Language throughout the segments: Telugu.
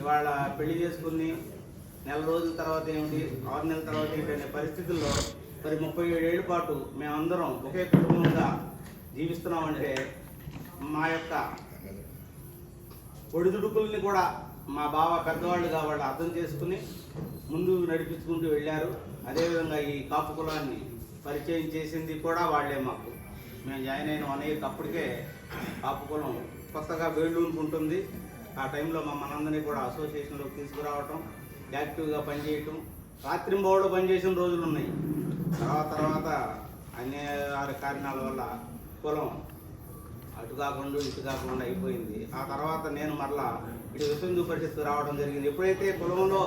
ఇవాళ పెళ్లి చేసుకుని నెల రోజుల తర్వాత ఏమిటి, 6 నెలల తర్వాత ఏంటి అనే పరిస్థితుల్లో మరి 37 ఏళ్ళ పాటు మేమందరం ఒకే కుటుంబంగా జీవిస్తున్నామంటే మా యొక్క ఒడిదుడుకుల్ని కూడా మా బావ పెద్దవాళ్ళుగా వాళ్ళు అర్థం చేసుకుని ముందు నడిపించుకుంటూ వెళ్ళారు. అదేవిధంగా ఈ కాపు కులాన్ని పరిచయం చేసింది కూడా వాళ్ళే మాకు. మేము జాయిన్ అయిన 1 ఇయర్కి అప్పటికే కాపు కులం కొత్తగా వేళ్ళూనుకుంటుంది. ఆ టైంలో మమ్మల్ని కూడా అసోసియేషన్లోకి తీసుకురావటం, యాక్టివ్గా పనిచేయటం, రాత్రింబవళ్ళు పనిచేసిన రోజులు ఉన్నాయి. తర్వాత అన్ని కారణాల వల్ల కులం అటు కాకుండా ఇటు కాకుండా అయిపోయింది. ఆ తర్వాత నేను మరలా ఇటు విశ్వ హిందూ పరిషత్తు రావడం జరిగింది. ఎప్పుడైతే కులంలో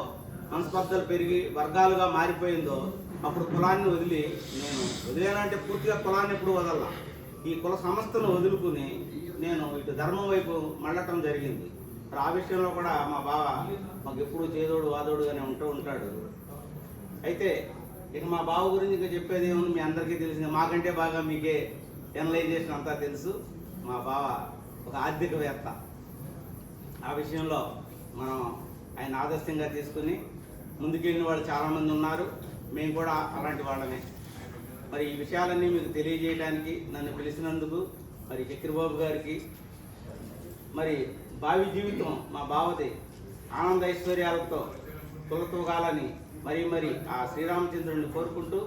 మనస్పర్ధలు పెరిగి వర్గాలుగా మారిపోయిందో అప్పుడు కులాన్ని వదిలి, నేను వదిలేనంటే పూర్తిగా కులాన్ని ఎప్పుడు వదల, ఈ కుల సంస్థను వదులుకుని నేను ఇటు ధర్మం వైపు మళ్ళటం జరిగింది. ఆ విషయంలో కూడా మా బావ మాకు ఎప్పుడు చేదోడు వాదోడుగానే ఉంటూ ఉంటాడు. అయితే ఇక మా బావ గురించి ఇంకా చెప్పేది ఏముంది, మీ అందరికీ తెలిసింది. మాకంటే బాగా మీకే ఎనలైజేషన్ అంతా తెలుసు. మా బావ ఒక ఆర్థికవేత్త. ఆ విషయంలో మనం ఆయన ఆదర్శంగా తీసుకుని ముందుకెళ్ళిన వాళ్ళు చాలామంది ఉన్నారు. మేము కూడా అలాంటి వాళ్ళమే. మరి ఈ విషయాలన్నీ మీకు తెలియజేయడానికి నన్ను పిలిచినందుకు మరి చక్రబాబు గారికి, మరి భావి జీవితం మా బావది ఆనంద ఐశ్వర్యాలతో తొలతూగాలని మరి ఆ శ్రీరామచంద్రుడిని కోరుకుంటూ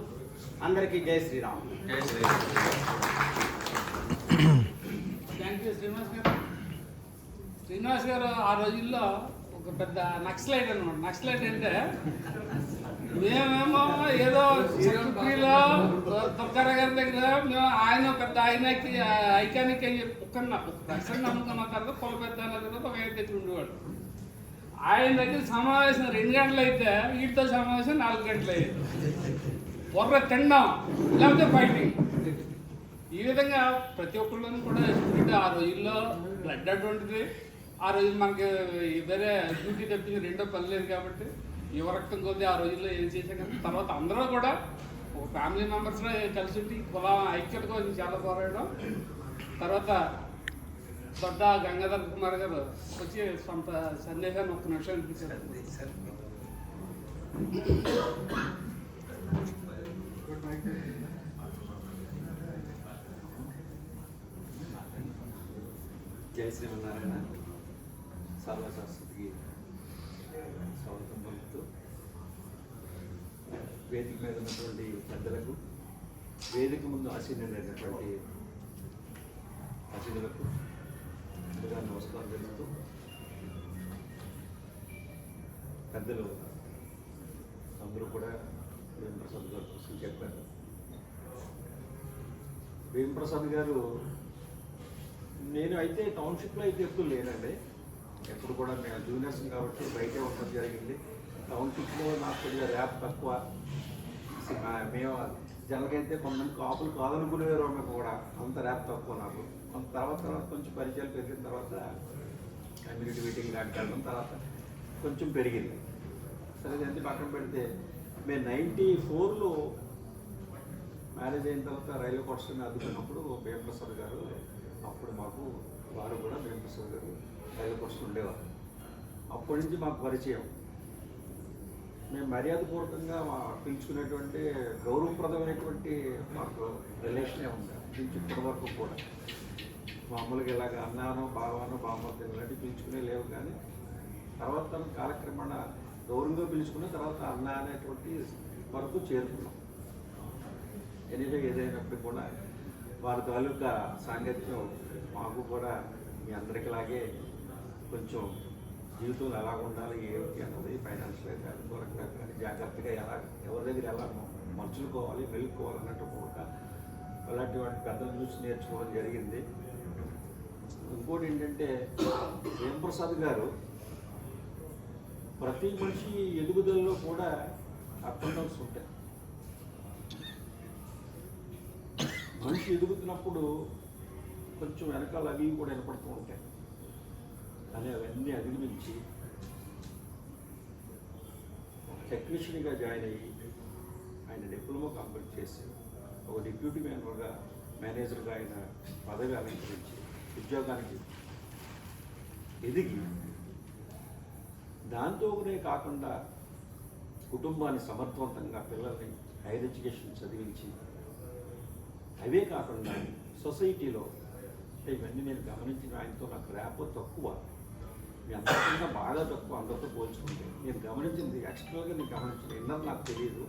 అందరికీ జై శ్రీరామ్. థ్యాంక్ యూ శ్రీనివాస్ గారు. ఆ రోజుల్లో ఒక పెద్ద నక్సలైట్ అనమాట. నక్సలైట్ అంటే మేమేమో ఏదో సెక్రటరీలో దుర్గారా గారి దగ్గర మేము ఆయన పెద్ద ఆయనకి ఐకానిక్ అని చెప్పి ఒక పర్సెంట్ నమ్ముకున్న తర్వాత కుల పెద్ద అన్న తర్వాత ఒక ఆయన దగ్గర ఉండేవాడు. ఆయన దగ్గర సమావేశం 2 గంటలు అయితే వీటితో సమావేశం 4 గంటలు అయ్యేది. ఒక తినడం లేకపోతే ఫైటింగ్. ఈ విధంగా ప్రతి ఒక్కళ్ళని కూడా స్పిరిట్ ఆ రోజుల్లో బ్లడ్ అటువంటిది. ఆ రోజు మనకి వేరే డ్యూటీ తప్పించి రెండో పని లేదు కాబట్టి యువరక్తం కొద్ది ఆ రోజుల్లో ఏం చేశాం. కానీ తర్వాత అందరూ కూడా ఒక ఫ్యామిలీ మెంబర్స్లో కలిసి ఉంటే కుల ఐక్యత కోసం చాలా పోరాడడం. తర్వాత దొడ్డ గంగాధర్ కుమార్ గారు వచ్చి సొంత సందేశాన్ని ఒక్క నిమిషం అనిపించారు. జై శ్రీమన్నారాయణ. సర్వశాస్త్రికి స్వాగతం పలుకుతూ వేదిక మీద ఉన్నటువంటి పెద్దలకు, వేదిక ముందు ఆసీనులైనటువంటి అతిథులకు ముందుగా నమస్కారం తెలుపుతూ, పెద్దలు అందరూ కూడా వేమప్రసాద్ గారు కోసం చెప్పారు. వేమప్రసాద్ గారు, నేను అయితే టౌన్షిప్లో అయితే ఎప్పుడు లేనండి. ఎప్పుడు కూడా మేము జూనియర్స్ కాబట్టి బయటే ఉండడం జరిగింది. టౌన్షిప్లో నాకు కొద్దిగా ర్యాప్ తక్కువ. మేము జనకైతే కొంతమంది కాపులు కాదనుకునేవారు మేము కూడా, అంత ర్యాప్ తక్కువ నాకు. కొంత తర్వాత కొంచెం పరిచయాలు పెరిగిన తర్వాత కమ్యూనిటీ మీటింగ్ లాంటి వెళ్ళడం తర్వాత కొంచెం పెరిగింది. సరే ఎంత పక్కన పెడితే మేము 94లో మ్యారేజ్ అయిన తర్వాత రైల్వే కోర్సుని అద్దుకున్నప్పుడు వేమప్రసాద్ గారు, అప్పుడు మాకు వారు కూడా వేమప్రసాద్ గారు రైల్వే కోర్సు ఉండేవారు. అప్పటి నుంచి మాకు పరిచయం. మేము మర్యాదపూర్వకంగా పిలుచుకునేటువంటి గౌరవప్రదమైనటువంటి మాకు రిలేషనే ఉంది. నుంచి ఇప్పటి వరకు కూడా మామూలుగా ఇలాగ అన్నాను బావాను బామ్మర్తి ఇలాంటివి పిలుచుకునే లేవు. కానీ తర్వాత కాలక్రమేణా గౌరవంగా పిలుచుకున్న తర్వాత అన్న అనేటువంటి వరకు చేరుకున్నాం. ఎనివే ఏదైనప్పుడు కూడా వారి తాలూకా సాంగత్యం మాకు కూడా మీ అందరికిలాగే కొంచెం జీవితంలో ఎలా ఉండాలి ఏమిటి అన్నది ఫైనాన్షియల్గా కానీ దొరకగా కానీ జాగ్రత్తగా ఎలా ఎవరి దగ్గర ఎలా మర్చుకోవాలి వెళ్ళుకోవాలన్నట్టు ఒక అలాంటి వాటి పెద్దల చూసి నేర్చుకోవడం జరిగింది. ఇంకోటి ఏంటంటే వేమప్రసాద్ గారు ప్రతి మనిషి ఎదుగుదలలో కూడా అప్ అండ్ డౌన్స్ ఉంటాయి. మనిషి ఎదుగుతున్నప్పుడు కొంచెం వెనకాల అవి కూడా వినపడుతూ ఉంటాయి. కానీ అవన్నీ అధిగమించి ఒక టెక్నీషియన్గా జాయిన్ అయ్యి ఆయన డిప్లొమా కంప్లీట్ చేసి ఒక డిప్యూటీ మేనేజర్గా ఆయన పదవి అలంకరించి ఉద్యోగానికి ఎదిగి దాంతోనే కాకుండా కుటుంబాన్ని సమర్థవంతంగా పిల్లల్ని హైయర్ ఎడ్యుకేషన్ చదివించి, అవే కాకుండా సొసైటీలో ఇవన్నీ నేను గమనించిన ఆయనతో నాకు ర్యాపో తక్కువ, మీ అందరికన్నా బాగా తక్కువ అందరితో పోల్చుకుంటే. నేను గమనించింది యాక్చువల్గా నేను గమనించిన ఇన్నర్ నాకు తెలియదు.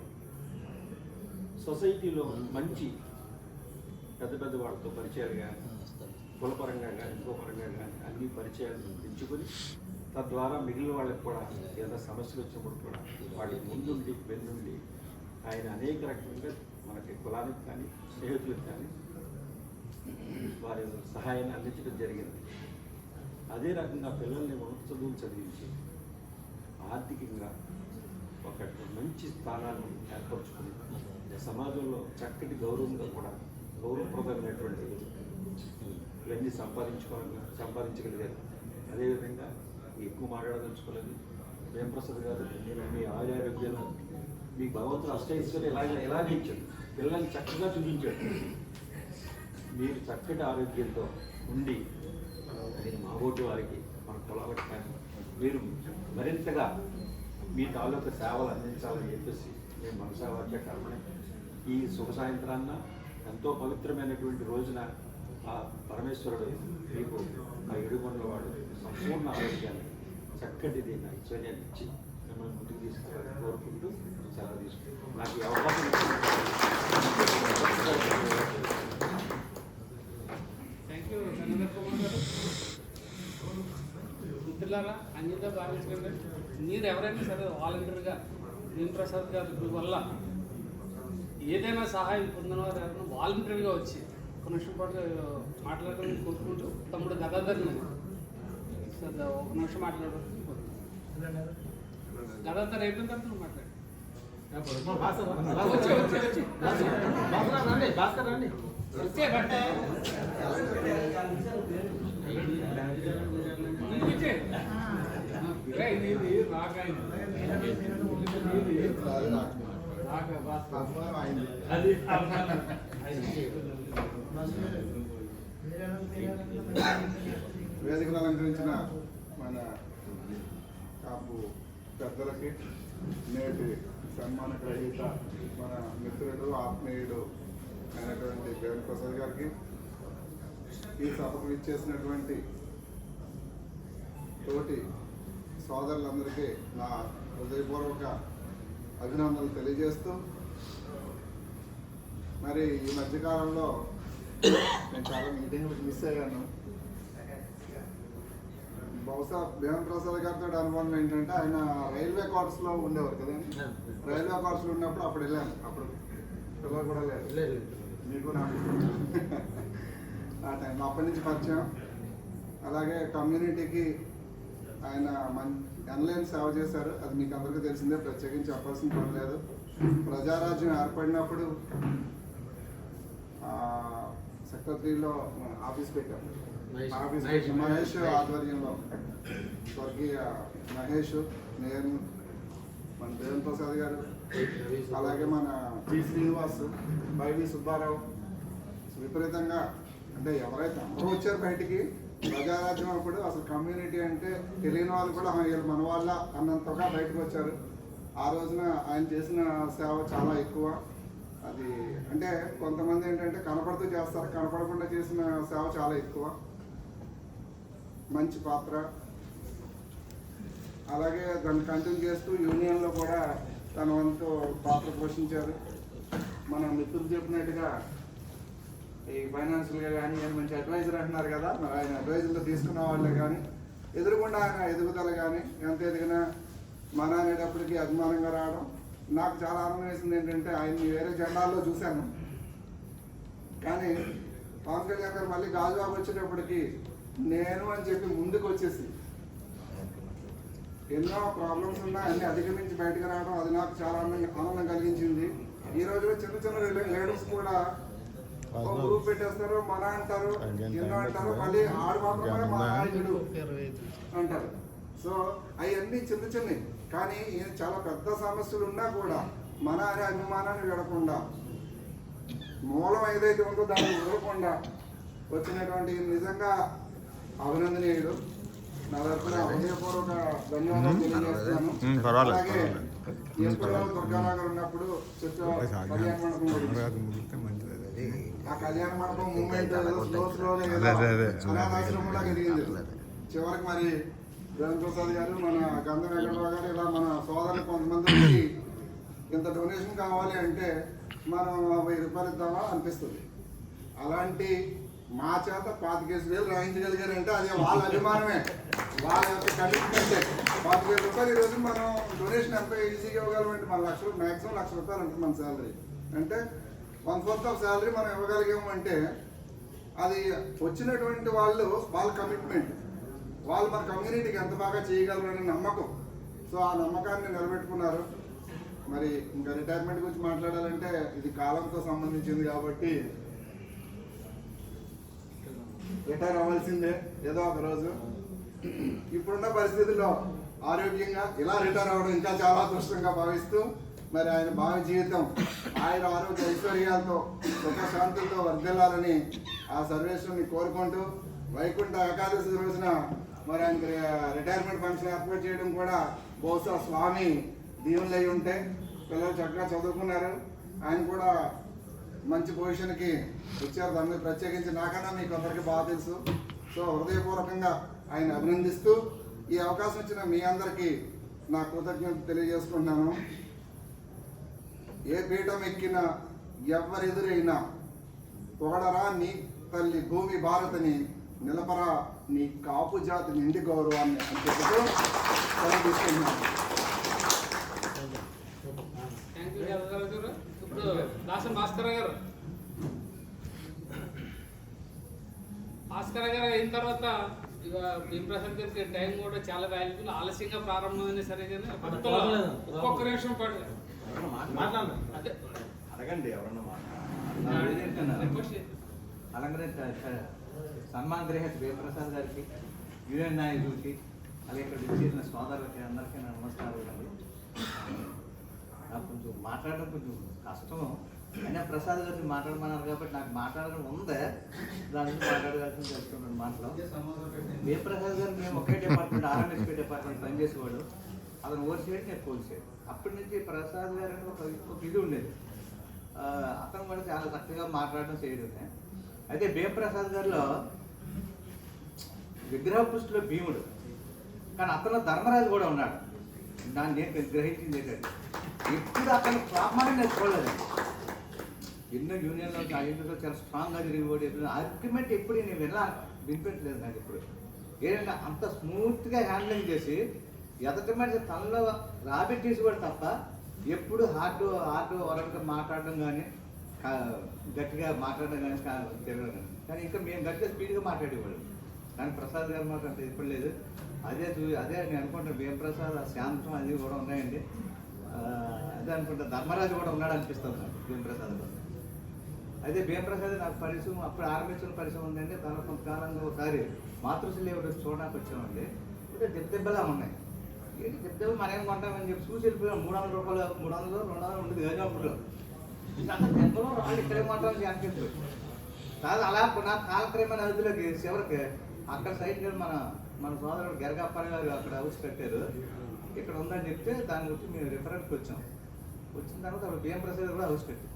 సొసైటీలో మంచి పెద్ద పెద్ద వాళ్ళతో పరిచయాలు కానీ, కులపరంగా కానీ, ఇంకో పరంగా కానీ అన్ని పరిచయాలు పెంచుకొని తద్వారా మిగిలిన వాళ్ళకి కూడా ఏదైనా సమస్యలు వచ్చినప్పుడు కూడా వాటికి ముందుండి వెన్నుండి ఆయన అనేక రకంగా మనకి కులానికి కానీ స్నేహితులకు కానీ వారి సహాయాన్ని అందించడం జరిగింది. అదే రకంగా పిల్లల్ని ఉన్నత చదువులు చదివించి ఆర్థికంగా ఒక మంచి స్థానాన్ని ఏర్పరచుకుని సమాజంలో చక్కటి గౌరవంగా కూడా గౌరవప్రదమైనటువంటి ఇవన్నీ సంపాదించగలిగారు. అదేవిధంగా ఎక్కువ మాట్లాడదలుచుకోలేదు. వేమప్రసాద్ గారు మీ ఆరోగ్యాలు మీ భగవంతుడు అష్టైశ్వర్యం ఎలాగే ఇచ్చాడు, పిల్లల్ని చక్కగా చూపించాడు. మీరు చక్కటి ఆరోగ్యంతో ఉండి నేను మాబోటి వారికి మన కులాలకు కానీ మీరు మరింతగా మీ తాలూకు సేవలు అందించాలని చెప్పేసి మేము మనసావాక్య కర్మని ఈ శుభ సాయంత్రాన్న ఎంతో పవిత్రమైనటువంటి రోజున ఆ పరమేశ్వరుడు మీకు ఆ ఎడుకొండల వాడు సంపూర్ణ ఆరోగ్యాన్ని చక్కటిది ఐశ్వర్యాన్ని ఇచ్చి మిమ్మల్ని ముందుకు తీసుకెళ్ళాలని కోరుకుంటూ సెలవు తీసుకుంటాం. నాకు ఈ అవకాశం థ్యాంక్ యూ చంద్ర కుమార్ గారు. మిత్రులారా, అన్యత భావించకండి. మీరు ఎవరైనా సరే వాలంటీర్గా వేమప్రసాద్ గారి వల్ల ఏదైనా సహాయం పొందిన వారు ఎవరైనా వాలంటీర్గా వచ్చి ఒక నిమిషం పాటు మాట్లాడాలని కోరుకుంటూ తమ్ముడు గదాధర్ని సార్ ఒక నిమిషం మాట్లాడారు. గదాధర్ అయిపోయిన తర్వాత నువ్వు మాట్లాడు. వచ్చే బట్టే వేదికను అలంకరించిన మన కాపు పెద్దలకి, నేటి సన్మాన గ్రహీత మన మిత్రుడు ఆత్మీయుడు అయినటువంటి వేమప్రసాద్ గారికి, ఈ సభకు ఇచ్చేసినటువంటి తోటి సోదరులందరికీ నా హృదయపూర్వక అభినందనలు తెలియజేస్తూ, మరి ఈ మధ్యకాలంలో నేను చాలా మీటింగ్లకు మిస్ అయ్యాను. బహుశా వేమప్రసాద్ గారితో అనుభవం ఏంటంటే ఆయన రైల్వే క్వార్టర్స్లో ఉండేవారు కదండి. రైల్వే క్వార్టర్స్లో ఉన్నప్పుడు అప్పుడు వెళ్ళాను. అప్పుడు పిల్లలు కూడా లేదు, మీకు నాకు ఆ టైంలో అప్పటి నుంచి పరిచయం. అలాగే కమ్యూనిటీకి ఆయన ఎన్లైన్ సేవ చేశారు, అది మీకు అందరికీ తెలిసిందే, ప్రత్యేకించి చెప్పాల్సిన పని లేదు. ప్రజారాజ్యం ఏర్పడినప్పుడు సెక్రటరీలో ఆఫీస్ పెట్టాము. మహేష్ ఆధ్వర్యంలో స్వర్గీయ మహేష్, నేను, మన వేమప్రసాద్ గారు, అలాగే మన జి శ్రీనివాస్, వైవి సుబ్బారావు విపరీతంగా, అంటే ఎవరైతే అందరూ వచ్చారు బయటికి ప్రజారాజ్యం అప్పుడు అసలు కమ్యూనిటీ అంటే తెలియని వాళ్ళు కూడా వీళ్ళు మన వాళ్ళ అన్నంతగా బయటకు వచ్చారు. ఆ రోజున ఆయన చేసిన సేవ చాలా ఎక్కువ. అది అంటే కొంతమంది ఏంటంటే కనపడుతూ చేస్తారు, కనపడకుండా చేసిన సేవ చాలా ఎక్కువ. మంచి పాత్ర. అలాగే దాన్ని కంటిన్యూ చేస్తూ యూనియన్లో కూడా తన వంతు పాత్ర పోషించారు. మన మిత్రులు చెప్పినట్టుగా ఈ ఫైనాన్షియల్గా కానీ ఆయన మంచి అడ్వైజర్ అంటున్నారు కదా, మరి ఆయన అడ్వైజర్లో తీసుకున్న వాళ్ళే కానీ ఎదురుకుండా ఆయన ఎదుగుదల కానీ ఎంత ఎదిగినా మన అనేటప్పటికీ అభిమానంగా రావడం నాకు చాలా ఆనందం వేసింది. ఏంటంటే ఆయన్ని వేరే జెండాల్లో చూశాను, కానీ పవన్ కళ్యాణ్ గారు మళ్ళీ గాజువాబు వచ్చేటప్పటికి నేను అని చెప్పి ముందుకు వచ్చేసి ఎన్నో ప్రాబ్లమ్స్ ఉన్నా అన్ని అధిగమించి బయటకు రావడం అది నాకు చాలా ఆనందం కలిగించింది. ఈ రోజులో చిన్న చిన్న లీడర్స్ కూడా గ్రూప్ పెట్టేస్తారు, మన అంటారు, ఎన్నో అంటారు, మళ్ళీ ఆడు మాత్రమే మా నాయకుడు అంటారు. సో అవన్నీ చిన్న చిన్నవి, కానీ చాలా పెద్ద సమస్యలు ఉన్నా కూడా మన అనే అభిమానాన్ని విడకుండా మూలం ఏదైతే ఉందో దాన్ని వదలకుండా వచ్చినటువంటి నిజంగా అభినందనీయుడు. నా తరఫున హృదయపూర్వక ధన్యవాదాలు తెలియజేస్తున్నాను. అలాగే ఎప్పుడో దుర్గానగర్ ఉన్నప్పుడు కళ్యాణ మండపం గురించి. ఆ కళ్యాణ మండపం మూమెంట్ స్లోనే అనాథాశ్రమంలా ఎదిగింది. చివరికి మరి జగన్ ప్రసాద్ గారు, మన గంధం వెంకటరావు గారు, ఇలా మన సోదరులు కొంతమందికి ఇంత డొనేషన్ కావాలి అంటే మనం 1000 రూపాయలు ఇద్దామా అనిపిస్తుంది. అలాంటి మా చేత 25,000 రాయించగలిగారంటే అది వాళ్ళ అభిమానమే, వాళ్ళ యొక్క కమిట్మెంటే. 25,000 రూపాయలు ఈరోజు మనం డొనేషన్ ఎంత ఈజీగా ఇవ్వగలమంటే మన మ్యాక్సిమం 1,00,000 రూపాయలు ఉంటుంది మన శాలరీ. అంటే 1/4 ఆఫ్ శాలరీ మనం ఇవ్వగలిగాము అంటే అది వచ్చినటువంటి వాళ్ళ కమిట్మెంట్, వాళ్ళు మన కమ్యూనిటీకి ఎంత బాగా చేయగలరనే నమ్మకం. సో ఆ నమ్మకాన్ని నిలబెట్టుకున్నారు. మరి ఇంకా రిటైర్మెంట్ గురించి మాట్లాడాలంటే ఇది కాలంతో సంబంధించింది కాబట్టి రిటైర్ అవ్వాల్సిందే ఏదో ఒక రోజు. ఇప్పుడున్న పరిస్థితుల్లో ఆరోగ్యంగా ఇలా రిటైర్ అవ్వడం ఇంకా చాలా అదృష్టంగా భావిస్తూ మరి ఆయన భావి జీవితం ఆయన ఆరోగ్య ఐశ్వర్యాలతో సుఖశాంతులతో వర్ధిల్లాలని ఆ సర్వేశ్వరుని కోరుకుంటూ వైకుంఠ ఏకాదశి రోజున మరి ఆయనకి రిటైర్మెంట్ ఫంక్షన్ ఏర్పాటు చేయడం కూడా బహుశా స్వామి దీవులు అయి ఉంటే. పిల్లలు చక్కగా చదువుకున్నారు, ఆయన కూడా మంచి పొజిషన్కి వచ్చారు. దాని మీద ప్రత్యేకించి నాకన్నా మీకు అందరికీ బాగా తెలుసు. సో హృదయపూర్వకంగా ఆయన అభినందిస్తూ ఈ అవకాశం ఇచ్చిన మీ అందరికీ నా కృతజ్ఞత తెలియజేసుకుంటున్నాను. ఏ పీఠం ఎక్కినా ఎవరెదురైనా పొగడరా నీ తల్లి భూమి భారతిని, నిలపరా నీ కాపు జాతి నిండి గౌరవాన్ని అని చెబుతూ తీసుకుంటున్నాను. ఇప్పుడు దాసం భాస్కర్ గారు అయిన తర్వాత ఇక భీమప్రసాద్ గారికి టైం కూడా చాలా వాల్యుబుల్. ఆలస్యంగా ప్రారంభమైనా సరే కానీ ఒక్కొక్క నిమిషం పడలేదు. అదే అడగండి ఎవరన్నా సన్మాన గ్రహీత భీమప్రసాద్ గారికి, యూనియన్ నాయకులకి, అలాగే ఇక్కడ చేసిన సోదరులకి అందరికీ నా నమస్కారాలు అండి. నాకు కొంచెం మాట్లాడడం కొంచెం కష్టము, అయినా ప్రసాద్ గారిని మాట్లాడమన్నారు కాబట్టి నాకు మాట్లాడడం ఉందే, దాని గురించి మాట్లాడగలని తెలుసుకున్నాను. మాటలో భీమప్రసాద్ గారు మేము ఒకే డిపార్ట్మెంట్, ఆర్ఎంఎస్పీ డిపార్ట్మెంట్ పనిచేసేవాడు. అతను ఓవర్ సైడ్, నేను పోల్ సైడ్. అప్పటి నుంచి ప్రసాద్ గారు అంటే ఒక ఇది ఉండేది. అతను కూడా చాలా చక్కగా మాట్లాడడం చేయడం. అయితే భీమప్రసాద్ గారిలో విగ్రహ పుష్టిలో భీముడు, కానీ అతను ధర్మరాజు కూడా ఉన్నాడు. దాన్ని నేను గ్రహించింది ఏంటంటే ఎప్పుడు అతను ప్రామాణ్యం నేర్చుకోలేదు. ఎన్నో యూనియన్లో ఆ యూనియన్లో చాలా స్ట్రాంగ్గా తిరిగిపోయి ఆర్గ్యుమెంట్ ఎప్పుడు నేను వినిపించలేదు. నాకు ఇప్పుడు ఏంటంటే అంత స్మూత్గా హ్యాండ్లింగ్ చేసి ఎదటి మనిషి తనలో రాబెట్టేసి కూడా తప్ప ఎప్పుడు హార్డ్ వరల్డ్గా మాట్లాడడం కానీ గట్టిగా మాట్లాడడం కానీ తిరగడం కానీ ఇంకా మేము గట్టిగా స్పీడ్గా మాట్లాడేవాడు. కానీ ప్రసాద్ గారు మాకు అంత ఇప్పుడు లేదు. అదే నేను అనుకుంటాను భీమప్రసాద్ శాంతం అది కూడా ఉన్నాయండి. అదే అనుకుంటా ధర్మరాజు కూడా ఉన్నాడు అనిపిస్తుంది నాకు భీమప్రసాద్లో. అయితే భీమప్రసాద్ నాకు పరిచయం అప్పుడు ఆరంభించిన పరిచయం ఉందండి. తన కొంతకాలంగా ఒకసారి మాతృశ్రీ ఎవరు చూడడానికి వచ్చామండి. అంటే దెబ్బలా ఉన్నాయి. ఏంటి దెబ్బలు మనం ఏం కొంటామని చెప్పి చూసి వెళ్ళిపోయాం. 300 రూపాయలు 300 200 ఉండేది గజాపులో. దెబ్బలో వాళ్ళు ఇక్కడే కొంటామని అనిపించదు కాదు. అలా నా కాలక్రమేణ అతిథులకి చివరికి అక్కడ సైడ్కి మన సోదరుడు గెరగప్పని గారు అక్కడ హౌస్ కట్టారు. ఇక్కడ ఉందని చెప్తే దాని గురించి మేము రిఫరెన్స్కి వచ్చాం. వచ్చిన తర్వాత అప్పుడు భీమప్రసాద్ కూడా హౌస్ కట్టారు.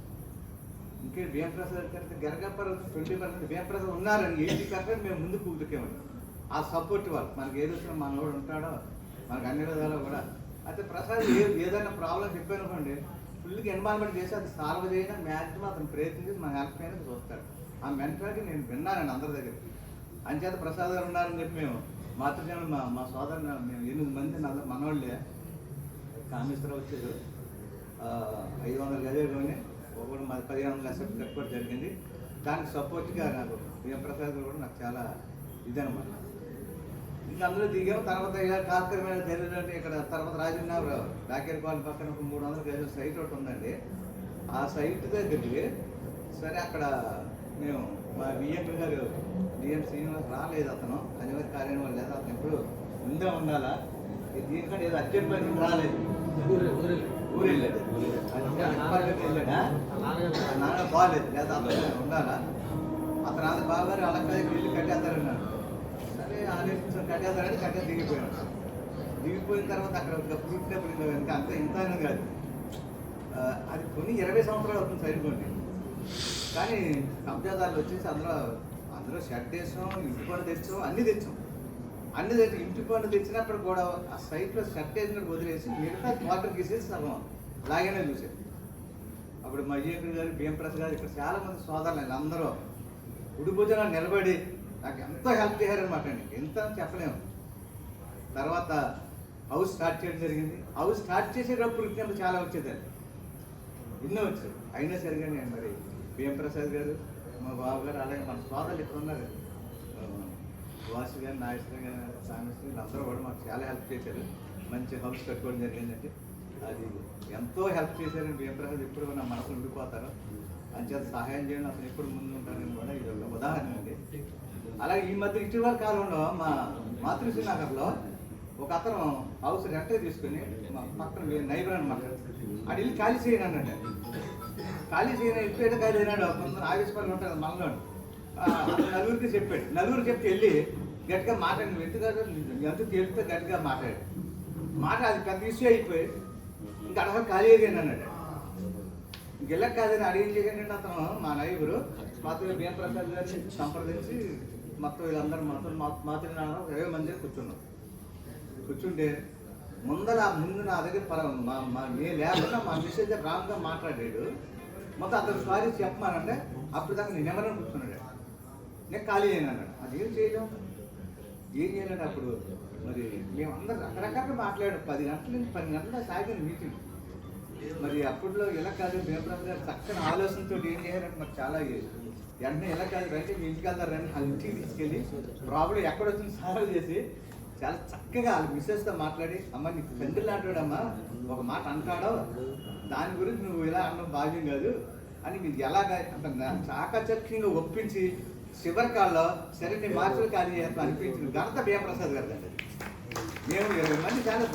ఇంకే భీమప్రసాద్ కడితే గెరగప్పర్ 20% భీమప్రసాద్ ఉన్నారని 80% మేము ముందుకు కూతుకేమండి. ఆ సపోర్ట్ వాళ్ళు మనకి ఏది వచ్చినా మనోడు ఉంటాడో మనకు అన్ని విధాలు కూడా. అయితే ప్రసాద్ ఏదైనా ప్రాబ్లం చెప్పానుకోండి ఫుల్గా ఇన్వాల్వ్మెంట్ చేసి అది సాల్వ్ చేయడం మ్యాక్సిమం అతను ప్రయత్నించి మన హెల్ప్ అయినా చూస్తాడు. ఆ మెంటాలిటీ నేను విన్నానండి అందరి దగ్గర. అంచేత ప్రసాద్ గారు ఉన్నారని చెప్పి మేము మాతృజనం మా సోదరు మేము 8 మంది మనవాళ్ళే కామేశ్వరరావు వచ్చారు. 500 గజాల్లోనే ఒకటి మాది 1500 అసెప్ట్ కట్టుకోవడం జరిగింది. దానికి సపోర్ట్గా నాకు భీమప్రసాద్ గారు కూడా నాకు చాలా ఇదనమాట. ఇంకా అందులో దిగాము. తర్వాత కాలక్రమేణ తెలియదంటే ఇక్కడ తర్వాత రాజన్నగర్ రాకేర్ కాలనీ పక్కన ఒక 300 గజాల సైట్ ఒకటి ఉందండి. ఆ సైట్ దగ్గరికి సరే అక్కడ మేము మా విఎంపీ గారు డిఎం శ్రీనివాస్ రాలేదు. అతను అనివార్య కార్యం వల్ల లేదు. అతను ఎప్పుడు ముందే ఉండాలా దీనికంటే ఏదో అర్జెంట్ పని రాలేదు. ఊరు వెళ్ళాడు వెళ్ళాడా నాన్న బాగాలేదు లేదా అతను ఉండాలా. అతను అది బాగా అలక్క ఇల్లు కట్టేస్తారన్నాడు. సరే ఆలోచించాం కట్టేద్దారంటే కట్టే దిగిపోయాను. దిగిపోయిన తర్వాత అక్కడ ఒక పూర్తినప్పుడు ఇంకా అంత ఇంత అయినా కాదు. అది కొన్ని 20 సంవత్సరాలు అవుతుంది సరిపోండి. కానీ కబ్జాదారులు వచ్చేసి అందులో షెడ్ వేసాం, ఇంటి పన్ను తెచ్చాం, అన్నీ తెచ్చి ఇంటి పన్ను తెచ్చినప్పుడు కూడా ఆ సైట్లో షెడ్ వేసినట్టు వదిలేసి మిగతా వాటర్ గీసేసి సగం లాగానే చూసారు. అప్పుడు మా అయ్యకుడు గారు, బిఎం ప్రసాద్ గారు, ఇక్కడ చాలా మంది సోదరులు అందరూ ఉడి భుజనాలు నిలబడి నాకు ఎంతో హెల్ప్ చేశారనమాట అండి. ఎంత చెప్పలేము. తర్వాత హౌస్ స్టార్ట్ చేయడం జరిగింది. హౌస్ స్టార్ట్ చేసేటప్పుడు విజ్ఞప్తి చాలా వచ్చేదండి, ఎన్నో వచ్చాయి. అయినా సరిగా నేను మరి బిఎం ప్రసాద్ గారు, మా బాబు గారు, అలాగే మన సోదరులు ఇక్కడ ఉన్నారు, వాసు గారు, నాగేశ్వర గారు, సామేశ్వర వీళ్ళందరూ కూడా మాకు చాలా హెల్ప్ చేశారు. మంచి హౌస్ కట్టుకోవడం జరిగిందంటే అది ఎంతో హెల్ప్ చేశారని బిఎం ప్రసాద్ ఎప్పుడు నా మనసులో ఉండిపోతారు. అంచేత సహాయం చేయడం అసలు ఎప్పుడు ముందు ఉంటానని కూడా ఇది ఒక ఉదాహరణ అండి. అలాగే ఈ మధ్య ఇటీవల కాలంలో మా మాతృశ్రీ నగర్లో ఒక అతను హౌస్ రెంట్ తీసుకుని మా పక్కన నైబర్ అనమాట, అది ఇల్లు ఖాళీ చేయను అన్నాడు. ఖాళీ చేయను ఇప్పుడైతే ఖాళీ అయినాడు. కొంత ఆవేశపడి ఉంటుంది మనలో. నలుగురికి చెప్పాడు. నలుగురు చెప్తే వెళ్ళి గట్టిగా మాట్లాడి ఎందుకు తెలిస్తే గట్టిగా అది పెద్ద ఇష్యూ అయిపోయి ఇంకా అడగ ఖాళీ అయ్యాను అన్నాడు. ఇంకెళ్ళక కాదని అడిగేం చేయకండి అతను మా నైబరు మాతృ బిఎం ప్రసాద్ గారిని సంప్రదించి మొత్తం వీళ్ళందరూ మొత్తం మాతృ 20 మంది కూర్చుంటే ముందు నా దగ్గర నేను లేకుండా మా మిస్సెస్ రామ్గా మాట్లాడాడు. మొత్తం అతను సారీ చెప్పమానంటే అప్పుడు దాకా నేను ఎవరైనా కూర్చున్నాడు. నేను ఖాళీ అయినా అన్నాడు. అది ఏం చేయాలంటే అప్పుడు మరి మేమందరం రకరకాలుగా మాట్లాడాం. 10 గంటల నుంచి 12 గంటల సాగిన మీటింగ్. మరి అప్పట్లో ఇలా కాదు, భీమప్రసాద్ గారు చక్కని ఆలోచనతో ఏం చేయాలంటే మరి చాలా వెంటనే ఇలా కాదు రండి మీ ఇంటికి వెళ్తారు రండి, వాళ్ళ ఇంటికి తీసుకెళ్ళి ప్రాబ్లం ఎక్కడొచ్చింది సాల్వ్ చేసి చాలా చక్కగా వాళ్ళ మిస్సెస్తో మాట్లాడి, అమ్మ నీకు తండ్రి లాంటాడమ్మా, ఒక మాట అంటాడో దాని గురించి నువ్వు ఇలా అనడం భాగ్యం కాదు అని మీకు ఎలాగ అంత చాకచక్యంగా ఒప్పించి చివరి కాల్లో సరే నేను మార్చులు ఖాళీ చేస్తాను అనిపించిన ఘనత భీమప్రసాద్ గారు అండి. మేము 20 మంది చాలా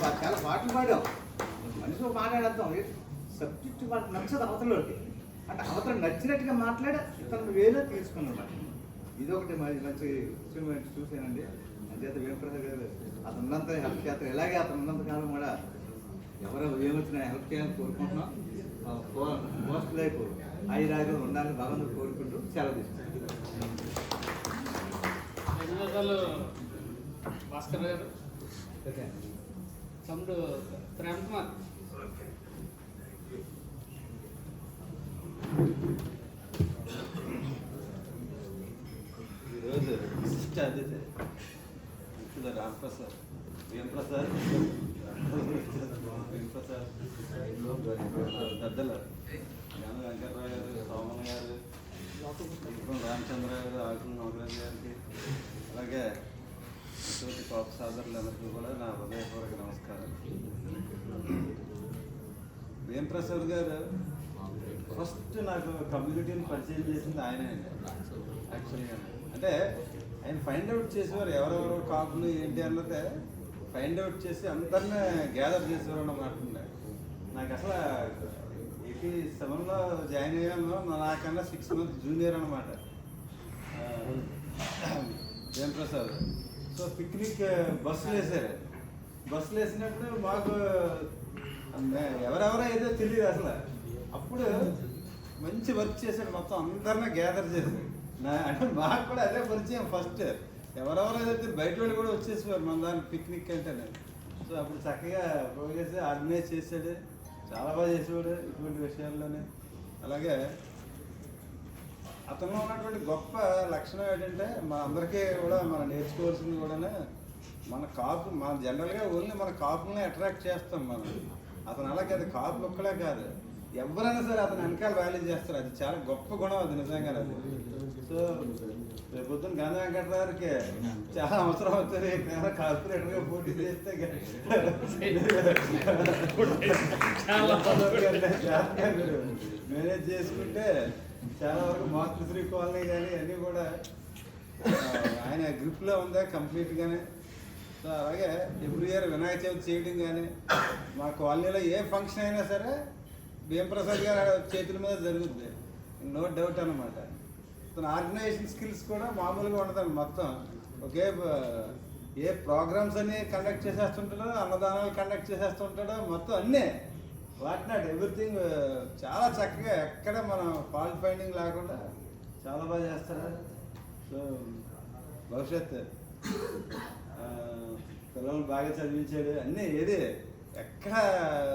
పాటలు పాడాం. మనిషి మాట్లాడతాం, సబ్జెక్ట్ వాళ్ళకి నచ్చదు అవతలకి అంటే అవతల నచ్చినట్టుగా మాట్లాడి ఇతను వేలో తీసుకున్నమాట. ఇదొకటి మంచి ఇన్స్ట్రుమెంట్ చూసానండి. అంచేత భీమప్రసాద్ గారు అతను ఉన్నంత హెల్ప్ చేస్తారు. ఇలాగే అతను ఉన్నంతకాలం కూడా ఎవరో ఏమొచ్చినా హెల్ప్ చేయాలని కోరుకుంటున్నాం. మోస్ట్ లైఫ్ ఐరాగా ఉండాలని భగవంతుడు కోరుకుంటూ సెలవు తీసుకుంటాం. ధన్యవాదాలు భాస్కర్ గారు. తమ్ముడు ప్రేమ్ కుమార్. ఈరోజు విశిష్ట అతిథి రామప్రసాద్, భీమప్రసాద్, పెద్దలు జ్ఞాన వెంకటరావు గారు, సోమన్ గారు, రామచంద్ర గారు, ఆకుల నోగరాజు గారికి, అలాగే ఇటువంటి పాప సోదరులందరికీ కూడా నా హృదయపూర్వక నమస్కారం. భీమప్రసాద్ గారు ఫస్ట్ నాకు కమ్యూనిటీని పరిచయం చేసింది ఆయనే అండి. యాక్చువల్గా అంటే ఆయన ఫైండ్ అవుట్ చేసేవారు ఎవరెవరు కాపులు ఏంటి అన్నదే ఫైండ్ అవుట్ చేసి అందరినీ గ్యాదర్ చేసేవారు అన్నమాట. నాకు అసలు 87లో జాయిన్ అయ్యాను, నాకన్నా 6 months జూనియర్ అనమాట భీమప్రసాద్. సో పిక్నిక్ బస్సులు వేసారు. బస్సులు వేసినప్పుడు మాకు ఎవరెవరో ఏదో తెలియదు అసలు. అప్పుడు మంచి వర్క్ చేశాడు, మొత్తం అందరినీ గ్యాదర్ చేశాడు. అంటే మాకు కూడా అదే పరిచయం ఫస్ట్. ఎవరెవరో ఏదైతే బయట వాళ్ళు కూడా వచ్చేసేవారు మన దానికి పిక్నిక్ అంటేనే. సో అప్పుడు చక్కగా ప్రోగ్రెస్ ఆర్గనైజ్ చేశాడు, చాలా బాగా చేసేవాడు ఇటువంటి విషయాల్లోనే. అలాగే అతను ఉన్నటువంటి గొప్ప లక్షణం ఏంటంటే మన అందరికీ కూడా మనం నేర్చుకోవాల్సింది కూడా మన జనరల్గా ఓన్లీ మన కాపుల్ని అట్రాక్ట్ చేస్తాం మనం. అతను అలాగే అది కాపు ఒక్కలే కాదు, ఎవరైనా సరే అతను వెనకాల వాల్యూ చేస్తారు. అది చాలా గొప్ప గుణం అది నిజంగా. అది సో రేపు పొద్దున్న గాంధీ వెంకటరావుకి చాలా అవసరం అవుతుంది. కార్పొరేటర్గా పోటీ చేస్తే మేనేజ్ చేసుకుంటే చాలా వరకు మాతృశ్రీ కాలనీ కానీ అన్నీ కూడా ఆయన గ్రూప్లో ఉందా కంప్లీట్గానే. సో అలాగే ఎవ్రీ ఇయర్ వినాయక చవితి చేయడం కానీ మా కాలనీలో ఏ ఫంక్షన్ అయినా సరే భీమప్రసాద్ గారి చేతుల మీద జరుగుతుంది, నో డౌట్ అనమాట. తన ఆర్గనైజేషన్ స్కిల్స్ కూడా మామూలుగా ఉండదండి. మొత్తం ఒకే ఏ ప్రోగ్రామ్స్ అని కండక్ట్ చేసేస్తుంటాడో, అన్నదానాలు కండక్ట్ చేసేస్తుంటాడో, మొత్తం అన్నీ వాట్ నాట్ ఎవ్రీథింగ్ చాలా చక్కగా ఎక్కడ మనం ఫాల్ట్ ఫైండింగ్ లేకుండా చాలా బాగా చేస్తాడు. సో భవిష్యత్ పిల్లలు బాగా చదివించాడు, అన్నీ ఏది ఎక్కడ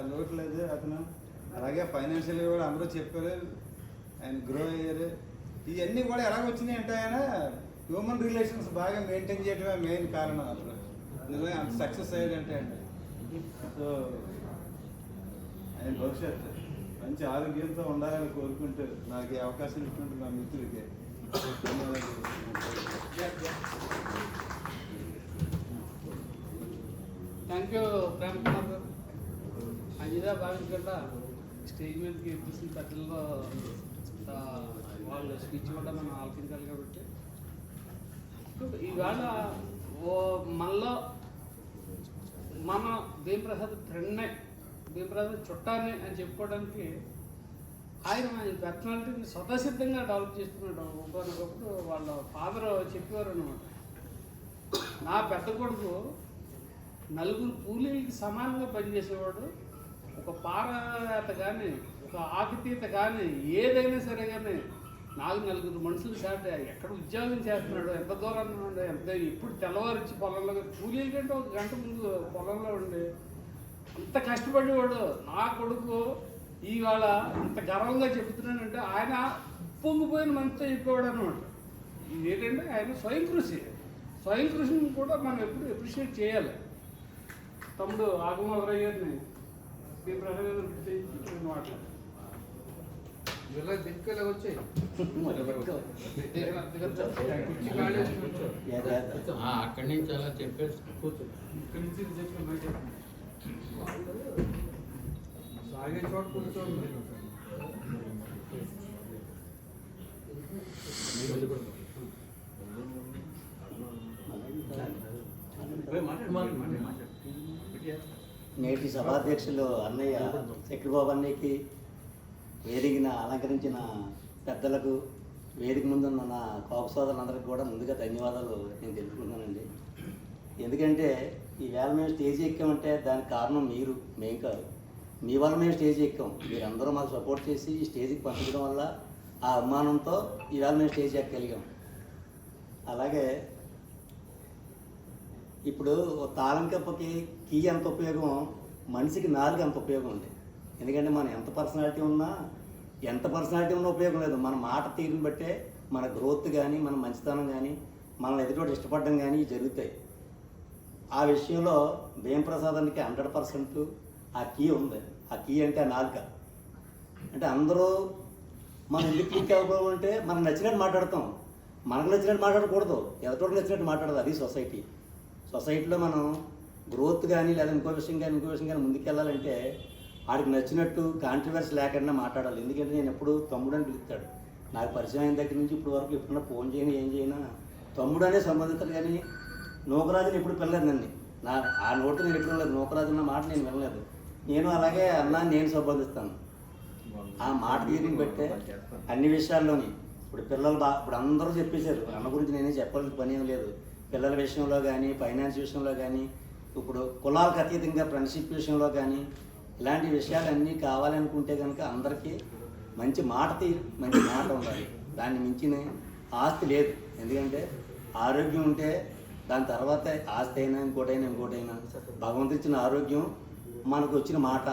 లోటు లేదు అతను. అలాగే ఫైనాన్షియల్గా కూడా అందరూ చెప్పారు, ఆయన గ్రో అయ్యారు. ఇవన్నీ కూడా ఎలాగ వచ్చినాయి అంటే ఆయన హ్యూమన్ రిలేషన్స్ బాగా మెయింటైన్ చేయడమే మెయిన్ కారణం. అసలు నిజంగా అంత సక్సెస్ అయ్యాడంటే అండి. సో ఆయన భవిష్యత్తు మంచి ఆరోగ్యంతో ఉండాలని కోరుకుంటూ నాకు ఈ అవకాశం ఇచ్చినట్టు నా మిత్రులకి థ్యాంక్ యూ ప్రేమ్ కుమార్ గారు. అంజిదా భావించకుండా స్టేజ్ మీదకి ఎక్కిసిన పెద్దల్లో వాళ్ళు స్పీచ్ కూడా మనం ఆలోచించాలి కాబట్టి ఈవేళ మనలో మన భీమప్రసాద్ ఫ్రెండ్నే, భీమప్రసాద్ చుట్టానే అని చెప్పుకోవడానికి ఆయన పర్సనాలిటీని స్వతసిద్ధంగా డెవలప్ చేసుకున్నాడు. ఒకనొకప్పుడు వాళ్ళ ఫాదర్ చెప్పేవారు అనమాట, నా పెద్ద కొడుకు నలుగురు కూలీలకి సమానంగా పనిచేసేవాడు, ఒక పారత కానీ ఒక ఆకుతీత కానీ ఏదైనా సరే కానీ నలుగురు మనుషులు సాటి ఎక్కడ ఉద్యోగం చేస్తున్నాడు, ఎంత దూరం ఉండే, ఎంత ఇప్పుడు తెల్లవారిచ్చి పొలంలో కూలీల కంటే ఒక గంట ముందు పొలంలో ఉండి అంత కష్టపడేవాడు. నా కొడుకు ఇవాళ ఇంత గర్వంగా చెబుతున్నానంటే ఆయన పొంగిపోయిన మనతో చెప్పేవాడు అనమాట. ఇదేంటంటే ఆయన స్వయం కృషిని కూడా మనం ఎప్పుడు అప్రిషియేట్ చేయాలి. తమ్ముడు ఆగమవరయ్య గారిని మాట్లాడు అక్కడి నుంచి అలా చెప్పేసి సాగే చోట కూర్చోండి. నేటి సభాధ్యక్షులు అన్నయ్య చక్రబాబు అన్నయ్యకి, వేదికను అలంకరించిన పెద్దలకు, వేదిక ముందున్న నా కాపు సోదరులందరికీ కూడా ముందుగా ధన్యవాదాలు నేను తెలుపుకుంటున్నానండి. ఎందుకంటే ఈవేళ మేము స్టేజ్ ఎక్కామంటే దానికి కారణం మీరు, మేం కాదు. మీ వల్ల మేము స్టేజ్ ఎక్కాం. మీరందరూ మాకు సపోర్ట్ చేసి ఈ స్టేజ్కి పంపించడం వల్ల ఆ అభిమానంతో ఈవేళ మేము స్టేజ్ ఎక్కగలిగాం. అలాగే ఇప్పుడు తాళం కప్పకి కీ ఎంత ఉపయోగం, మనిషికి నాలుగు అంత ఉపయోగం ఉంది. ఎందుకంటే మనం ఎంత పర్సనాలిటీ ఉన్నా ఉపయోగం లేదు. మన మాట తీరుని బట్టే మన గ్రోత్ కానీ, మన మంచితనం కానీ, మనల్ని ఎదుటి ఇష్టపడడం కానీ జరుగుతాయి. ఆ విషయంలో భీమప్రసాదానికి 100% ఆ కీ ఉంది. ఆ కీ అంటే ఆ నాలుక. అంటే అందరూ మనం ఎందుకు క్లిక్ అవ్వకపోతే మనకు నచ్చినట్టు మాట్లాడతాం, మనకు నచ్చినట్టు మాట్లాడకూడదు, ఎదుటోడికి నచ్చినట్టు మాట్లాడదు. అది సొసైటీలో మనం గ్రోత్ కానీ లేదా ఇంకో విషయం కానీ ముందుకెళ్ళాలంటే వాడికి నచ్చినట్టు కాంట్రవర్సీ లేకుండా మాట్లాడాలి. ఎందుకంటే నేను ఎప్పుడు తమ్ముడు అని పిలుస్తాడు. నాకు పరిచయం అయిన దగ్గర నుంచి ఇప్పుడు వరకు ఎప్పుడన్నా ఫోన్ చేయను, ఏం చేయనా తమ్ముడు అనే సంబంధితాడు. కానీ నూకరాజుని ఎప్పుడు పిల్లలేదు నన్ను, ఆ నోటు నేను ఎప్పుడు లేదు, నూకరాజు అన్న మాట నేను వినలేదు. నేను అలాగే అన్నా నేను సంబంధిస్తాను. ఆ మాట తీరిని బట్టే అన్ని విషయాల్లోని ఇప్పుడు పిల్లలు ఇప్పుడు అందరూ చెప్పేశారు. అన్న గురించి నేనే చెప్పాల్సిన పని ఏం లేదు. పిల్లల విషయంలో కానీ, ఫైనాన్స్ విషయంలో కానీ, ఇప్పుడు కులాలకు అతీతంగా ఫ్రెండ్షిప్ విషయంలో కానీ ఇలాంటి విషయాలన్నీ కావాలనుకుంటే కనుక అందరికీ మంచి మాట ఉండాలి. దాన్ని మించిన ఆస్తి లేదు. ఎందుకంటే ఆరోగ్యం ఉంటే దాని తర్వాత ఆస్తి అయినా ఇంకోటైనా భగవంతుడు ఇచ్చిన ఆరోగ్యం, మనకు వచ్చిన మాట,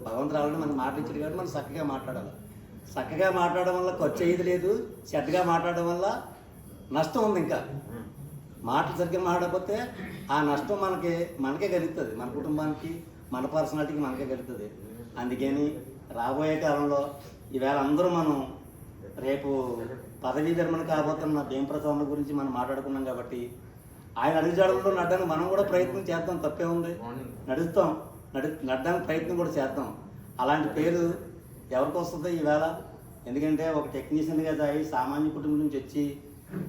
భగవంతుడు ఆల్రెడీ మనకు మాట ఇచ్చాడు కాబట్టి మనం చక్కగా మాట్లాడాలి. చక్కగా మాట్లాడడం వల్ల ఖర్చు అయ్యేది లేదు, చెడ్డగా మాట్లాడడం వల్ల నష్టం ఉంది. ఇంకా మాటలు సరిగ్గా మాట్లాడకపోతే ఆ నష్టం మనకే కలుగుతుంది, మన కుటుంబానికి, మన పర్సనాలిటీకి మనకే కలుగుతుంది. అందుకని రాబోయే కాలంలో ఈవేళ అందరూ మనం రేపు పదవీ విరమణ కాబోతున్న భీమప్రసాద్ గురించి మనం మాట్లాడుకున్నాం కాబట్టి ఆయన అడుగుజాడల్లో నడడానికి మనం కూడా ప్రయత్నం చేద్దాం. తప్పే ఉంది, నడడానికి ప్రయత్నం కూడా చేద్దాం. అలాంటి పేరు ఎవరికి వస్తుంది ఈవేళ? ఎందుకంటే ఒక టెక్నీషియన్గా దాయి సామాన్య కుటుంబం నుంచి వచ్చి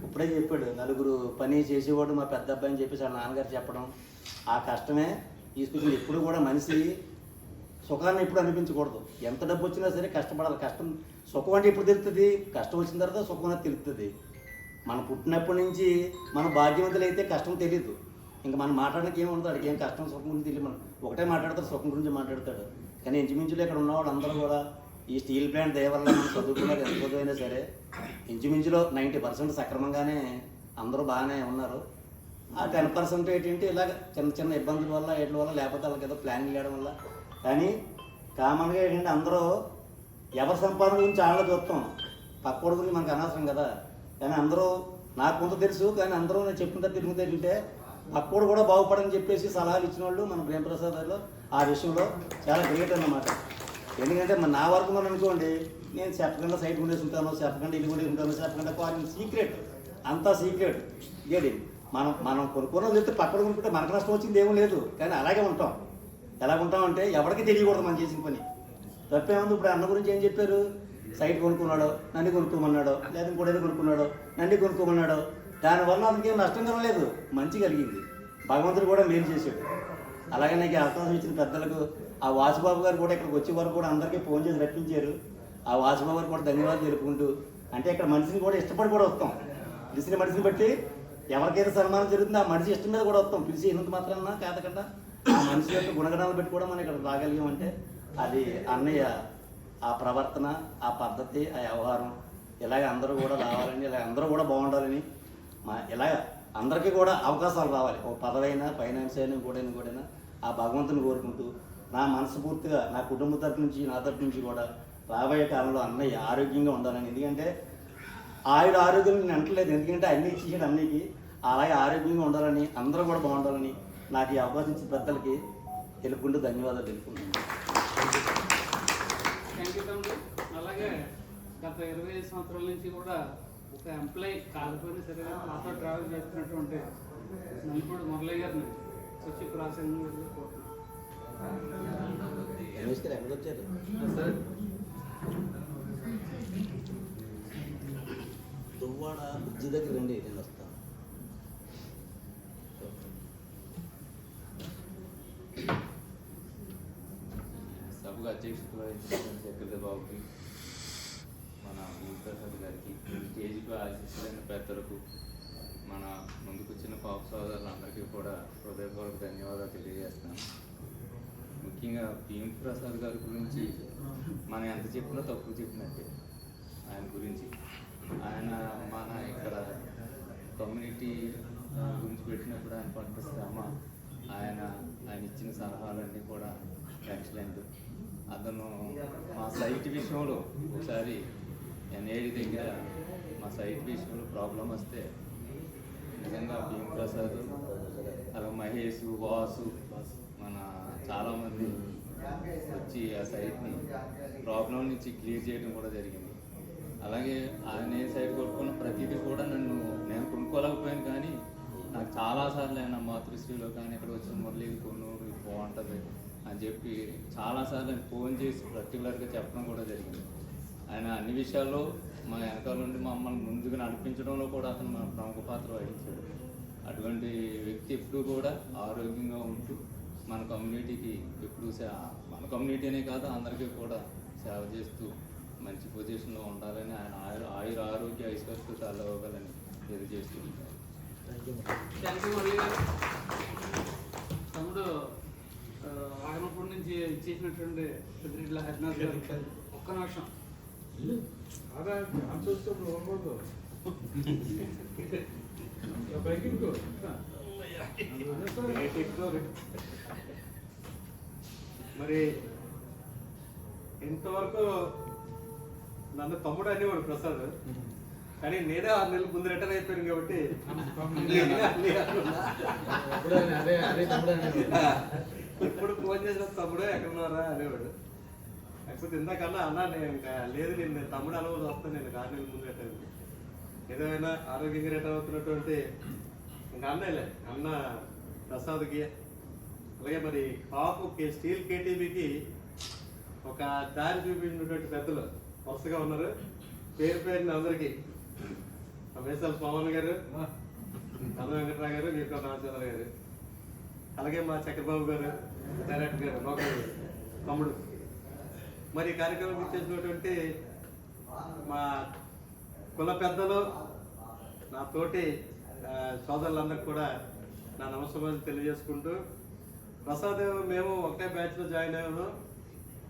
ఇప్పుడే చెప్పాడు, నలుగురు పని చేసేవాడు మా పెద్ద అబ్బాయి అని చెప్పేసి వాళ్ళ నాన్నగారు చెప్పడం, ఆ కష్టమే తీసుకొచ్చింది. ఎప్పుడు కూడా మనిషి సుఖాన్ని ఎప్పుడు అనిపించకూడదు. ఎంత డబ్బు వచ్చినా సరే కష్టపడాలి. సుఖం అంటే ఎప్పుడు తెలుస్తుంది? కష్టం వచ్చిన తర్వాత సుఖం అనేది తెలుస్తుంది. మనం పుట్టినప్పటి నుంచి మన భాగ్యవంతులు అయితే కష్టం తెలియదు. ఇంకా మనం మాట్లాడడానికి ఏముంటుంది, అడిగి ఏం కష్టం సుఖం గురించి తెలియదు. మనం ఒకటే మాట్లాడతాడు, సుఖం గురించి మాట్లాడతాడు. కానీ ఇంచుమించులో ఇక్కడ ఉన్నవాళ్ళు అందరూ కూడా ఈ స్టీల్ ప్లాంట్ దయ వల్ల మనం చదువుకున్నారు, ఎంత చదువైనా సరే ఇంచుమించులో 90% సక్రమంగానే అందరూ బాగానే ఉన్నారు. ఆ 10% ఏంటంటే ఇలాగ చిన్న చిన్న ఇబ్బందుల వల్ల వీటి వల్ల, లేకపోతే వాళ్ళకి ఏదో ప్లానింగ్ చేయడం వల్ల. కానీ కామన్గా ఏంటంటే అందరూ ఎవరి సంపాదన గురించి చాలా చూస్తాం, పక్కోడి గురించి మనకు అనవసరం కదా. కానీ అందరూ నాకు కొంత తెలుసు, కానీ అందరూ నేను చెప్పిన తిరుగుతూ ఏంటంటే పక్కోడు కూడా బాగుపడని చెప్పేసి సలహాలు ఇచ్చిన వాళ్ళు మన ప్రేమప్రసాద్ గారు ఆ విషయంలో చాలా గ్రేట్ అన్నమాట. ఎందుకంటే నా వరకు మనం అనుకోండి, నేను చెప్పకుండా సైట్ ఉండేసి ఉంటాను, చెప్పకుండా ఇల్లు కూడా ఉంటాను, చెప్పకుండా కాలేజ్ సీక్రెట్, అంతా సీక్రెట్ గేడి. మనం కొనుక్కున్న చెప్తే పక్కన కొనుక్కుంటే మనకు నష్టం వచ్చింది ఏమీ లేదు. కానీ అలాగే ఉంటాం. ఎలా ఉంటామంటే ఎవరికి తెలియకూడదు మనం చేసిన పని. తప్పేముంది. ఇప్పుడు అన్న గురించి ఏం చెప్పారు, సైట్ కొనుక్కున్నాడో నన్ను కొనుక్కోమన్నాడో, లేదా ఇంకోటి కొనుక్కున్నాడో నన్ను కొనుక్కోమన్నాడో, దానివల్ల అతనికి ఏం నష్టం కలగలేదు, మంచి కలిగింది. భగవంతుడు కూడా మేలు చేశాడు. అలాగే నాకు అవకాశం ఇచ్చిన పెద్దలకు, ఆ వాసుబాబు గారు కూడా ఇక్కడికి వచ్చే వరకు కూడా అందరికీ ఫోన్ చేసి రప్పించారు. ఆ వాసుబాబు గారు కూడా ధన్యవాదాలు తెలుపుకుంటూ, అంటే ఇక్కడ మనిషిని కూడా ఇష్టపడి కూడా వస్తాం. పిలిచిన మనిషిని బట్టి ఎవరికైతే సన్మానం జరుగుతుందో ఆ మనిషి ఇష్టం మీద కూడా వస్తాం. పిలిచి ఎందుకు మాత్రన్నా కాదకుండా ఆ మనిషి యొక్క గుణగణాలు బట్టి కూడా మనం ఇక్కడ రాగలిగామంటే అది అన్నయ్య ఆ ప్రవర్తన, ఆ పద్ధతి, ఆ వ్యవహారం. ఇలాగ అందరూ కూడా రావాలని, ఇలాగ అందరూ కూడా బాగుండాలని, ఇలాగ అందరికీ కూడా అవకాశాలు రావాలి. ఒక పదవైనా, ఫైనాన్స్ అయినా, ఇంకోటైనా ఆ భగవంతుని కోరుకుంటూ, నా మనస్ఫూర్తిగా నా కుటుంబ తరపు నుంచి, నా తరపు నుంచి కూడా రాబోయే కాలంలో అన్నయ్య ఆరోగ్యంగా ఉండాలని. ఎందుకంటే ఆరోగ్యం నేను అంటలేదు, ఎందుకంటే అన్నీ ఇచ్చేసాడు అన్నయ్యకి. అలాగే ఆరోగ్యంగా ఉండాలని, అందరూ కూడా బాగుండాలని నాకు ఈ అవకాశం ఇచ్చిన పెద్దలకి తెలుపుకుంటూ ధన్యవాదాలు తెలుపుకుంటున్నాను. థ్యాంక్ యూ తమ్ముడు. అలాగే గత 25 సంవత్సరాల నుంచి కూడా ఒక ఎంప్లాయీ కాకపోయినా సరే మాతో ట్రావెల్ చేస్తున్నటువంటి నలుపూడి మురళయ్య గారిని వచ్చి ప్రాసంగం వచ్చారు దువ్వాడ బ్రిడ్జి దగ్గర రండి, నేను వస్తాను. సభకు అధ్యక్షత వహించినటువంటి సెక్రటరీ బాబుకి, మన భూప్రసాద్ గారికి, స్టేజ్కి ఆశిస్తున్న పెద్దలకు, మన ముందుకు వచ్చిన పాప సోదరులందరికీ కూడా హృదయపూర్వక ధన్యవాదాలు తెలియజేస్తున్నాను. ముఖ్యంగా భీమప్రసాద్ గారి గురించి మనం ఎంత చెప్పినా తక్కువ చెప్పినట్టే. ఆయన గురించి ఆయన మన ఇక్కడ కమ్యూనిటీ గురించి పెట్టినప్పుడు ఆయన పంపిస్తామా, ఆయన ఇచ్చిన సలహాలన్నీ కూడా ఎక్సలెంట్. అతను మా సైట్ విషయంలో ఒకసారి ఎన్ఐడి దగ్గర మా సైట్ విషయంలో ప్రాబ్లం వస్తే నిజంగా భీమప్రసాద్, అలా మహేష్, వాసు, మన చాలామంది వచ్చి ఆ సైట్ని ప్రాబ్లం నుంచి క్లియర్ చేయడం కూడా జరిగింది. అలాగే ఆయన ఏ సైట్ కొనుక్కున్న ప్రతిదీ కూడా నేను కొనుక్కోలేకపోయాను, కానీ నాకు చాలాసార్లు ఆయన మాతృశ్రీలో కానీ ఇక్కడ వచ్చిన మురళి కొన్నూరు ఇది బాగుంటుంది అని చెప్పి చాలాసార్లు ఆయన ఫోన్ చేసి పర్టికులర్గా చెప్పడం కూడా జరిగింది. ఆయన అన్ని విషయాల్లో మా వెనకాల నుండి మమ్మల్ని ముందుకు నడిపించడంలో కూడా అతను మన ప్రముఖ పాత్ర వహించాడు. అటువంటి వ్యక్తి ఎప్పుడూ కూడా ఆరోగ్యంగా ఉంటూ మన కమ్యూనిటీకి ఎప్పుడు మన కమ్యూనిటీనే కాదు అందరికీ కూడా సేవ చేస్తూ మంచి పొజిషన్లో ఉండాలని, ఆయన ఆరోగ్య ఐశ్వర్యాలు అవ్వాలని తెలియజేస్తూ ఉంటారు. థ్యాంక్ యూ మురళి గారు. తమ్ముడు ఆగనపూడి నుంచి ఇచ్చేసినటువంటి పెద్దిరెడ్ల హరినాథ్ గారు ఒక్క నిమిషం మరి ఇంతవరకు నన్ను తమ్ముడు అనేవాడు ప్రసాద్, కానీ నేనే 6 నెలల ముందు రిటర్న్ అయిపోయాను కాబట్టి ఇప్పుడు ఫోన్ చేసిన తమ్ముడు ఎక్కడున్నారా అనేవాడు. లేకపోతే ఇందాకన్నా అన్నా నేను ఇంకా లేదు, నేను తమ్ముడు అనుభవం వస్తాను, నేను 6 నెలల ముందు రిటర్న్ ఏదైనా ఆరోగ్యంగా రిటర్న్ అవుతున్నటువంటి ఇంకా అన్నయ్యలే అన్న ప్రసాద్కి. అలాగే మరి కాపు స్టీల్ కేటీవీకి ఒక దారి చూపించినటువంటి పెద్దలు వరుసగా ఉన్నారు. పేరు పేరుని అందరికీ మేసాల పవన్ గారు, కన్న వెంకటరావు గారు, నీకు రామచంద్ర గారు, అలాగే మా చక్రబాబు గారు, డైరెక్టర్ గారు, మా తమ్ముడు. మరి ఈ కార్యక్రమం ఇచ్చేసినటువంటి మా కుల పెద్దలు, నా తోటి సోదరులందరికీ కూడా నా నమస్కారాలు తెలియజేసుకుంటూ, ప్రసాద్ మేము ఒకటే బ్యాచ్లో జాయిన్ అయ్యాము.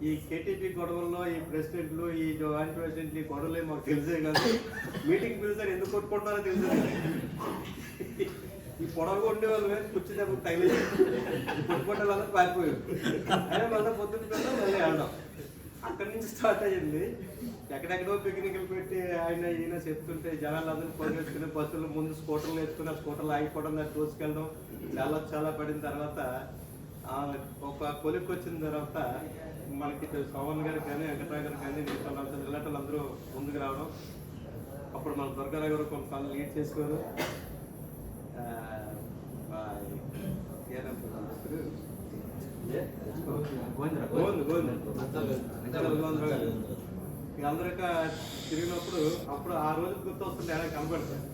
ఈ కేటీపీ గొడవల్లో ఈ ప్రెసిడెంట్లు, ఈ జాయింట్ ప్రెసిడెంట్లు, ఈ గొడవలే మాకు తెలిసే కాదు. మీటింగ్ పిలిచారు ఎందుకు కొట్టుకుంటారో తెలిసే ఈ పొడవు ఉండే వాళ్ళు కూర్చునేప్పుడు తగిలేదు కొట్టుకుంటే వాళ్ళకి పారిపోయారు. అయినా మళ్ళీ పొద్దున్న పిల్లలు మళ్ళీ ఆడడం అక్కడి నుంచి స్టార్ట్ అయ్యింది. ఎక్కడెక్కడో పిక్నిక్లు పెట్టి ఆయన ఈయన చెప్తుంటే జనాలందరూ పోగేసుకుని బస్సులు ముందు స్కూటర్లు వేసుకుని ఆ స్కూటర్లు ఆగిపోవడం, దాన్ని దోసుకెళ్ళడం చాలా పడిన తర్వాత ఒక కొలిక్కి వచ్చిన తర్వాత మనకి పవన్ గారికి కానీ వెంకటరావు గారికి కానీ ఇలాంటి అందరూ ముందుకు రావడం. అప్పుడు మన దుర్గారావు గారు కొన్ని పనులు లీడ్ చేసుకోరు. అందరిక తిరిగినప్పుడు అప్పుడు ఆ రోజు గుర్తు వస్తుంది ఎలా కనపడుతుంది.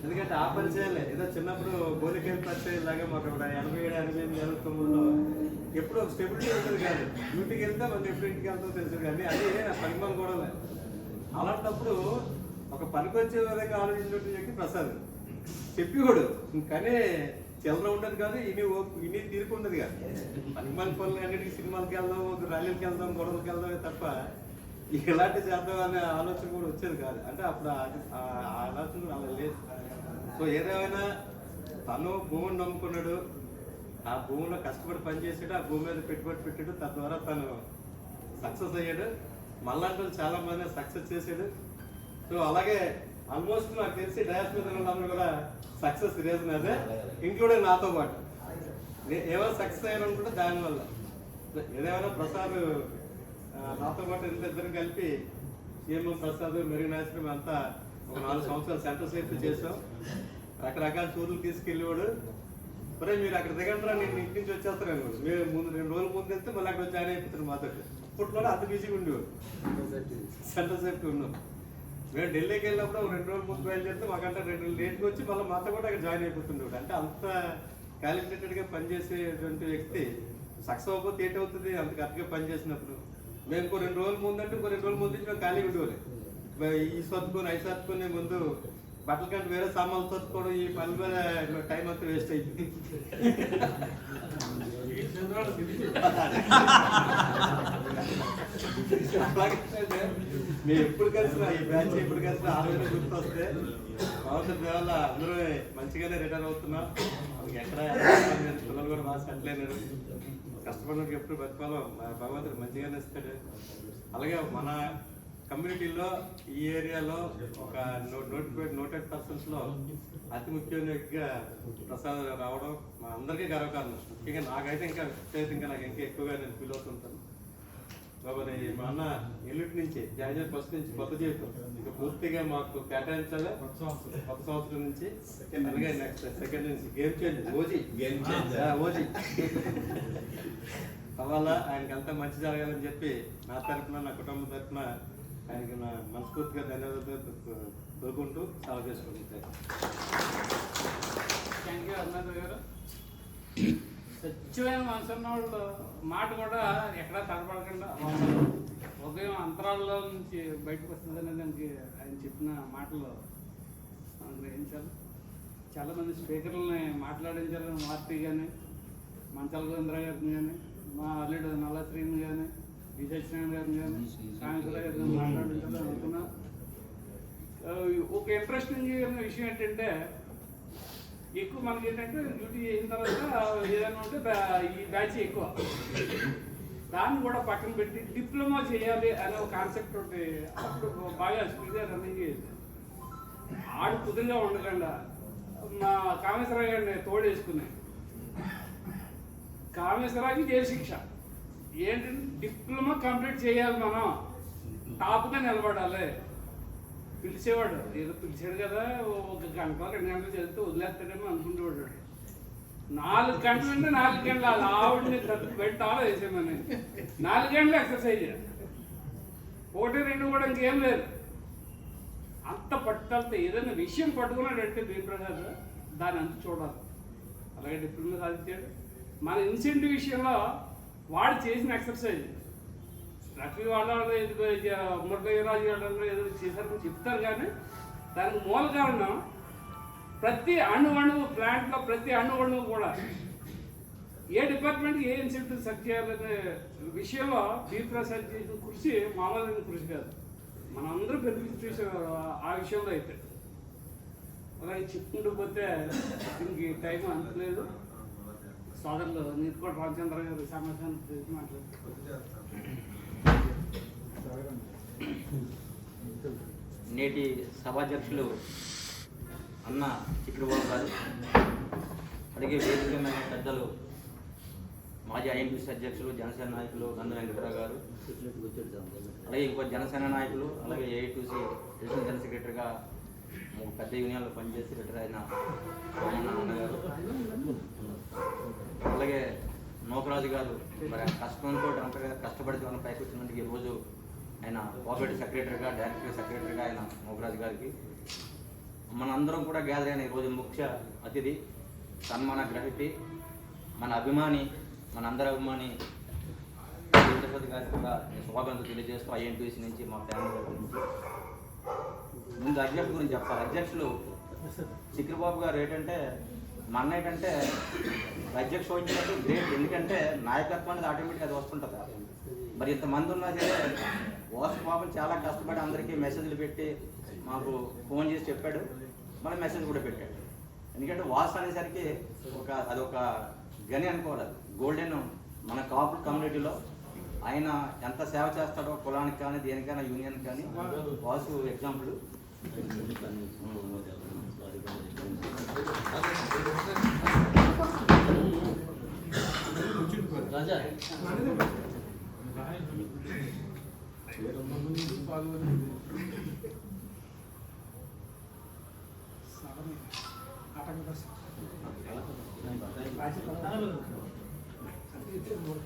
ఎందుకంటే ఆ పని చేయాలి. ఏదో చిన్నప్పుడు గోలికేలు పరిచయం లాగా మాకు 87, 88, 89లో ఎప్పుడు ఒక స్టెబిలిటీ ఉంటుంది కాదు. డ్యూటీకి వెళ్తే మనం ఎప్పుడు ఇంటికి వెళ్తామో తెలుసు కానీ అది పరిమాణం కూడా లేదు. అలాంటప్పుడు ఒక పనికి వచ్చే విధంగా ఆలోచించినట్టు చెప్పి ప్రసాద్ చెప్పివాడు. కానీ చిల్లర ఉండదు కాదు, ఇన్ని తీరిక ఉండదు కాదు. పనిమాల పనులు అన్నిటికీ సినిమాలకి వెళ్దాం, ర్యాలీకి వెళ్దాం, గొడవలకి వెళ్దామే తప్ప ఇలాంటి చేద్దాం అనే ఆలోచన కూడా వచ్చేది కాదు. అంటే అప్పుడు ఆ ఆలోచన కూడా అలా లేదు. సో ఏదేమైనా తను భూమిని నమ్ముకున్నాడు, ఆ భూమిలో కష్టపడి పనిచేసాడు, ఆ భూమి మీద పెట్టుబడి పెట్టాడు, తద్వారా తను సక్సెస్ అయ్యాడు. మళ్ళంటూ చాలా మంది సక్సెస్ చేశాడు. సో అలాగే ఆల్మోస్ట్ నాకు తెలిసి డయాస్ మీద ఉన్నందరూ కూడా సక్సెస్ రీజన్ అదే, ఇంక్లూడింగ్ నాతో పాటు. ఏమైనా సక్సెస్ అయ్యారనుకుంటే దానివల్ల. ఏదేమైనా ప్రసాద్ నాతో పాటు ఇద్దరు కలిపి సీఎం ప్రసాద్, మెరుగు నాశనం అంతా ఒక 4 సంవత్సరాలు సెంటర్ సేఫ్టీ చేసాం. రకరకాల టూర్లు తీసుకెళ్ళేవాడు. మరి మీరు అక్కడ దిగంటారా, నేను ఇంటి నుంచి వచ్చేస్తాను. మీరు ముందు 2 రోజుల ముందు వెళ్తే మళ్ళీ అక్కడ జాయిన్ అయిపోతారు మాతో. అప్పట్లో అంత బిజీగా ఉండేవాడు, సెంటర్ సేఫ్టీ ఉన్నాం. మేము ఢిల్లీకి వెళ్ళినప్పుడు 2 రోజుల ముందు బయలుదేరితే మాకంటే 2 రోజులు లేట్కి వచ్చి మళ్ళీ మాతో కూడా అక్కడ జాయిన్ అయిపోతుండేవాడు. అంటే అంత క్యాలిక్యులేటెడ్గా పనిచేసేటువంటి వ్యక్తి సక్సెస్ అవ్వకపోతే ఏంటవుతుంది, అంత కరెక్ట్గా పనిచేసినప్పుడు. మేము ఇంకో 2 రోజుల ముందు అంటే ఇంకో 2 రోజుల ముందు నుంచి మేము ఖాళీగా ఉండేవాళ్ళు. ఈ సర్దుకొని అవి సర్దుకొని ముందు బట్టల కంటే వేరే సామాన్లు సర్దుకోవడం, ఈ పని మీద టైం అంతా వేస్ట్ అయిపోయింది. మేము ఎప్పుడు కలిసినా ఈ బ్యాచ్ ఎప్పుడు కలిసినా ఆ రోజు గుర్తొస్తే భగవంతుడి దేవల్ల అందరూ మంచిగానే రిటర్న్ అవుతున్నాం. వాళ్ళకి ఎక్కడ పిల్లలు కూడా బాగా సెటిల్ అయినారు. కష్టపడినకి ఎప్పుడు బతికాలో భగవంతుడు మంచిగానే ఇస్తాడు. అలాగే మన కమ్యూనిటీలో ఈ ఏరియాలో ఒక నోటెడ్ పర్సన్స్లో అతి ముఖ్యంగా ప్రసాద్ రావడం మా అందరికీ గర్వకారణం. ముఖ్యంగా నాకైతే ఇంకా నాకు ఇంకా ఎక్కువగా నేను ఫీల్ అవుతుంటాను. కాబట్టి మా అన్న ఎల్లుటి నుంచి జనవరి 1 నుంచి కొత్త జీవితం ఇంకా పూర్తిగా మాకు కేటాయించాలి. కొత్త సంవత్సరం నుంచి అలాగే నెక్స్ట్ సెకండ్ నుంచి గేమ్ చేంజ్ ఓజీ అవ్వాలా. ఆయనకి అంతా మంచి జరగాలని చెప్పి నా తరఫున, నా కుటుంబం తరఫున ఆయనకి నా మనస్ఫూర్తిగా ధన్యవాదాలు కోరుకుంటూ సేవ చేసుకుంటాను. థ్యాంక్ యూ అన్నది గారు. స్వచ్ఛమైన మనసు ఉన్న వాళ్ళు మాట కూడా ఎక్కడా తడపడకుండా ఉదయం అంతరాల్లో నుంచి బయటకు వస్తుందని దానికి ఆయన చెప్పిన మాటలు మనం గ్రహించాలి. చాలామంది స్పీకర్లని మాట్లాడించారు. మార్తి కానీ, మంచాల గోవిందరావు గారిని కానీ, మా అల్లుడు నల్ల శ్రీని కానీ, విజయశ్రీని గారిని కానీ, కాంగ్రెస్ గారిని మాట్లాడించాలని అనుకున్నా. ఒక ఇంట్రెస్టింగ్ విషయం ఏంటంటే, ఎక్కువ మనకి ఏంటంటే డ్యూటీ అయిన తర్వాత ఏదైనా ఉంటే ఈ బ్యాచ్ ఎక్కువ, దాన్ని కూడా పక్కన పెట్టి డిప్లొమా చేయాలి అనే ఒక కాన్సెప్ట్ ఒకటి అప్పుడు బాగా స్పీడ్గా రన్నింగ్ చేసి ఆడు కుదురుగా ఉండకుండా మా కామేశ్వరరావు గారిని తోడేసుకున్నాయి. కామేశ్వరరావుకి జైలు శిక్ష. ఏంటంటే డిప్లొమా కంప్లీట్ చేయాలి, మనం టాప్గా నిలబడాలి. పిలిచేవాడు, ఏదో పిలిచాడు కదా, 1 గంట 2 గంటలు చదివితే వదిలేస్తాడేమో అనుకుంటేవాడు. 4 గంటలు అంటే 4 గంటలు ఆవిడని బయట వేసేమని 4 గంటలు ఎక్సర్సైజ్, 1, 2 కూడా ఇంకేం లేదు. అంత పట్టుదలతో ఏదైనా విషయం పట్టుకున్నాడంటే భీమప్రసాద్ దాని అంత చూడాలి. అలాగే డిప్లొమా సాధించాడు. మన ఇన్సెంటివ్ విషయంలో వాడు చేసిన ఎక్సర్సైజ్ రఫీ వాళ్ళ మురళీరాజు వాళ్ళ ఏదో చేశారని చెప్తారు, కానీ దానికి మూల కారణం ప్రతి అణువణువు ప్లాంట్లో ప్రతి అణువణువు కూడా ఏ డిపార్ట్మెంట్కి ఏ ఇన్సెంటివ్ సెట్ చేయాలనే విషయంలో బి ప్రసాద్ చేసిన కృషి మామూలు కృషి కాదు. మనందరూ బెనిఫిట్ చేసారు ఆ విషయంలో అయితే. అలాగే చెప్పుకుంటూ పోతే దీనికి టైం అంతలేదు. సోదరులు నీతికోట రామచంద్ర గారు సమాచారం మాట్లాడుతున్నారు. నేటి సభాధ్యక్షులు అన్న చిక్కుడుబాబు గారు, అలాగే వేదిక మీద పెద్దలు మాజీ ఐఎన్టీసీ అధ్యక్షులు జనసేన నాయకులు నంద వెంకటరావు గారు, అలాగే ఇంకో జనసేన నాయకులు, అలాగే ఏఐటీసీ అడిషనల్ జనరల్ సెక్రటరీగా పెద్ద యూనియన్లో పనిచేసి రిటైర్ అయిన అన్న గారు, అలాగే నోకరాజు గారు మరి కష్టంతో అంతగా కష్టపడి మనం పైకి వచ్చినందుకు ఈరోజు ఆయన కోఆపరేటివ్ సెక్రటరీగా డైరెక్టర్ సెక్రటరీగా ఆయన నోకరాజు గారికి మనందరం కూడా గ్యాదర్ అయిన ఈరోజు ముఖ్య అతిథి సన్మాన గ్రహీతి మన అభిమాని మనందరి అభిమాని తిరుపతి గారికి కూడా శుభాకాంక్షలు తెలియజేస్తూ ఐఎన్టీసీ నుంచి మా ఫ్యామిలీ నుంచి ముందు అధ్యక్షుల గురించి చెప్పాలి. అధ్యక్షులు చిక్కుడుబాబు గారు ఏంటంటే మా అన్న ఏంటంటే అధ్యక్ష వహించినట్టు గ్రేట్. ఎందుకంటే నాయకత్వం అనేది ఆటోమేటిక్గా అది వస్తుంటుంది. మరి ఇంతమంది ఉన్నా సరే వాసు పాపం చాలా కష్టపడి అందరికీ మెసేజ్లు పెట్టి మాకు ఫోన్ చేసి చెప్పాడు, మళ్ళీ మెసేజ్ కూడా పెట్టాడు. ఎందుకంటే వాసు అనేసరికి అదొక గని అనుకోవాలి, గోల్డెన్ మన కాపు కమ్యూనిటీలో ఆయన ఎంత సేవ చేస్తాడో కులానికి కానీ దేనికైనా యూనియన్ కానీ వాసు ఎగ్జాంపుల్.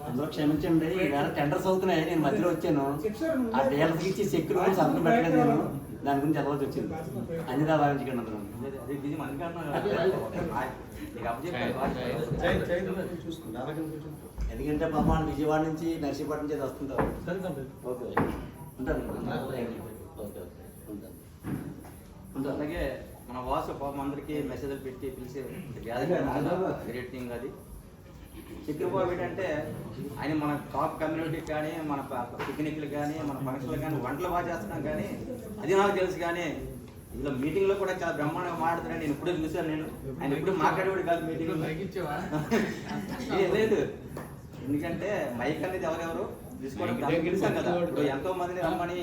అందరూ క్షమించండి, ఈవేళ టెండర్స్ అవుతున్నాయి, నేను మధ్యలో వచ్చాను. ఆ డీలర్స్కి ఇచ్చి చెక్కులు సంతకం పెట్టలేదు, నేను దాని గురించి చదవాల్సి వచ్చింది. అన్నిదా భావించకండి అందరూ. ఎందుకంటే పాపం విజయవాడ నుంచి నర్సీపట్నం నుంచి వస్తుంటారు. ఓకే ఉంటాను. అలాగే మన వాసు పాపం అందరికీ మెసేజ్లు పెట్టి పిలిచి గ్రేట్ థింగ్ అది. చిక్కుడుబాబు ఏంటంటే ఆయన మన టాప్ కమ్యూనిటీకి కానీ మన పిక్నిక్లు కానీ మన ఫంక్షన్లు కానీ వంటలు బాగా చేస్తున్నాం కానీ అది నాకు తెలుసు. కానీ ఇందులో మీటింగ్లో కూడా చాలా బ్రహ్మాండంగా మాట్లాడుతున్నాను. నేను ఇప్పుడే చూశాను. నేను ఆయన ఎప్పుడు మాట్లాడేవాడు కాదు మీటింగ్లో. లేదు, ఎందుకంటే మైక్ అనేది ఎవరెవరు తీసుకోవడం పిలిచాం కదా. ఇప్పుడు ఎంతో మందిని రమ్మని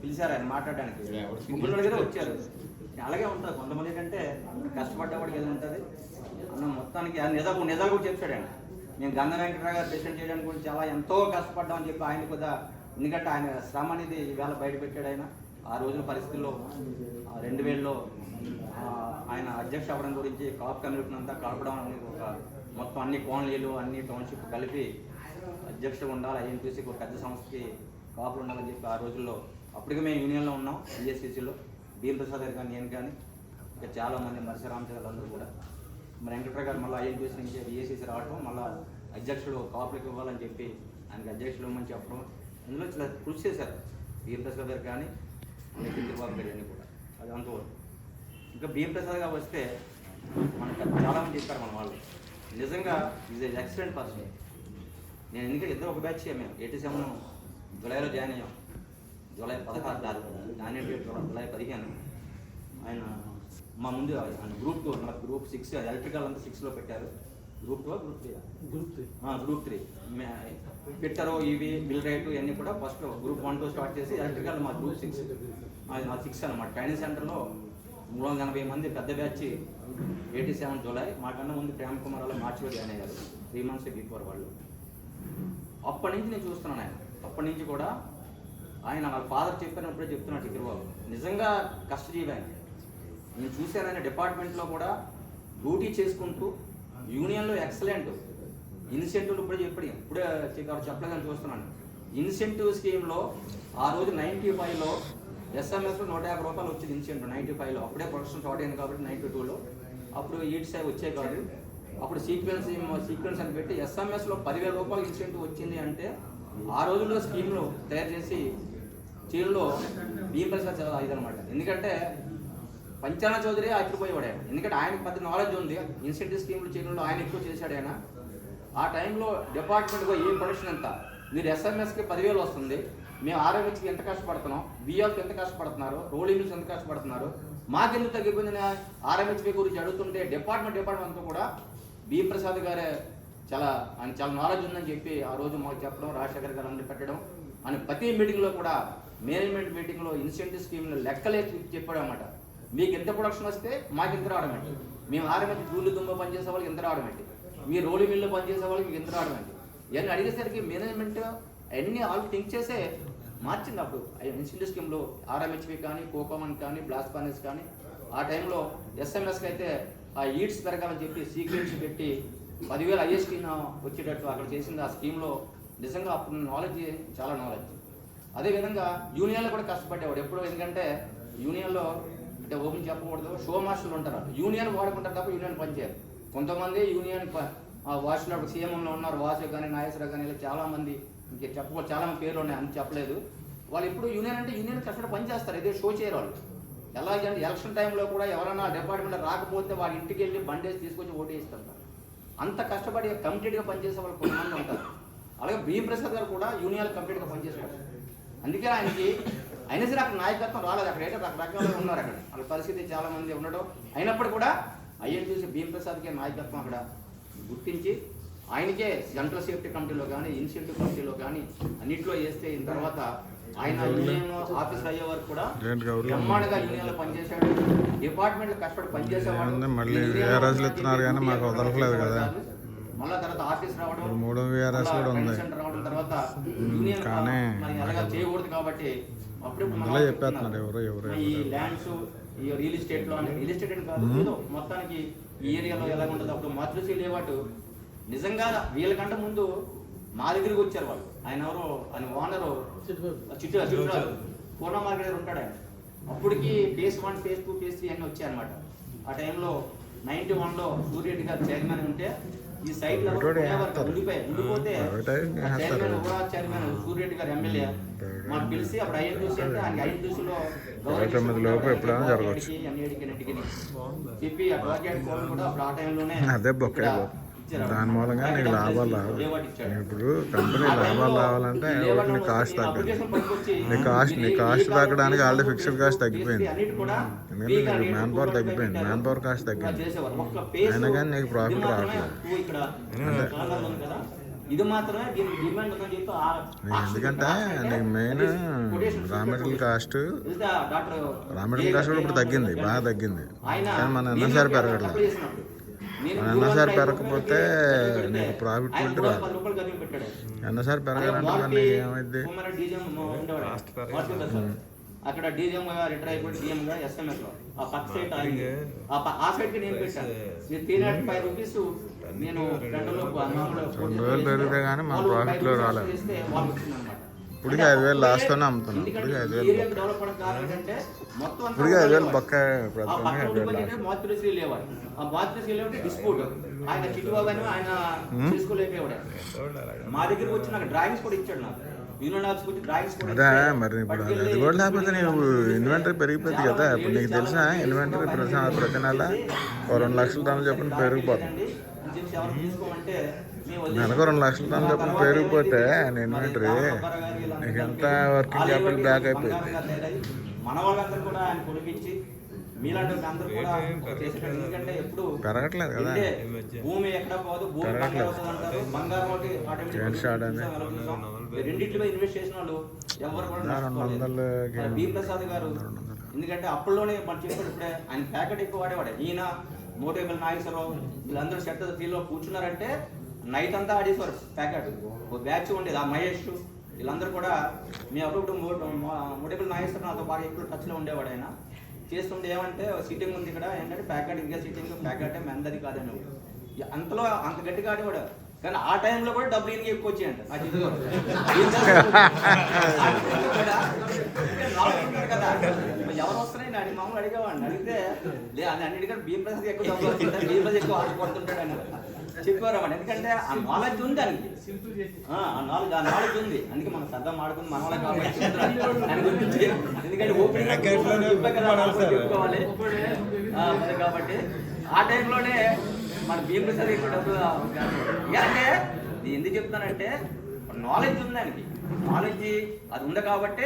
పిలిచారు ఆయన మాట్లాడడానికి, ముగ్గురు దగ్గర వచ్చారు. అలాగే ఉంటుంది. కొంతమంది ఏంటంటే కష్టపడ్డవాడికి ఏది ఉంటుంది అన్న మొత్తానికి నిజాలు కూడా చెప్పాడు ఆయన. నేను గంగ వెంకటరావు గారు ప్రెసిడెంట్ చేయడానికి కూడా చాలా ఎంతో కష్టపడ్డామని చెప్పి ఆయన కూడా, ఎందుకంటే ఆయన శ్రమ అనేది ఈవేళ బయట పెట్టాడు. ఆయన ఆ రోజుల పరిస్థితుల్లో 2000లో ఆయన అధ్యక్ష అవ్వడం గురించి కాపు కమ్యూనిటీని అంతా కలపడం అనేది ఒక మొత్తం అన్ని కోన్లీలు అన్ని టౌన్షిప్ కలిపి అధ్యక్షుడు ఉండాలి, ఐఎన్టీసీకి ఒక పెద్ద సంస్థకి కాపులు ఉండాలని చెప్పి ఆ రోజుల్లో అప్పటికే మేము యూనియన్లో ఉన్నాం. బిఎస్సీసీలో బీఎం ప్రసాద్ గారు కానీ నేను కానీ ఇంకా చాలామంది మత్స్య రామచంద్ర అందరూ కూడా మరి వెంకటరావు గారు మళ్ళీ ఐఎన్టీసీ నుంచి బిఎస్సీసీ రావడం, మళ్ళీ అధ్యక్షుడు కాపులకు ఇవ్వాలని చెప్పి ఆయనకి అధ్యక్షుడు ఇవ్వమని చెప్పడం, ఇందులో చాలా కృషి చేశారు బీఎం ప్రసాద్ గారు కానీ చిక్కుడుబాబు గారు అన్నీ కూడా. అది అంతవరకు ఇంకా బీఎం ప్రసాద్ గారు వస్తే మనకు చాలామంది చెప్పారు మన వాళ్ళు. నిజంగా ఈజ్ ఎక్సలెంట్ పర్సన్. నేను ఎందుకంటే ఇద్దరు ఒక బ్యాచ్ మేము 87 జూలైలో జాయిన్ అయ్యాం. జూలై 16 జాయిన్ అయితే జూలై 15 ఆయన మా ముందు ఆయన గ్రూప్ 2 నాకు గ్రూప్ 6 ఎలక్ట్రికల్ అంతా 6లో పెట్టారు. గ్రూప్ 2 గ్రూప్ 3 పెట్టారు. ఇవి బిల్ రైట్ ఇవన్నీ కూడా ఫస్ట్ గ్రూప్ 1 స్టార్ట్ చేసి ఎలక్ట్రికల్ మా గ్రూప్ 6 అది మా 6 అనమాట. ట్రైనింగ్ సెంటర్లో 380 మంది పెద్ద బ్యాచ్ 87 జూలై. మాకన్నా ముందు ప్రేమ్ కుమార్ వాళ్ళు మార్చిలో జాయిన్ అయ్యారు 3 months బిఫోర్ వాళ్ళు. అప్పటి నుంచి నేను చూస్తున్నాను ఆయన. అప్పటి నుంచి కూడా ఆయన వాళ్ళ ఫాదర్ చెప్పినప్పుడే చెప్తున్నాడు చిక్కుడుబాబు నిజంగా కష్టజీవి ఆయన. నేను చూశాను ఆయన డిపార్ట్మెంట్లో కూడా డ్యూటీ చేసుకుంటూ యూనియన్లో ఎక్సలెంట్. ఇన్సెంటివ్లు ఇప్పుడే చెప్పలేదని చూస్తున్నాను. ఇన్సెంటివ్ స్కీమ్లో ఆ రోజు 95లో ఎస్ఎంఎస్లో 150 రూపాయలు వచ్చింది ఇన్సెంటివ్ 95లో. అప్పుడే ప్రొడక్షన్ స్టార్ట్ అయింది కాబట్టి 92లో అప్పుడు ఈట్స్ వచ్చే కాదు. అప్పుడు సీక్వెన్స్ అని పెట్టి ఎస్ఎంఎస్లో 10,000 రూపాయలు ఇన్సెంటివ్ వచ్చింది అంటే ఆ రోజుల్లో స్కీమ్లు తయారు చేసి చీరలో బియ్యం పరిస్థితి చాలా ఇదనమాట. ఎందుకంటే పంచాన చౌదరి ఆశ్చర్యపోయేవాడు ఆయన. ఎందుకంటే ఆయనకు పెద్ద నాలెడ్జ్ ఉంది, ఇన్సెంటివ్ స్కీములు చేయడంలో ఆయన ఎక్కువ చేశాడు ఆయన. ఆ టైంలో డిపార్ట్మెంట్గా ఏ ప్రొడక్షన్ ఎంత, మీరు ఎస్ఎంఎస్కి 10,000 వస్తుంది, మేము ఆర్ఎంహెచ్కి ఎంత కష్టపడుతున్నాం, బిఎల్కి ఎంత కష్టపడుతున్నారు, రోలింగ్ మిల్స్ ఎంత కష్టపడుతున్నారు, మాకెందుకు తగ్గిపోయిందని ఆర్ఎంహెచ్పి గురించి అడుగుతుంటే డిపార్ట్మెంట్ అంతా కూడా బిఎం ప్రసాద్ గారే ఆయన చాలా నాలెడ్జ్ ఉందని చెప్పి ఆ రోజు మాకు చెప్పడం, రాజశేఖర్ గారు అందరూ పెట్టడం అని ప్రతి మీటింగ్లో కూడా మేనేజ్మెంట్ మీటింగ్లో ఇన్సెంటివ్ స్కీమ్లు లెక్కలే చెప్పాడు అన్నమాట. మీకు ఎంత ప్రొడక్షన్ వస్తే మాకు ఎంత రావడం ఏంటి, మేము ఆర్ఎంహెచ్ దూళ్ళు దుమ్మ పనిచేసే వాళ్ళకి ఎంత రావడం ఏంటి, మీ రోలింగ్ మిల్లు పనిచేసే వాళ్ళకి మీకు ఎంత రావడం ఏంటి, ఇవన్నీ అడిగేసరికి మేనేజ్మెంట్ అన్నీ వాళ్ళు థింక్ చేసే మార్చింది. అప్పుడు ఇన్సెంటివ్ స్కీమ్లో ఆర్ఎంహెచ్పి కానీ, కోకోమన్ కానీ, బ్లాస్ట్ ఫర్నెస్ కానీ, ఆ టైంలో ఎస్ఎంఎస్కి అయితే ఆ ఈడ్స్ పెరగాలని చెప్పి సీక్వెన్స్ పెట్టి 10,000 ఐఎస్టీ వచ్చేటట్టు అక్కడ చేసింది. ఆ స్కీమ్లో నిజంగా అప్పుడు నాలెడ్జ్, చాలా నాలెడ్జ్. అదేవిధంగా యూనియన్లో కూడా కష్టపడేవాడు ఎప్పుడు. ఎందుకంటే యూనియన్లో అంటే ఓపెన్ చెప్పకూడదు, షో మాస్టర్లు ఉంటారు, యూనియన్ వాడుకుంటారు తప్ప యూనియన్ పనిచేయరు. కొంతమంది యూనియన్ వాసులో సీఎంలో ఉన్నారు, వాసు కానీ, నాగేశ్వరరావు కానీ, ఇలా చాలామంది, ఇంకా చెప్పకూడదు, చాలామంది పేర్లు ఉన్నాయి అని చెప్పలేదు. వాళ్ళు ఇప్పుడు యూనియన్ అంటే యూనియన్ కష్టపడి పనిచేస్తారు, ఇదే షో చేయరు వాళ్ళు. ఎలాగంటే ఎలక్షన్ టైంలో కూడా ఎవరైనా డిపార్ట్మెంట్లో రాకపోతే వాళ్ళ ఇంటికి వెళ్ళి బండేసి తీసుకొచ్చి ఓటు వేస్తారు. అంత కష్టపడి కమిటెడ్గా పనిచేసే వాళ్ళు కొంతమంది ఉంటారు. అలాగే బిఎం ప్రసాద్ గారు కూడా యూనియన్ కంప్లీట్గా పనిచేసేవారు. అందుకే ఆయనకి అయినా సరే అక్కడ నాయకత్వం రాలేదు. అక్కడ అయితే రకరకాలుగా ఉన్నారు, అక్కడ వాళ్ళ పరిస్థితి చాలా మంది ఉండడం. అయినప్పుడు కూడా ఐఎన్టీసీ బిఎం ప్రసాద్కే నాయకత్వం అక్కడ గుర్తించి ఆయనకే జనరల్ సేఫ్టీ కమిటీలో కానీ, ఇన్సెంటివ్ కమిటీలో కానీ అన్నింటిలో వేస్తే తర్వాత ఆయన యూనియన్ ఆఫీసర్ అయ్యే వరకు కూడా బ్రహ్మాండంగా యూనియన్లో పనిచేశాడు. డిపార్ట్మెంట్లో కష్టపడి పనిచేసేవాడు. మళ్ళీ తర్వాత ఆఫీస్ రావడం, రావడం తర్వాత యూనియన్ అలాగా చేయకూడదు కాబట్టి అప్పుడు ఈ ల్యాండ్స్, ఈ రియల్ ఎస్టేట్ లో, రియల్ ఎస్టేట్ అని కాదు, ఏదో మొత్తానికి ఈ ఏరియాలో ఎలా ఉంటుంది. అప్పుడు మాతృశ్రీ లేవాటు నిజంగా వీళ్ళకంటే ముందు మా దగ్గరికి వచ్చారు వాళ్ళు. ఆయన ఎవరో, ఆయన ఓనరు చిట్టురాలు పూర్ణ మార్కెట్ ఉంటాడు ఆయన. అప్పటికి phase 1, phase 2, phase 3 అన్నీ వచ్చాయన్నమాట. ఆ టైంలో 91లో సూర్యరెడ్డి గారు చైర్మన్ ఉంటే ఈ సైట్ ఉండిపోతే చైర్మన్, ఉప చైర్మన్ సూర్యరెడ్డి గారు ఎమ్మెల్యే మాకు పిలిచి అప్పుడు ఐఎన్టీసీ అంటే ఆయన ఐఎన్టీసీలో చెప్పి ఆ ప్రాజెక్ట్ కూడా అప్పుడు ఆ టైంలోనే దాని మూలంగా నీకు లాభాలు రావాలి. ఇప్పుడు కంపెనీ లాభాలు రావాలంటే నీ కాస్ట్ తగ్గాలి. నీ కాస్ట్ తగ్గడానికి ఆల్రెడీ ఫిక్స్డ్ కాస్ట్ తగ్గిపోయింది. ఎందుకంటే నీకు మ్యాన్ పవర్ తగ్గిపోయింది, మ్యాన్ పవర్ కాస్ట్ తగ్గింది. అయినా కానీ నీకు ప్రాఫిట్ రావట్లేదు. ఎందుకంటే నీకు మెయిన్ రా మెటీరియల్ కాస్ట్ కూడా ఇప్పుడు తగ్గింది, బాగా తగ్గింది. కానీ మన ఎన్నోసారి పెరగట్లేదు. ఎన్నోసారి పెరగకపోతే నీకు ప్రాఫిట్ రాదు. ఎన్నోసారి పెరగాలంటే మరి నీకు ఏమైంది? అక్కడ డీజీఎం రిటైర్ అయిపోయి డిఎం గా ఎస్ఎంఎస్ లో ఆ పక్క సైట్ ఆగింది. ఆ సైట్ కి నేను పెట్టాను. మీరు 305 రూపీస్ నేను గంటలో పెరిగితే కానీ మన ప్రాఫిట్ లో రాలేదు. ఇప్పటికి 5,000 లాస్ట్ తోనే అమ్ముతున్నాం. ఇప్పటికి 5,000 పక్క మాతృశ్రీ లేవాడు. ఆ మాతృశ్రీ లేవంటే డిస్ప్యూట్ ఆయన చిట్టుబాబు అని ఆయన చేసుకోలేకపోయాడు. మా దగ్గరికి వచ్చి నాకు డ్రాయింగ్స్ కూడా ఇచ్చాడు. నాకు అదే మరి ఇప్పుడు అది కూడా లేకపోతే నీకు ఇన్వెంటరీ పెరిగిపోతుంది కదా. ఇప్పుడు నీకు తెలిసిన ఇన్వెంటరీ ప్రతి నెల 2 లక్షల టన్నులు చెప్పిన పెరిగిపోతుంది. నెలకు 2 లక్షల టన్నులు చెప్పిన పెరిగిపోతే ఇన్వెంటరీ నీకు ఎంత వర్కింగ్ క్యాపిటల్ బ్యాక్ అయిపోయింది. మన వాళ్ళందరూ కూడా ఆయన కొనిపించి మీలాంటి అందరూ కూడా చేసేటట్టు. ఎందుకంటే ఎప్పుడు పెరగట్లేదు కదా, భూమి ఎక్కడ పోదు, భూమి అంటారు, బంగారం ఒకటి రెండింటిలో ఇన్వెస్ట్ చేసిన వాళ్ళు ఎవరు కూడా. బి ప్రసాద్ గారు ఎందుకంటే అప్పుల్లోనే మనం చెప్పాడు, ఇప్పుడే ఆయన ప్యాకెట్ ఎక్కువ వాడేవాడే. ఈయన మోటేబుల్ నాగేశ్వరరావు వీళ్ళందరూ షర్ట్ ఫీల్లో కూర్చున్నారంటే నైట్ అంతా ఆడేసేవారు ప్యాకెట్. ఒక బ్యాచ్ ఉండేది, ఆ మహేష్ వీళ్ళందరూ కూడా. మేము అప్పుడు మోటేబుల్ నాగేశ్వరరావు నాతో బాగా ఎక్కువ టచ్లో ఉండేవాడు. ఆయన చేస్తుండే ఏమంటే సిట్టింగ్ ఉంది ఇక్కడ ఏంటంటే ప్యాకెట్ ఇంకా సిట్టింగ్ ప్యాకెట్ మెందది కాదని అంతలో అంత గట్టిగా ఆడేవాడు. కానీ ఆ టైంలో కూడా డబ్బులు ఈయనకి ఎక్కువ వచ్చాయంట. కదా ఎవరు వస్తున్నాయి అడిగి మామూలు అడిగేవాడిని. అడిగితే లే అన్నిటికంటే బిఎం ప్రసాద్ ఎక్కువ డబ్బులు వస్తుంటాయి, బిఎం ప్రసాద్ ఎక్కువ ఆడుకుంటుంటాడు అని. చెప్పేవారన్నమాట. ఎందుకంటే ఆ నాలెడ్జ్ ఉంది దానికి, ఆ నాలెడ్జ్ ఉంది. అందుకే మనం సరదా మాడుకుని మన వాళ్ళకి కాబట్టి దాని గురించి, ఎందుకంటే ఓపెనింగ్ చెప్పుకోవాలి కాబట్టి ఆ టైంలోనే మన భీమ్ ప్రసాద్ ఎక్కువ డబ్బులు అంటే ఎందుకు చెప్తానంటే నాలెడ్జ్ ఉంది దానికి. నాలెడ్జ్ అది ఉంది కాబట్టి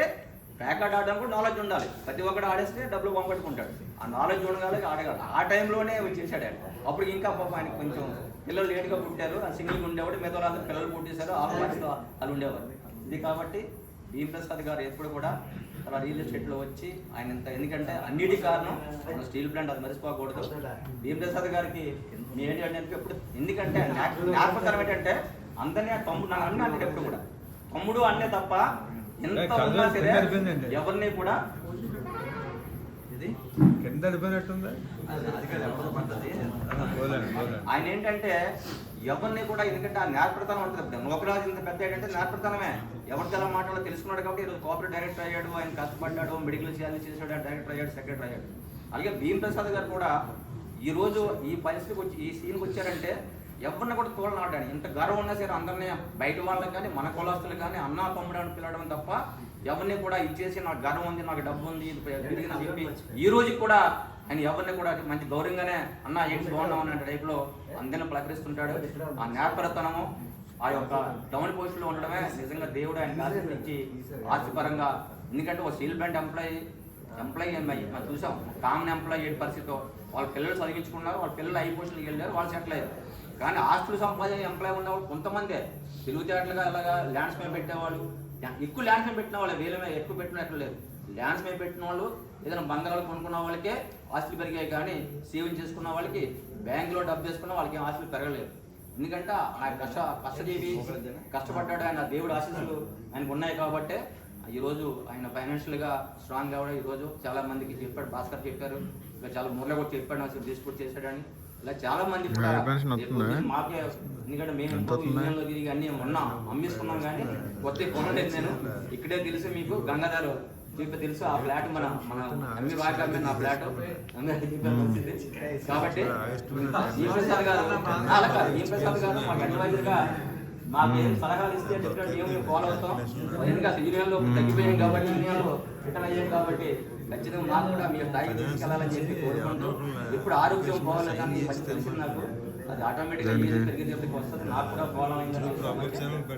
ప్యాకెట్ ఆడడానికి కూడా నాలెడ్జ్ ఉండాలి. ప్రతి ఒక్కడు ఆడేస్తే డబ్బులు పంపెట్టుకుంటాడు. ఆ నాలెడ్జ్ ఉండగాలి, ఆడగాలి. ఆ టైంలోనే చేశాడు ఆయన. అప్పుడు ఇంకా పాప ఆయన కొంచెం పిల్లలు లేట్గా పుట్టారు, ఆ సింగిల్గా ఉండేవాడు. మిగతా వాళ్ళందరూ పిల్లలు పుట్టేశారు, ఆ వయసులో వాళ్ళు ఉండేవారు. ఇది కాబట్టి భీమ్ ప్రసాద్ గారు ఎప్పుడు కూడా అలా రియల్ ఎస్టేట్లో వచ్చి ఆయన ఇంత, ఎందుకంటే అన్నిటి కారణం మన స్టీల్ ప్లాంట్, అది మర్చిపోకూడదు. భీమ్ ప్రసాద్ గారికి ఏంటంటే ఎప్పుడు, ఎందుకంటే జ్ఞాపకరం ఏంటంటే అందరినీ తమ్ముడు నాకు అన్నీ అంటే ఎప్పుడు కూడా తమ్ముడు అన్నే తప్ప ఎంత ఉన్నా సరే ఎవరిని కూడా ఇది కింద అడిపోయినట్టుందా ఆయన ఏంటంటే ఎవరిని కూడా, ఎందుకంటే ఆ నేర్పడతనం ఉంటుంది. నోకరాజు ఇంత పెద్ద ఏంటంటే నేర్పడతనమే. ఎవరి తెల మాటలో తెలుసుకున్నాడు కాబట్టి ఈరోజు కోఆపరేటివ్ డైరెక్టర్ అయ్యాడు, ఆయన కష్టపడ్డాడు, మెడికల్ చేసాడు, డైరెక్టర్ అయ్యాడు, సెక్రటరీ అయ్యాడు. అలాగే భీమ్ ప్రసాద్ గారు కూడా ఈరోజు ఈ పరిస్థితికి వచ్చి ఈ సీన్కి వచ్చారంటే ఎవరిని కూడా తోలనాడాడు. ఇంత గర్వం ఉన్నా సరే అందరినీ బయట వాళ్ళకి కానీ మన కులస్తులు కానీ అన్నా తమ్ముడు అని పిలవడం తప్ప ఎవరిని కూడా ఇచ్చేసి నాకు గర్వం ఉంది, నాకు డబ్బు ఉంది, తిరిగిన చెప్పి ఈ రోజుకి కూడా ఆయన ఎవరిని కూడా మంచి గౌరవంగానే అన్న ఏంటి బాగున్నాం అనే టైప్లో అందరిని పలకరిస్తుంటాడు. ఆ నేర్పరతనము, ఆ యొక్క డౌన్ పొజిషన్లో ఉండడమే నిజంగా దేవుడు ఆయన ఆశీర్వదించి ఆస్తిపరంగా. ఎందుకంటే ఒక స్టీల్ ప్లాంట్ ఎంప్లాయీ మనం చూసాం, కామన్ ఎంప్లాయీ ఏ పరిస్థితితో వాళ్ళ పిల్లలు చదివించుకున్నారు, వాళ్ళ పిల్లలు హై పొజిషన్కి వెళ్ళారు, వాళ్ళు సెటిల్ అయ్యారు. కానీ ఆస్తులు సంపాదించే ఎంప్లాయీ ఉన్నవాళ్ళు కొంతమందే తెలివితేటలుగా అలాగా ల్యాండ్స్ మీద పెట్టేవాళ్ళు, ఎక్కువ ల్యాండ్స్ మీద పెట్టిన వాళ్ళు వేరే మీద ఎక్కువ పెట్టినట్లు లేదు. ల్యాండ్స్ మీద పెట్టిన వాళ్ళు ఏదైనా బంగారాలు కొనుక్కున్న వాళ్ళకే ఆస్తులు పెరిగాయి, కానీ సేవింగ్ చేసుకున్న వాళ్ళకి బ్యాంకులో డబ్బు చేసుకున్న వాళ్ళకి ఆస్తులు పెరగలేదు. ఎందుకంటే ఆయన కష్టజీవి, కష్టపడ్డాడు. ఆయన దేవుడు ఆశీస్సులు ఆయనకు ఉన్నాయి కాబట్టి ఈరోజు ఆయన ఫైనాన్షియల్గా స్ట్రాంగ్ కావడం. ఈరోజు చాలా మందికి చెప్పాడు, భాస్కర్ చెప్పారు, ఇంకా చాలా మురళి కూడా చెప్పాడు, నాకు డిస్ట్రిబ్యూట్ చేశాడని. ఇలా చాలా మంది కూడా మాకే, ఎందుకంటే మేము యూనియన్లో తిరిగి అన్ని మొన్న అమ్మేసుకున్నాం, కానీ కొత్త కొనలేదు. నేను ఇక్కడే తెలుసు మీకు గంగాధర్ చెప్పి తెలుసు, ఆ ఫ్లాట్ మన అమ్మి బాగా నా ఫ్లాట్ కాబట్టి ఈ ప్రసాద్ గారు మాకు అడ్వైజర్గా మాకేం సలహాలు ఇస్తే చెప్పినట్టు ఏమి ఫాలో అవుతాం. ఎందుకంటే యూనియన్లో తగ్గిపోయాం కాబట్టి, యూనియన్లో రిటర్న్ అయ్యాం కాబట్టి ఖచ్చితంగా మాకు కూడా మీరు స్థాయికి తీసుకెళ్లాలని చెప్పి కోరుకుంటూ, ఇప్పుడు ఆరోగ్యం పోవాలని కానీ మంచి తెలిసింది నాకు, అది ఆటోమేటిక్గా పెరిగేది వస్తుంది. నాకు కూడా పోవాలని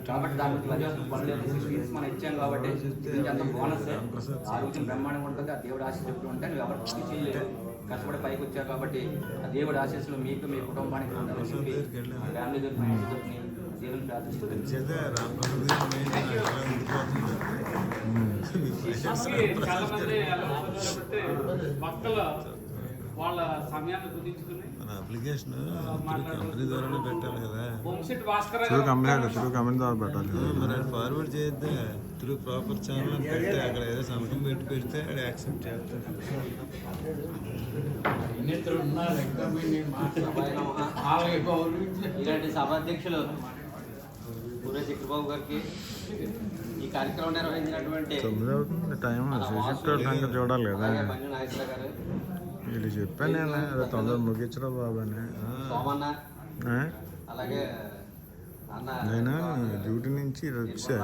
కాబట్టి దాని గురించి మనం ఇచ్చాం కాబట్టి ఇది అంత బోనస్. ఆరోగ్యం బ్రహ్మాండంగా ఉంటుంది, ఆ దేవుడు ఆశీస్సులు ఎప్పుడు ఉంటాయి. నువ్వు ఎవరు పని చేయలేదు, కష్టపడి పైకి వచ్చావు కాబట్టి ఆ దేవుడు ఆశీస్సులు మీకు, మీ కుటుంబానికి ఉండాలని చెప్పి ఫ్యామిలీ తరఫున దేవుని ప్రార్థిస్తుంది. చాలా మంది భక్తులు వాళ్ళ సమయాన్ని కుదించుకుని అప్లికేషన్ కంపెనీ ద్వారా పెట్టాలి కదా, భాస్కర్ కంపెనీ ద్వారా పెట్టాలి. మరి ఫార్వర్డ్ చేయొద్దా, త్రూ ప్రాపర్ ఛానల్ పెడితే అక్కడ ఏదో సంతకం పెడితే అది యాక్సెప్ట్ చేస్తాడు. ఇలాంటి సభాధ్యక్షులు పూర్వ చక్రబాబు గారికి ఈ కార్యక్రమం నిర్వహించినటువంటి చూడాలి కదా, నాగేశ్వర గారు, వీళ్ళు చెప్పాను నేను తొందర ముగించడం బాబు అని. సోమన్న, అలాగే అన్న నేను డ్యూటీ నుంచి వచ్చా,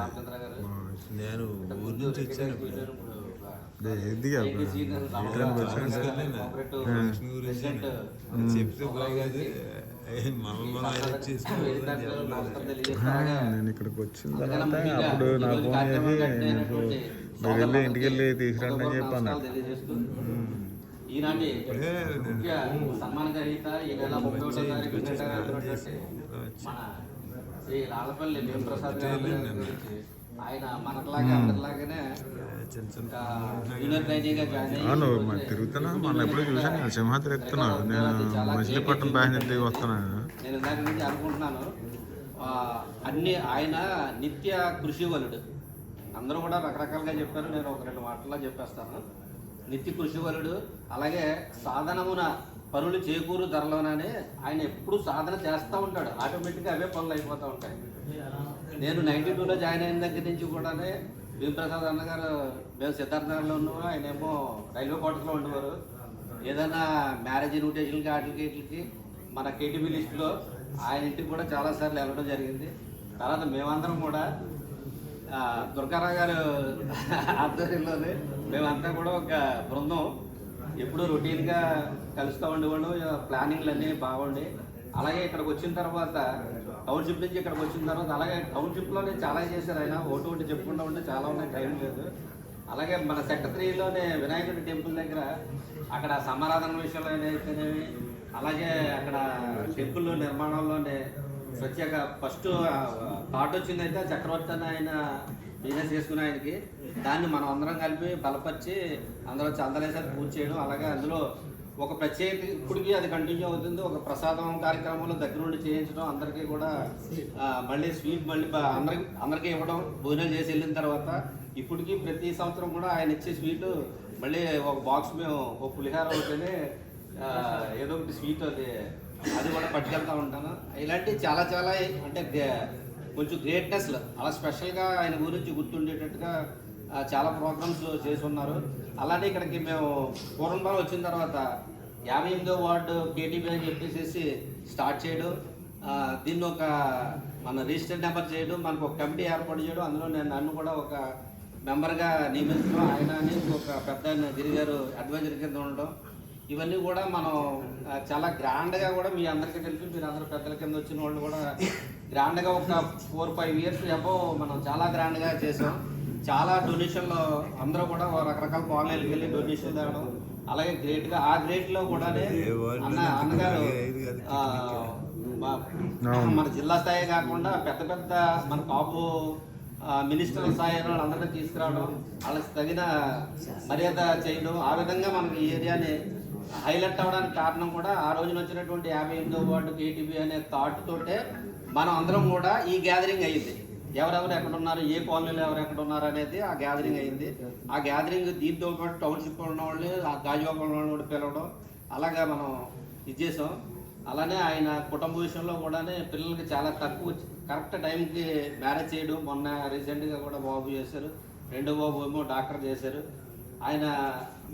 నేను ఊరి నుంచి వచ్చాను. చెప్తే బాగోదు, నేను ఇక్కడికి వచ్చిన తర్వాత అప్పుడు నా ఫోన్ చేసి మీరు వెళ్ళి ఇంటికి వెళ్ళి తీసుకురండి అని చెప్పాను. ఈనాటి సన్మాన గ్రహీత ఈ నెల 31వ తారీఖు మన శ్రీ రాళ్ళపల్లి భీమ్ ప్రసాద్ గారు, ఆయన మనట్లాగే అందరిలాగానే జూనియర్ ట్రైనీగా జాయిన్ మరి తిరుగుతున్నా, మన ఎప్పుడు చూసాను నేను సింహాద్రి ఎక్కుతున్నాను, నేను మచిలీపట్నం ప్యాసింజర్ దిగి వస్తున్నాను. నేను దాని నుంచి అనుకుంటున్నాను, అన్ని ఆయన నిత్య కృషివలుడు. అందరూ కూడా రకరకాలుగా చెప్పారు, నేను ఒక 2 మాటల్లో చెప్పేస్తాను. నిత్య కృషివలుడు, అలాగే సాధనమున పనులు చేకూరు ధరలోనని ఆయన ఎప్పుడు సాధన చేస్తూ ఉంటాడు, ఆటోమేటిక్గా అవే పనులు అయిపోతూ ఉంటాయి. నేను 92లో జాయిన్ అయిన దగ్గర నుంచి కూడానే భీమ్ ప్రసాద్ అన్నగారు, మేము సిద్ధార్థనగర్లో ఉన్నాము, ఆయన ఏమో రైల్వే క్వార్టర్స్లో ఉండేవారు. ఏదైనా మ్యారేజ్ ఇన్విటేషన్కి వాటికి మన కేటీవీ లిస్టులో ఆయన ఇంటికి కూడా చాలాసార్లు వెళ్ళడం జరిగింది. తర్వాత మేమందరం కూడా దుర్గారావు గారు ఆధ్వర్యంలోనే మేమంతా కూడా ఒక బృందం ఎప్పుడూ రొటీన్గా కలుస్తూ ఉండేవాళ్ళు. ప్లానింగ్లు అన్నీ బాగుండి అలాగే ఇక్కడికి వచ్చిన తర్వాత టౌన్షిప్ నుంచి ఇక్కడికి వచ్చిన తర్వాత అలాగే టౌన్షిప్లోనే చాలా చేశారు ఆయన. ఒకటి చెప్పుకుంటూ ఉంటే చాలా ఉన్నాయి, టైం లేదు. అలాగే మన సెక్రటరీలోనే వినాయకుడి టెంపుల్ దగ్గర అక్కడ సమారాధన విషయంలో అయితేనేవి, అలాగే అక్కడ టెంపుల్ నిర్మాణంలోనే ప్రత్యేక ఫస్ట్ థాట్ వచ్చిందైతే చక్రవర్తి అని ఆయన బిజినెస్ చేసుకునే ఆయనకి దాన్ని మనం అందరం కలిపి బలపరిచి అందరూ చందలేసారి పూజ చేయడం. అలాగే అందులో ఒక ప్రత్యేక ఇప్పటికీ అది కంటిన్యూ అవుతుంది. ఒక ప్రసాదం కార్యక్రమంలో దగ్గర నుండి చేయించడం, అందరికీ కూడా మళ్ళీ స్వీట్ మళ్ళీ అందరికీ ఇవ్వడం, భోజనం చేసి వెళ్ళిన తర్వాత ఇప్పటికీ ప్రతి సంవత్సరం కూడా ఆయన ఇచ్చే స్వీటు మళ్ళీ ఒక బాక్స్ మేము ఒక పులిహార ఒకటి ఏదో ఒకటి స్వీట్ అది కూడా పట్టుకెళ్తూ ఉంటాను. ఇలాంటివి చాలా చాలా అంటే కొంచెం గ్రేట్నెస్లో అలా స్పెషల్గా ఆయన గురించి గుర్తుండేటట్టుగా చాలా ప్రోగ్రామ్స్ చేసి ఉన్నారు. అలానే ఇక్కడికి మేము పూర్వంపాలెం వచ్చిన తర్వాత 58వ వార్డు కేటీబీ అని చెప్పేసి స్టార్ట్ చేయడం, దీన్ని ఒక మన రిజిస్టర్ నెంబర్ చేయడం, మనకు ఒక కమిటీ ఏర్పాటు చేయడం, అందులో నన్ను కూడా ఒక మెంబర్గా నియమించడం, ఆయన ఒక పెద్ద గిరిగారు అడ్వైజర్ కింద ఉండడం, ఇవన్నీ కూడా మనం చాలా గ్రాండ్గా కూడా మీ అందరికీ తెలిసి మీరు అందరూ పెద్దల కింద వచ్చిన వాళ్ళు కూడా గ్రాండ్గా ఒక 4-5 ఇయర్స్ అబో మనం చాలా గ్రాండ్గా చేసాం. చాలా డొనేషన్లు అందరూ కూడా రకరకాల కాలనీలకు వెళ్ళి డొనేషన్ తేవడం, అలాగే గ్రేట్గా ఆ గ్రేట్లో కూడా అన్నగారు మన జిల్లా స్థాయి కాకుండా పెద్ద పెద్ద మన కాపు మినిస్టర్ స్థాయి వాళ్ళందరినీ తీసుకురావడం, వాళ్ళకి తగిన మర్యాద చేయడం, ఆ విధంగా మనకి ఈ ఏరియాని హైలైట్ అవ్వడానికి కారణం కూడా ఆ రోజున వచ్చినటువంటి 58వ వార్డు కేటీబీ అనే థాట్ తోటే మనం అందరం కూడా ఈ గ్యాదరింగ్ అయ్యింది. ఎవరెవరు ఎక్కడున్నారు, ఏ కాలనీలో ఎవరు ఎక్కడ ఉన్నారు అనేది ఆ గ్యాదరింగ్ అయింది. ఆ గ్యాదరింగ్ దీంతో పాటు టౌన్షిప్ ఉన్న వాళ్ళు గాజువాక ఉన్న వాళ్ళు కూడా పిలవడం, అలాగా మనం ఇది చేసాం. అలానే ఆయన కుటుంబ విషయంలో కూడా పిల్లలకి చాలా తక్కువ కరెక్ట్ టైంకి మ్యారేజ్ చేయడం. మొన్న రీసెంట్గా కూడా బాబు చేశారు, రెండో బాబు ఏమో డాక్టర్ చేశారు. ఆయన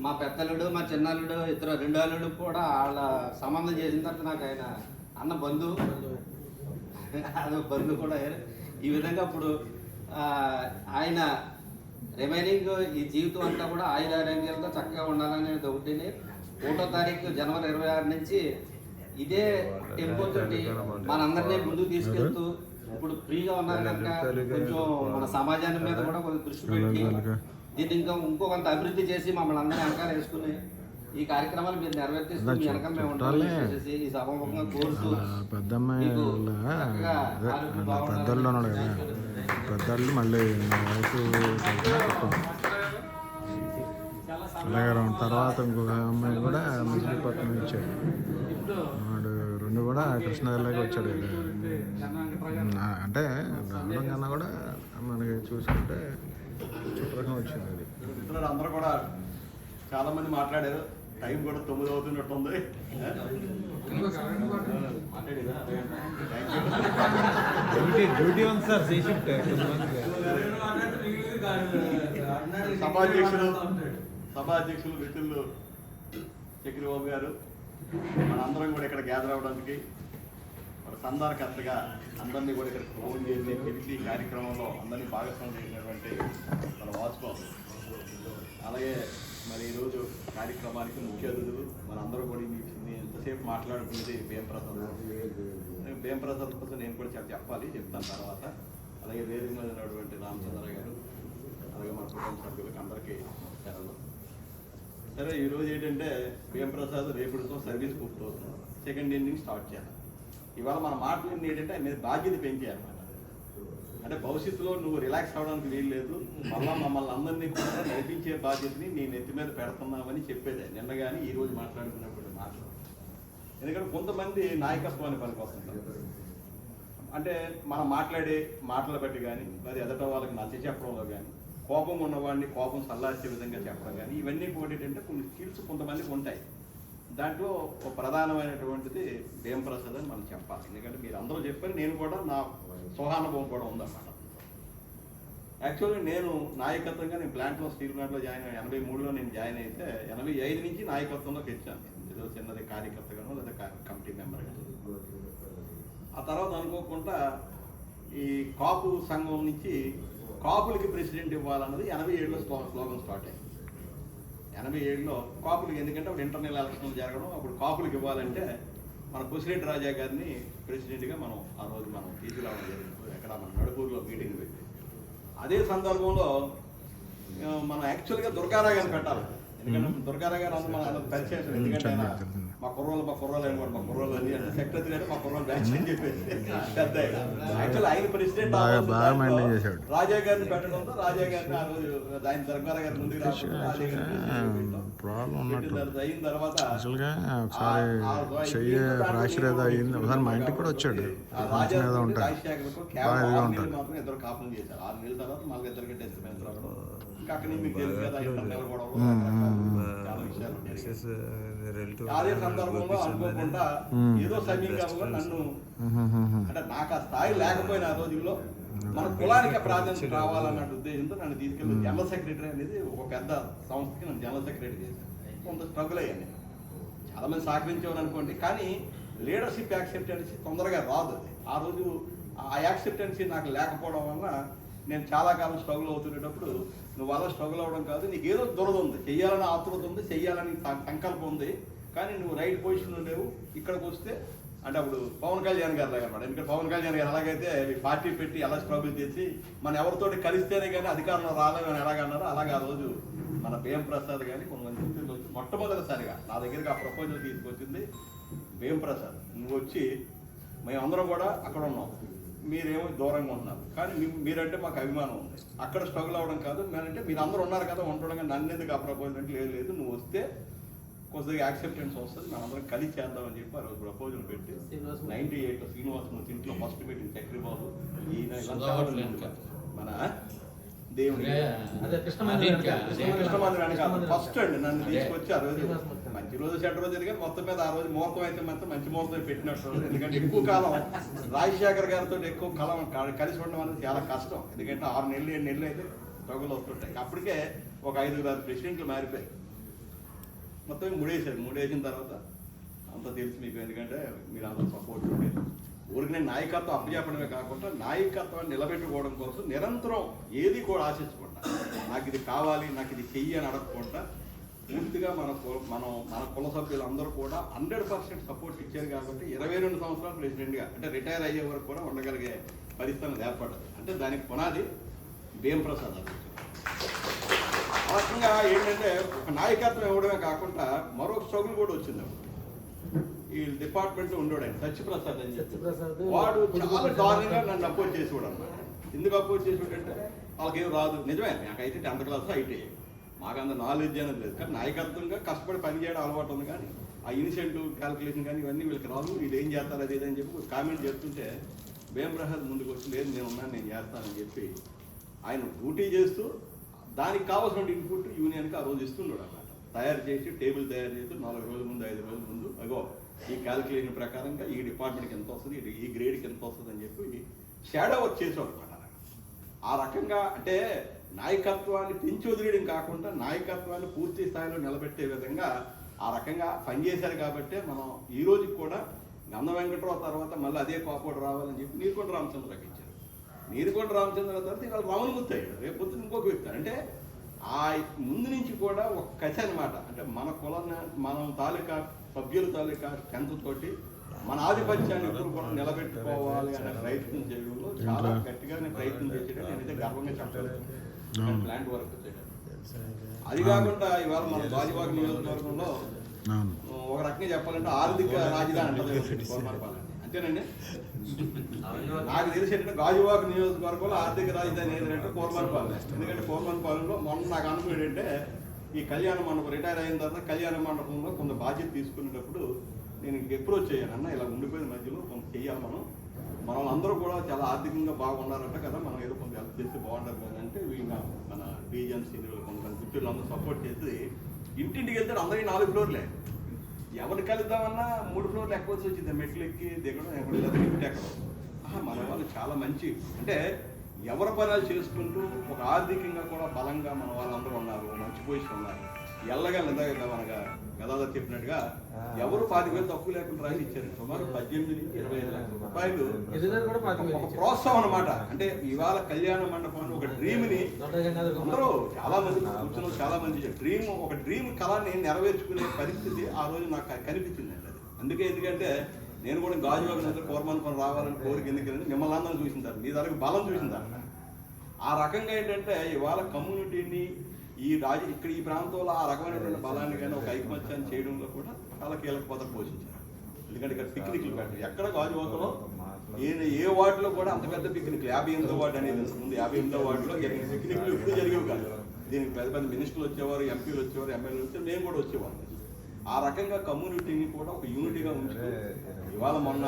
మా పెద్దలుడు మా చిన్నల్లుడు ఇద్దరు 2 అల్లుడు కూడా వాళ్ళ సంబంధం చేసిన తర్వాత నాకు ఆయన అన్న బంధువు అదో బంధువు కూడా. ఈ విధంగా ఇప్పుడు ఆయన రిమైనింగ్ ఈ జీవితం అంతా కూడా ఆయురారోగ్యాలతో చక్కగా ఉండాలనేది ఒకటిని. 1వ తారీఖు జనవరి 26 నుంచి ఇదే టెంపుల్ తోటి మనందరినీ ముందుకు తీసుకెళ్తూ ఇప్పుడు ఫ్రీగా ఉన్నారు కనుక కొంచెం మన సమాజాన్ని మీద కూడా కొంచెం దృష్టి పెట్టి దీన్ని ఇంకో కొంత అభివృద్ధి చేసి మమ్మల్ని అందరినీ వెనకాల వేసుకుని ఈ కార్యక్రమాలు మీరు నెరవేర్తిస్తూ మీ వెనకాల మేము ఉండాలి ఈ సభాముఖంగా కోరుతూ పెద్దల్లో ఉన్నాడు కదా, పెద్దళ్ళు మళ్ళీ అలాగే తర్వాత ఇంకొక అమ్మాయి కూడా మచిలీపట్నం ఇచ్చాడు, వాడు 2 కూడా కృష్ణగిరిలోకి వచ్చాడు కదా. అంటే రావడం కన్నా కూడా మనకి చూసుకుంటే చుట్టరకం వచ్చింది అది. అందరూ కూడా చాలా మంది మాట్లాడారు, టైం కూడా 9 అవుతున్నట్టుంది. డ్యూటీ ఉంది సార్, సభాధ్యక్షులు మిత్రులు చక్రబాబు గారు, మనందరం కూడా ఇక్కడ గ్యాదర్ అవ్వడానికి మన సంధానకర్తగా అందరినీ కూడా ఇక్కడ ఫోన్ చేసి పిలిచి కార్యక్రమంలో అందరినీ భాగస్వామ్యం చేసినటువంటి మన వాసుబాబు, అలాగే మరి ఈరోజు కార్యక్రమానికి ముఖ్య అతిథులు మనందరూ కూడా ఎంతసేపు మాట్లాడుకునేది భీమప్రసాద్ కోసం నేను కూడా చెప్పాలి, చెప్తాను తర్వాత. అలాగే వేదిక మీద ఉన్నటువంటి రామచంద్ర గారు, అలాగే మన కుటుంబ సభ్యులకి అందరికీ సెలవు. సరే, ఈరోజు ఏంటంటే భీమప్రసాద్ రేపుడుతో సర్వీస్ పూర్తవుతుంది, 2nd ఇన్నింగ్ స్టార్ట్ చేయాలి. ఇవాళ మన మాట్లాడింది ఏంటంటే ఆయన మీద బాధ్యత పెంచేయాలన్నమాట. అంటే భవిష్యత్తులో నువ్వు రిలాక్స్ అవ్వడానికి వీలు లేదు, మమ్మల్ని అందరినీ కూడా నడిపించే బాధ్యతని నేను ఎత్తి మీద పెడుతున్నామని చెప్పేది నిన్న కానీ ఈ రోజు మాట్లాడుకున్నప్పుడు మాట్లాడు. ఎందుకంటే కొంతమంది నాయకత్వాన్ని పనికొస్తుంటారు. అంటే మనం మాట్లాడే మాటలు బట్టి కానీ మరి ఎదట వాళ్ళకి నచ్చ చెప్పడంలో కానీ కోపం ఉన్నవాడిని కోపం సల్లార్చే విధంగా చెప్పడం కానీ ఇవన్నీ కూడా ఏంటంటే కొన్ని స్కిల్స్ కొంతమందికి ఉంటాయి. దాంట్లో ఒక ప్రధానమైనటువంటిది భీమప్రసాద్ అని మనం చెప్పాలి. ఎందుకంటే మీరు అందరూ చెప్పారు, నేను కూడా నా సోహానుభవం కూడా ఉందన్నమాట. యాక్చువల్లీ నేను నాయకత్వంగా నేను ప్లాంట్లో స్టీల్ ప్లాంట్లో జాయిన్ 83లో నేను జాయిన్ అయితే 85 నుంచి నాయకత్వంలోకి వచ్చాను. ఏదో చిన్నది కార్యకర్తగానో లేదా కమిటీ మెంబర్గా. ఆ తర్వాత అనుకోకుండా ఈ కాపు సంఘం నుంచి కాపులకి ప్రెసిడెంట్ ఇవ్వాలన్నది 87లో స్లోగన్ స్టార్ట్ అయింది. 87లో కాపులకి, ఎందుకంటే అప్పుడు ఇంటర్నల్ ఎలక్షన్లు జరగడం, అప్పుడు కాపులకి ఇవ్వాలంటే మన కొసిరెడ్డి రాజా గారిని ప్రెసిడెంట్గా మనం ఆ రోజు మనం తీసుకురావడం జరిగింది. ఎక్కడ మన నడుపూరులో మీటింగ్ పెట్టి. అదే సందర్భంలో మనం యాక్చువల్గా దుర్గారావు గారిని పెట్టాలి. ఎందుకంటే దుర్గారావు గారు అందరూ మన పరిచయం. ఎందుకంటే ఆయన మా కుర్రోళ్ళు అనమాట, మా కుర్రోళ్ళు అని అంటే సెక్రటరీ అంటే మా కుర్రోళ్ళు బ్యాచ్ అని చెప్పేసి పెద్ద యాక్చువల్ ఆయన ప్రెసిడెంట్ రాజా గారిని పెట్టడంతో రాజా గారిని ఆ రోజు ఆయన దుర్గారావు గారి ముందుకు అయిన తర్వాత మా ఇంటికి కూడా వచ్చాడు. మాత్రం ఇద్దరు కాపులు చేశారు. 6 నెలల తర్వాత మళ్ళీ ఇద్దరికి డెస్క్ మీద రావడం. ఇంకా అక్కడ మీకు తెలుసు కదా, చాలా విషయాలు. అదే సందర్భంలో అనుకోకుండా ఏదో సమీపంగా నన్ను, అంటే నాకు ఆ స్థాయి లేకపోయినా ఆ రోజుల్లో మన కులానికి ప్రాధాన్యత రావాలన్న ఉద్దేశంతో నన్ను తీసుకెళ్ళి జనరల్ సెక్రటరీ అనేది ఒక పెద్ద సంస్థకి నన్ను జనరల్ సెక్రటరీ చేశాను. కొంత స్ట్రగుల్ అయ్యాను. చాలా మంది సహకరించేవారు అనుకోండి, కానీ లీడర్షిప్ యాక్సెప్టెన్సీ తొందరగా రాదు. ఆ రోజు ఆ యాక్సెప్టెన్సీ నాకు లేకపోవడం వల్ల నేను చాలా కాలం స్ట్రగుల్ అవుతున్నప్పుడు, నువ్వు అలా స్ట్రగుల్ అవ్వడం కాదు, నీకు ఏదో దురద ఉంది, చెయ్యాలని ఆతృత ఉంది, చెయ్యాలని సంకల్పం ఉంది, కానీ నువ్వు రైట్ పొజిషన్లో లేవు. ఇక్కడికి వస్తే అంటే అప్పుడు పవన్ కళ్యాణ్ గారు లాగా అన్నమాట. ఎందుకంటే పవన్ కళ్యాణ్ గారు ఎలాగైతే పార్టీ పెట్టి ఎలా స్ట్రగుల్ చేసి మన ఎవరితోటి కలిస్తేనే కానీ అధికారంలో రాలేదని ఎలాగన్నారో, అలాగే ఆ రోజు మన బిఎం ప్రసాద్ కానీ కొంతమంది మిత్రులు వచ్చి మొట్టమొదటిసారిగా నా దగ్గరికి ఆ ప్రపోజల్ తీసుకొచ్చింది బిఎం ప్రసాద్. నువ్వు వచ్చి మేమందరం కూడా అక్కడ ఉన్నాం, మీరేమో దూరంగా ఉన్నారు, కానీ మీరంటే మాకు అభిమానం ఉంది. అక్కడ స్ట్రగుల్ అవ్వడం కాదు, మేమంటే మీరు అందరూ ఉన్నారు కదా ఉండడంగా నన్ను ఎందుకు ఆ ప్రపోజల్ అంటే లేదు నువ్వు వస్తే కొద్దిగా యాక్సెప్టెన్స్ వస్తుంది, మనందరం కలిసి చేద్దామని చెప్పి ఆ రోజు ప్రపోజల్ పెట్టి 98లో శ్రీనివాసమూర్తి ఇంట్లో ఫస్ట్ మీటింగ్ చక్రబాబు మన దేవుడి కృష్ణమందిరాన్ని కాదు ఫస్ట్ అండి నన్ను తీసుకొచ్చి ఆ రోజు మంచి రోజు చెడ్డ రోజు ఎందుకంటే మొత్తం మీద ఆ రోజు ముహూర్తం అయితే మాత్రం మంచి ముహూర్తం పెట్టినట్టు. ఎందుకంటే ఎక్కువ కాలం రాజశేఖర్ గారితో ఎక్కువ కాలం కలిసి ఉండడం అనేది చాలా కష్టం. ఎందుకంటే 6 నెలలు 7 నెలలు అయితే స్ట్రగుల్ వస్తుంటాయి. అప్పటికే ఒక 5 ప్రెసిడెంట్లు మారిపోయాయి. మొత్తం 3 వేసిన తర్వాత అంత తెలుసు మీకు. ఎందుకంటే మీరు అంత సపోర్ట్ ఉండేది. ఊరికి నేను నాయకత్వం అప్పచెప్పడమే కాకుండా నాయకత్వాన్ని నిలబెట్టుకోవడం కోసం నిరంతరం ఏది కూడా ఆశించకుండా, నాకు ఇది కావాలి, నాకు ఇది చెయ్యి అని అడగకుండా పూర్తిగా మన కుల సభ్యులు అందరూ కూడా 100% సపోర్ట్ ఇచ్చారు. కాబట్టి 22 సంవత్సరాలు ప్రెసిడెంట్గా, అంటే రిటైర్ అయ్యే వరకు కూడా ఉండగలిగే పరిస్థితి ఏర్పడ్డది. అంటే దానికి పునాది బిఎం ప్రసాద్. ఆ రకంగా ఏంటంటే ఒక నాయకత్వం ఇవ్వడమే కాకుండా మరొక స్ట్రగుల్ కూడా వచ్చింది. ఈ డిపార్ట్మెంట్లో ఉండేవాడు ఆయన సత్యప్రసాద్ అని చెప్పి, వాడు చాలా దారుణంగా నన్ను అపోజ్ చేసేవాడు అన్నమాట. ఎందుకు అపోజ్ చేసేవాడంటే వాళ్ళకేం రాదు. నిజమే, నాకైతే 10th క్లాస్ ఐటీ, మాకు అంత నాలెడ్జ్ అనేది లేదు, కానీ నాయకత్వంగా కష్టపడి పనిచేయడం అలవాటు ఉంది. కానీ ఆ ఇనిషియేటివ్ క్యాల్కులేషన్ కానీ ఇవన్నీ వీళ్ళకి రాదు, వీళ్ళు ఏం చేస్తారు అది అని చెప్పి కామెంట్ చేస్తుంటే బిఎం ప్రసాద్ ముందుకు వచ్చి లేదు నేను ఉన్నాను, నేను చేస్తానని చెప్పి ఆయన డ్యూటీ చేస్తూ దానికి కావాల్సిన ఇన్పుట్ యూనియన్కి ఆ రోజు ఇస్తున్నాడు అన్నమాట. తయారు చేసి టేబుల్ తయారు చేసి 4 రోజుల ముందు 5 రోజుల ముందు అగో ఈ క్యాల్కులేషన్ ప్రకారంగా ఈ డిపార్ట్మెంట్కి ఎంత వస్తుంది, ఈ గ్రేడ్కి ఎంత వస్తుంది అని చెప్పి షాడో వర్క్ చేసేవాడు అనమాట. ఆ రకంగా అంటే నాయకత్వాన్ని పెంచి వదిలేయడం కాకుండా నాయకత్వాన్ని పూర్తి స్థాయిలో నిలబెట్టే విధంగా ఆ రకంగా పనిచేశారు. కాబట్టి మనం ఈ రోజుకి కూడా గంధ వెంకటరావు తర్వాత మళ్ళీ అదే కాపోడు రావాలని చెప్పి నీరుకొండ రామచంద్రరావు ఇచ్చారు. నీరుకొండ రామచంద్రరావు తర్వాత ఇవాళ రామన్మూర్తి అయ్యాడు, రేపు పొద్దున ఇంకొక వ్యక్తి. అంటే ఆ ముందు నుంచి కూడా ఒక కథ అనమాట. అంటే మన కులాన్ని మనం తాలూకా సభ్యుల తాలూకా స్ట్రెంత్ తోటి మన ఆధిపత్యాన్ని ఎప్పుడు కూడా నిలబెట్టుకోవాలి అనే ప్రయత్నం చేయడంలో చాలా గట్టిగానే ప్రయత్నం చేసేటట్టు నేనైతే గర్వంగా చెప్పగలను. ప్లాంట్ వర్క్ వచ్చేటట్టు. అది కాకుండా ఇవాళ మన గాజువాక నియోజకవర్గంలో ఒక రకంగా చెప్పాలంటే ఆర్థిక రాజధాని అంటారు కోరమరపాలెం, అంతేనండి. నాకు తెలిసేటంటే గాజువాక నియోజకవర్గంలో ఆర్థిక రాజధాని ఏదంటే కోరమరపాలెం. ఎందుకంటే కోరమరపాలెంలో మొన్న నాకు అనుభవం ఏంటంటే ఈ కళ్యాణ మండపం రిటైర్ అయిన తర్వాత కళ్యాణ మండపంలో కొంత బాధ్యత తీసుకునేటప్పుడు నేను అప్రోచ్ అయ్యాను, అన్న ఇలా ఉండిపోయిన మధ్యలో కొంత చెయ్యాలి, మన వాళ్ళందరూ కూడా చాలా ఆర్థికంగా బాగున్నారంట కదా, మనం ఏదో కొంచెం హెల్ప్ చేస్తే బాగుంటుంది కదా అంటే వీళ్ళ మన డీజన్ సీనియర్లు కొంతమంది మిత్రులు అందరూ సపోర్ట్ చేసి ఇంటింటికి వెళ్తాడు. అందరికీ 4 ఫ్లోర్లే, ఎవరు కలుద్దామన్నా 3 ఫ్లోర్లు ఎక్కవలసి వచ్చింది. మెట్లు ఎక్కి దిగడం ఎక్కడ ఇంటి ఎక్కడం. మన వాళ్ళు చాలా మంచి, అంటే ఎవరి పనులు చేసుకుంటూ ఒక ఆర్థికంగా కూడా బలంగా మన వాళ్ళందరూ ఉన్నారు, మంచి పొజిషన్ ఉన్నారు. ఎల్లగా మనగా గదాదారు చెప్పినట్టుగా ఎవరు 25,000 తక్కువ లేకుండా రాసి ఇచ్చారు. సుమారు 18 నుంచి 25 లక్షల రూపాయలు ఒక ప్రోత్సాహం అన్నమాట. అంటే ఇవాళ కళ్యాణ మండపం ఒక డ్రీమ్ ని అందరూ చాలా మంది కూర్చున్న చాలా మంది ఒక డ్రీమ్ కళని నెరవేర్చుకునే పరిస్థితి ఆ రోజు నాకు కనిపించింది అండి. అందుకే ఎందుకంటే నేను కూడా గాజువాక కోరమనుకొని రావాలని కోరిక ఎందుకంటే మిమ్మల్ని అందరం చూసింటారు, మీ దగ్గర బలం చూసింటారు. ఆ రకంగా ఏంటంటే ఇవాళ కమ్యూనిటీని ఇక్కడ ఈ ప్రాంతంలో ఆ రకమైనటువంటి బలాన్ని కానీ ఒక ఐకమత్యాన్ని చేయడంలో కూడా చాలా కీలక పాత్ర పోషించారు. ఎందుకంటే ఇక్కడ పిక్నిక్లు పెట్టారు. ఎక్కడ గాజువాకలో ఏ వార్డులో కూడా అంత పెద్ద పిక్నిక్లు 58వ వార్డు అనేది ముందు 58వ వార్డులో జరిగిన పిక్నిక్లు ఇప్పుడు జరిగేవి కాదు. దీనికి పెద్ద పెద్ద మినిస్టర్లు వచ్చేవారు, ఎంపీలు వచ్చేవారు, ఎమ్మెల్యేలు వచ్చేవారు, మేము కూడా వచ్చేవారు. ఆ రకంగా కమ్యూనిటీని కూడా ఒక యూనిటీగా ఉంచుతూ ఇవాళ మొన్న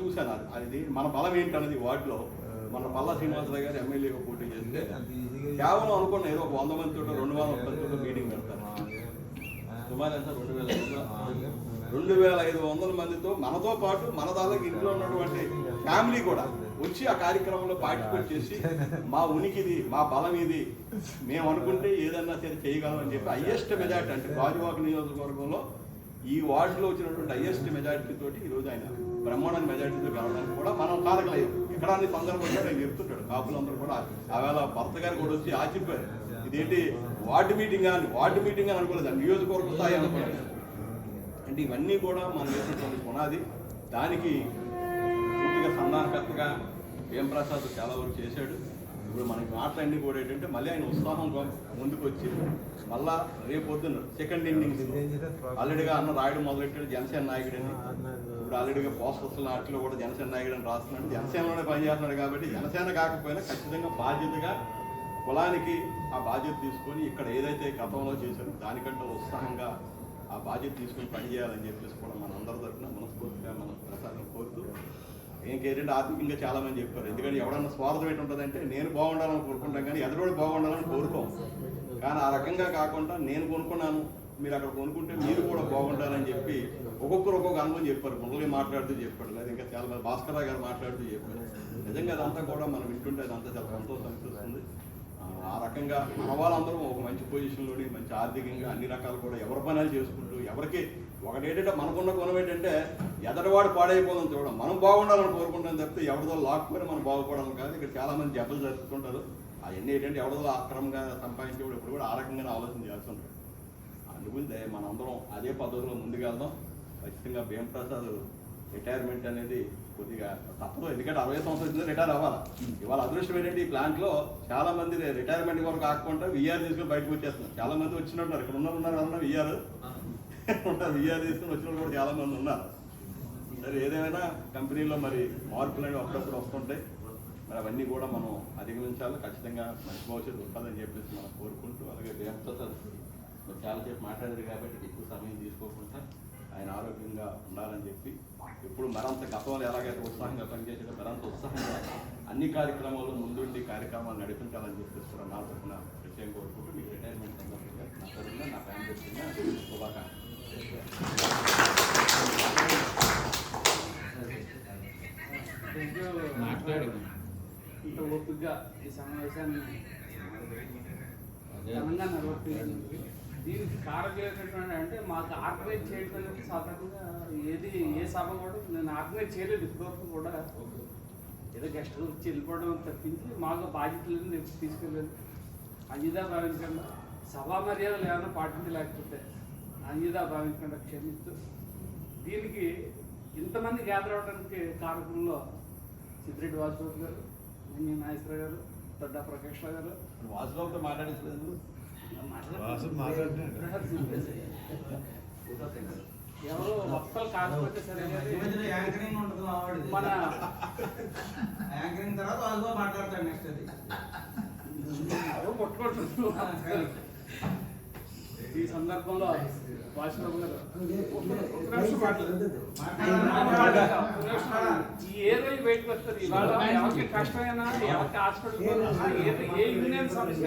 చూశాను అది మన బలం ఏంటన్నది వార్డులో. మన పల్లా శ్రీనివాసరావు గారు ఎమ్మెల్యేగా పోటీ చేస్తే కేవలం అనుకున్న ఏదో ఒక 100 మందితో 230 మీటింగ్ పెడతారు. సుమారు ఎంత 2,500 మందితో మనతో పాటు మన దాదాపు ఇంట్లో ఉన్నటువంటి ఫ్యామిలీ కూడా వచ్చి ఆ కార్యక్రమంలో పార్టిసిపేట్ చేసి మా ఉనికిది, మా బలం ఇది, మేము అనుకుంటే ఏదన్నా సరే చేయగలం అని చెప్పి హైయెస్ట్ మెజార్టీ అంటే గాజువాక నియోజకవర్గంలో ఈ వార్డులో వచ్చినటువంటి హైయెస్ట్ మెజార్టీ తోటి ఈరోజు ఆయన బ్రహ్మాండ మెజార్టీతో కలవడానికి కూడా మనం కారకలేదు. ఎక్కడ అన్ని సందర్భంగా ఆయన చెప్తుంటాడు. కాపులందరూ కూడా ఆవేళ భర్త గారు కూడా వచ్చి ఆచిపోయారు. ఇదేంటి వార్డు మీటింగ్ అని అనుకోలేదు, నియోజకవర్గ స్థాయి అనుకోలేదు. అంటే ఇవన్నీ కూడా మనం చేసినటువంటి పునాది. దానికి పూర్తిగా సంధానకర్తగా వేంప్రసాద్ చాలా వరకు చేశాడు. ఇప్పుడు మనకి మాటలన్నీ కూడా ఏంటంటే మళ్ళీ ఆయన ఉత్సాహంగా ముందుకు వచ్చి మళ్ళా రేపు పొద్దున్న సెకండ్ ఇన్నింగ్స్ ఆల్రెడీగా అన్న రాయడం మొదలెట్టాడు జనసేన నాయకుడని. ఇప్పుడు ఆల్రెడీగా పోస్టర్స్ నాటిలో కూడా జనసేన నాయకుడని రాస్తున్నాడు. జనసేనలోనే పనిచేస్తున్నాడు కాబట్టి జనసేన కాకపోయినా ఖచ్చితంగా బాధ్యతగా కులానికి ఆ బాధ్యత తీసుకొని ఇక్కడ ఏదైతే గతంలో చేశారో దానికంటే ఉత్సాహంగా ఆ బాధ్యత తీసుకొని పనిచేయాలని చెప్పేసి కూడా మన అందరి తరఫున మనస్ఫూర్తిగా మనం ప్రసాదం కోరుతూ ఇంకేంటంటే ఆర్థికంగా చాలా మంది చెప్పారు. ఎందుకంటే ఎవడన్నా స్వార్థం ఏంటి ఉంటుందంటే నేను బాగుండాలని కోరుకుంటాం కానీ ఎదురోడు బాగుండాలని కోరుకోం. కానీ ఆ రకంగా కాకుండా నేను కొనుక్కున్నాను, మీరు అక్కడ కొనుక్కుంటే మీరు కూడా బాగుండాలని చెప్పి ఒక్కొక్కరు ఒక్కొక్క అనుభవం చెప్పారు. మురళి మాట్లాడుతూ చెప్పాడు, లేదా ఇంకా చాలా మంది భాస్కరరావు గారు మాట్లాడుతూ చెప్పారు. నిజంగా అదంతా కూడా మనం వింటుంటే అదంతా చాలా సంతోషం అనిపిస్తుంది. ఆ రకంగా మన వాళ్ళందరూ ఒక మంచి పొజిషన్లోని మంచి ఆర్థికంగా అన్ని రకాలు కూడా ఎవరి పనులు చేసుకుంటూ ఎవరికి ఒకటేంటంటే మనకున్న గుణం ఏంటంటే ఎదటివాడు పాడైపోదాం చూడడం, మనం బాగుండాలని కోరుకుంటాం తప్పితే ఎవరిదో లాక్కుని మనం బాగుపడాలని కాదు. ఇక్కడ చాలా మంది జబ్బలు జరుపుకుంటారు. అవన్నీ ఏంటంటే ఎవరిదో అక్రమంగా సంపాదించేవాడు ఇప్పుడు కూడా ఆ రకంగానే ఆలోచన చేస్తుంటారు. అందుగుందే మనందరం అదే పద్ధతిలో ముందుకెళ్దాం. ఖచ్చితంగా వేంప్రసాద్ రిటైర్మెంట్ అనేది కొద్దిగా తప్పదు. ఎందుకంటే 60 సంవత్సరాలు రిటైర్ అవ్వాలి. ఇవాళ అదృష్టం ఏంటంటే ఈ ప్లాంట్లో చాలా మంది రిటైర్మెంట్ వరకు కాకుండా విఆర్ తీసుకుని బయటకు వచ్చేస్తున్నారు. చాలా మంది వచ్చినట్టున్నారు. ఇక్కడ ఉన్నారు ఎవరన్నా విఆర్ తీసుకుని వచ్చిన కూడా చాలా మంది ఉన్నారు. సరే ఏదేమైనా కంపెనీలో మరి మార్పులు అనేవి అప్పుడప్పుడు వస్తుంటాయి. మరి అవన్నీ కూడా మనం అధిగమించాలి. ఖచ్చితంగా మంచి భవిష్యత్తు ఉంటుందని చెప్పేసి మనం కోరుకుంటూ, అలాగే వేంప్రసాద్ చాలాసేపు మాట్లాడారు కాబట్టి ఎక్కువ సమయం తీసుకోకుండా ఆయన ఆరోగ్యంగా ఉండాలని చెప్పి ఎప్పుడు మరంత గతంలో ఎలాగైతే ఉత్సాహంగా పనిచేసాడో మరంత ఉత్సాహంగా అన్ని కార్యక్రమాలు ముందుండి కార్యక్రమాలు నడిపించాలని చెప్పేసి కూడా నా తరఫున ప్రత్యేకంగా కోరుకుంటూ మీకు రిటైర్మెంట్ సందర్భంగా నా తరఫున నా ఫ్యామిలీ తరఫున శుభాకాంక్షలు. ఇంత ఓపికగా ఈ సమావేశాన్ని ఘనంగా నిర్వర్తించింది. దీనికి కారణం ఏంటంటే అంటే మాకు ఆర్గనైజ్ చేయడం అనేది సాధారణంగా ఏ సభ కూడా నేను ఆర్గనైజ్ చేయలేదు ఇప్పటివరకు కూడా. ఏదో గెస్ట్ వచ్చి వెళ్ళిపోవడం తప్పించి మాకు బాధ్యతలను నేను తీసుకెళ్ళలేదు. అంజీదా భావించకుండా సభా మర్యాదలు ఏమైనా పాటించలేకపోతే అంజీదా భావించకుండా క్షమిస్తూ దీనికి ఇంతమంది గ్యాదర్ అవడానికి కారకంలో సిద్ధిరెడ్డి వాసుబాబు గారు, నాగేశ్వరరావు గారు, దొడ్డ ప్రకాష్ రావు గారు. వాసుబాబుతో మాట్లాడించలేదు. ఎవరు ఒక్కరు కాకపోతే సరే మన యాంకరింగ్ తర్వాత వాళ్ళు మాట్లాడతాడు. నెక్స్ట్ అది కొట్టుకుంటున్నాం. ఈ సందర్భంలో వాసుబాబు గారు ఏ రోజు బయటకు వస్తారు? ఇవాళ ఎవరికి కష్టమైనా ఎవరికి హాస్పిటల్ ఏ యూనియన్ సమస్య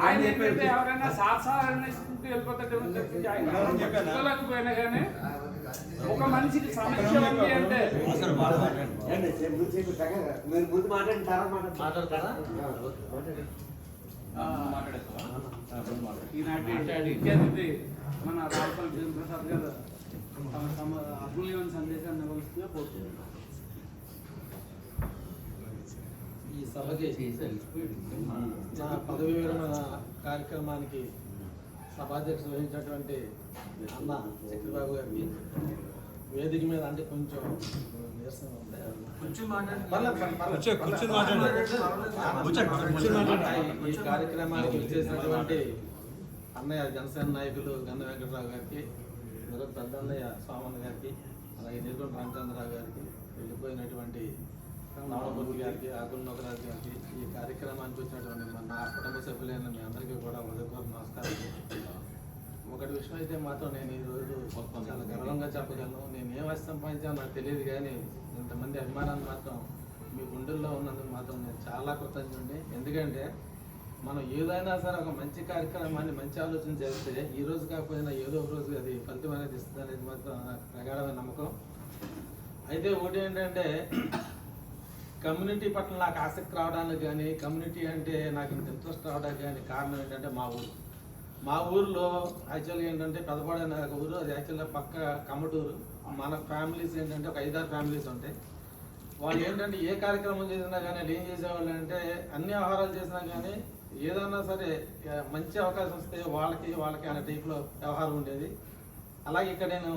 ఆయన చెప్పితే ఎవరైనా సాధారణ వెళ్ళిపోతాడు తప్పించి ఆయన చెప్పలేకపోయినా కానీ ఒక మనిషికి సమస్య ఉంది అంటే ముందు మాట్లాడిన తర్వాత మాట్లాడతారా? ఈనాటి ముఖ్య అతిథి మన రావుపల్లి భీమప్రసాద్ గారు తమ అమూల్యమైన సందేశాన్ని ఇవ్వాల్సిందిగా కోరుతున్నాను. ఈ సభకి నా పదవి విరమణ కార్యక్రమానికి సభాధ్యక్షులు వహించినటువంటి అన్న చక్రబాబు గారికి వేదిక మీద అంటే కొంచెం నీరసంగా ఉంది. ఈ కార్యక్రమానికి వచ్చేసినటువంటి అన్నయ్య జనసేన నాయకులు గన్న వెంకటరావు గారికి, పెద్దన్నయ్య స్వామన్న గారికి, అలాగే నిర్గుణ రామచంద్రరావు గారికి, వెళ్ళిపోయినటువంటి నవమూర్తి గారికి, ఆకుల నోకరాజు గారికి, ఈ కార్యక్రమానికి వచ్చినటువంటి నా కుటుంబ సభ్యులైన మీ అందరికీ కూడా హృదయపూర్వక నమస్కారం. ఒకటి విషయం అయితే మాత్రం నేను ఈరోజు చాలా గర్వంగా చెప్పగలను. నేను ఏం వయసు సంపాదించానో నాకు తెలియదు, కానీ ఇంతమంది అభిమానాన్ని మాత్రం మీ గుండెల్లో ఉన్నందుకు మాత్రం నేను చాలా కృతజ్ఞుడిని. ఎందుకంటే మనం ఏదైనా సరే ఒక మంచి కార్యక్రమాన్ని మంచి ఆలోచన చేస్తే ఈ రోజు కాకపోయినా ఏదో ఒక రోజు అది ఫలితం అనేది ఇస్తుంది అనేది మాత్రం నాకు ప్రగాఢమైన నమ్మకం. అయితే ఒకటి ఏంటంటే కమ్యూనిటీ పట్ల నాకు ఆసక్తి రావడానికి కానీ, కమ్యూనిటీ అంటే నాకు ఇంత ఇంట్రెస్ట్ రావడానికి కానీ కారణం ఏంటంటే మా ఊరిలో యాక్చువల్గా ఏంటంటే పెద్దపాడు అనే ఒక ఊరు, అది యాక్చువల్గా పక్క కమ్మటూరు. మన ఫ్యామిలీస్ ఏంటంటే ఒక 5-6 ఫ్యామిలీస్ ఉంటాయి. వాళ్ళు ఏంటంటే ఏ కార్యక్రమం చేసినా కానీ అది ఏం చేసేవాళ్ళు అంటే అన్ని ఆహారాలు చేసినా కానీ ఏదన్నా సరే మంచి అవకాశం వస్తే వాళ్ళకి అనే టైప్లో వ్యవహారం ఉండేది. అలాగే ఇక్కడ నేను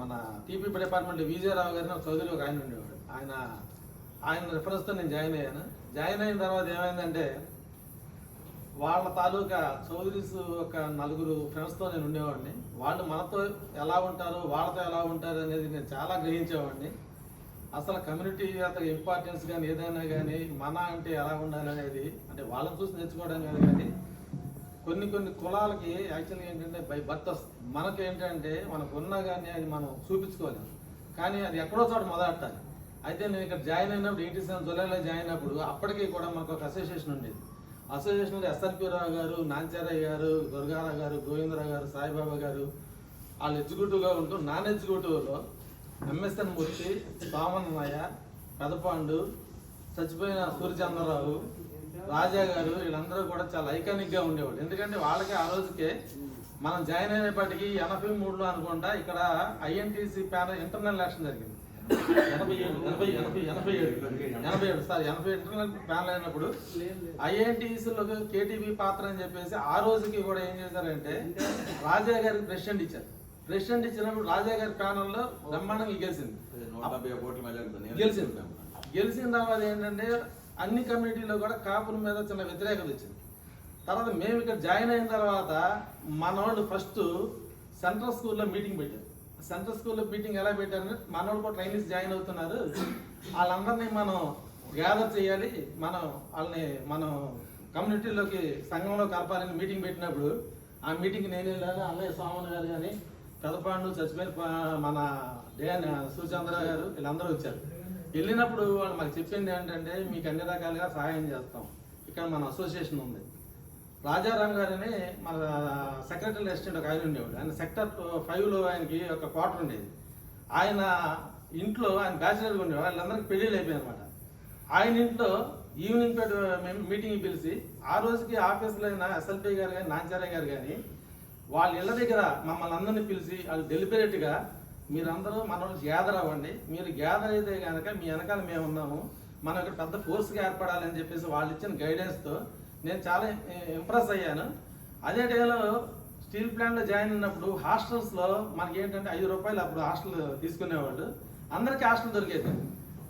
మన టీపీ డిపార్ట్మెంట్ విజయరావు గారిని చౌదరి ఒక ఆయన ఉండేవాడు. ఆయన రిఫరెన్స్తో నేను జాయిన్ అయ్యాను. జాయిన్ అయిన తర్వాత ఏమైందంటే వాళ్ళ తాలూకా చౌదరీస్ ఒక 4 ఫ్రెండ్స్తో నేను ఉండేవాడిని. వాళ్ళు మనతో ఎలా ఉంటారు, వాళ్ళతో ఎలా ఉంటారు అనేది నేను చాలా గ్రహించేవాడిని. అసలు కమ్యూనిటీ అతని ఇంపార్టెన్స్ కానీ ఏదైనా కానీ మన అంటే ఎలా ఉండాలి అనేది అంటే వాళ్ళని చూసి నేర్చుకోవడం కాదు, కానీ కొన్ని కులాలకి యాక్చువల్గా ఏంటంటే బై బర్త్ వస్తుంది. మనకి ఏంటంటే మనకు ఉన్నా కానీ అది మనం చూపించుకోలేము, కానీ అది ఎక్కడో చోట మొదలెట్టాలి. అయితే నేను ఇక్కడ జాయిన్ అయినప్పుడు 87 జూలైలో జాయిన్ అయినప్పుడు అప్పటికి కూడా మనకు ఒక అసోసియేషన్ ఉండేది. అసోసియేషన్లో ఎస్ఆర్పి రావు గారు, నాంచారయ్య గారు, దుర్గారావు గారు, గోవిందరావు గారు, సాయిబాబా గారు వాళ్ళు ఎగ్జిక్యూటివ్గా ఉంటూ నాన్ ఎగ్జిక్యూటివ్లో ఎంఎస్ఎన్ మూర్తి, సోమన్నయ్య, పెదపాండు, చచ్చిపోయిన సూర్యచంద్రరావు, రాజా గారు వీళ్ళందరూ కూడా చాలా ఐకానిక్గా ఉండేవాళ్ళు. ఎందుకంటే వాళ్ళకి ఆ రోజుకే మనం జాయిన్ అయినప్పటికీ 83లో అనుకుంటా ఇక్కడ ఐఎన్టీసీ ప్యానల్ ఇంటర్నల్ ఎలక్షన్ జరిగింది. 87 ఇంటర్నల్ ప్యానల్ అయినప్పుడు ఐఎన్టీసీలో కేటీవీ పాత్ర అని చెప్పేసి ఆ రోజుకి కూడా ఏం చేశారంటే రాజా గారికి ప్రెసిడెంట్ ఇచ్చారు. ప్రెసిడెంట్ ఇచ్చినప్పుడు రాజా గారి ప్యానల్లో బ్రహ్మాండంగా గెలిచింది. గెలిచిన తర్వాత ఏంటంటే అన్ని కమ్యూనిటీలో కూడా కాపుల మీద చిన్న వ్యతిరేకత వచ్చింది. తర్వాత మేము ఇక్కడ జాయిన్ అయిన తర్వాత మనోళ్ళు ఫస్ట్ సెంట్రల్ స్కూల్లో మీటింగ్ పెట్టారు. సెంట్రల్ స్కూల్లో మీటింగ్ ఎలా పెట్టారంటే మనోళ్ళు కూడా ట్రైనీస్ జాయిన్ అవుతున్నారు, వాళ్ళందరినీ మనం గ్యాదర్ చేయాలి, వాళ్ళని మనం కమ్యూనిటీలోకి సంఘంలో కలపాలని మీటింగ్ పెట్టినప్పుడు ఆ మీటింగ్కి నేను వెళ్ళాను, అన్నయ్య సోమన్ గారు కానీ, పెదపాండు, చచ్చిపోయిన మన సూర్యచంద్ర గారు వీళ్ళందరూ వచ్చారు. వెళ్ళినప్పుడు వాళ్ళు మాకు చెప్పింది ఏంటంటే మీకు అన్ని రకాలుగా సహాయం చేస్తాం, ఇక్కడ మన అసోసియేషన్ ఉంది. రాజారాం గారని మన సెక్రటరీ అసిస్టెంట్ ఒక ఆయన ఉండేవాడు. ఆయన సెక్టర్ 5లో ఆయనకి ఒక క్వార్టర్ ఉండేది. ఆయన ఇంట్లో ఆయన బ్యాచిలర్గా ఉండేవాడు. వాళ్ళందరికీ పెళ్ళిళ్ళు అయిపోయాయి అనమాట. ఆయన ఇంట్లో ఈవినింగ్ మేము మీటింగ్ పిలిచి ఆ రోజుకి ఆఫీసులో అయిన ఎస్ఎల్పీ గారు కానీ, నాంచారయ్య గారు కానీ వాళ్ళ ఇళ్ళ దగ్గర మమ్మల్ని అందరినీ పిలిచి వాళ్ళు డెలిబరేట్గా మీరందరూ మనల్ని గ్యాదర్ అవ్వండి, మీరు గ్యాదర్ అయితే కనుక మీ వెనకాల మేము ఉన్నాము, మనం ఇక్కడ పెద్ద ఫోర్స్గా ఏర్పడాలని చెప్పేసి వాళ్ళు ఇచ్చిన గైడెన్స్తో నేను చాలా ఇంప్రెస్ అయ్యాను. అదే టైంలో స్టీల్ ప్లాంట్లో జాయిన్ అయినప్పుడు హాస్టల్స్లో మనకి ఏంటంటే 5 రూపాయలు అప్పుడు హాస్టల్ తీసుకునేవాళ్ళు, అందరికీ హాస్టల్ దొరికేది.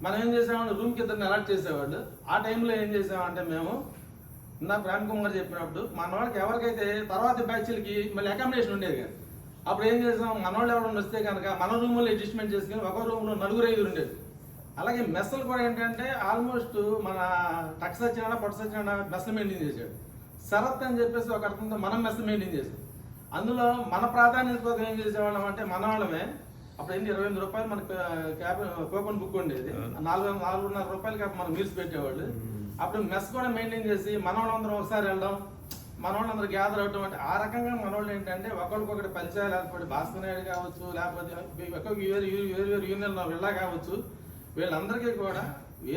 మనం ఏం చేసామంటే రూమ్కి 2 అలాట్ చేసేవాళ్ళు. ఆ టైంలో ఏం చేసామంటే మేము ఇందాక రామ్ కుమార్ చెప్పినప్పుడు మన వాళ్ళకి ఎవరికైతే తర్వాత బ్యాచ్లకి మళ్ళీ అకామిడేషన్ ఉండేది కదా, అప్పుడు ఏం చేసాం మన వాళ్ళు ఎవరైనా వస్తే కనుక మన రూమ్లో అడ్జస్ట్మెంట్ చేసుకుని ఒక రూమ్లో 4-5 ఉండేది. అలాగే మెస్సులు కూడా ఏంటంటే ఆల్మోస్ట్ మన టక్స్ వచ్చినా పొట్స్ వచ్చినా మెస్సులు మెయింటైన్ చేశాడు. శరత్ అని చెప్పేసి ఒక అర్థంతో మనం మెస్సులు మెయింటైన్ చేసాం. అందులో మన ప్రాధాన్యత కోసం ఏం చేసేవాళ్ళం అంటే మన వాళ్ళమే అప్పుడు ఏంటి 25 రూపాయలు మనకు కూపన్ బుక్ ఉండేది, 4.5 రూపాయలకి మనం మీల్స్ పెట్టేవాళ్ళు. అప్పుడు మెస్ కూడా మెయింటైన్ చేసి మన వాళ్ళందరూ ఒకసారి వెళ్ళడం, మన వాళ్ళందరూ గ్యాదర్ అవడం. అంటే ఆ రకంగా మన వాళ్ళు ఏంటంటే ఒకరికొకటి పరిచయాలు ఏర్పడి భాస్కర్ నాయుడు కావచ్చు, లేకపోతే వేరు యూనియన్లో వెళ్ళా కావచ్చు, వీళ్ళందరికీ కూడా ఏ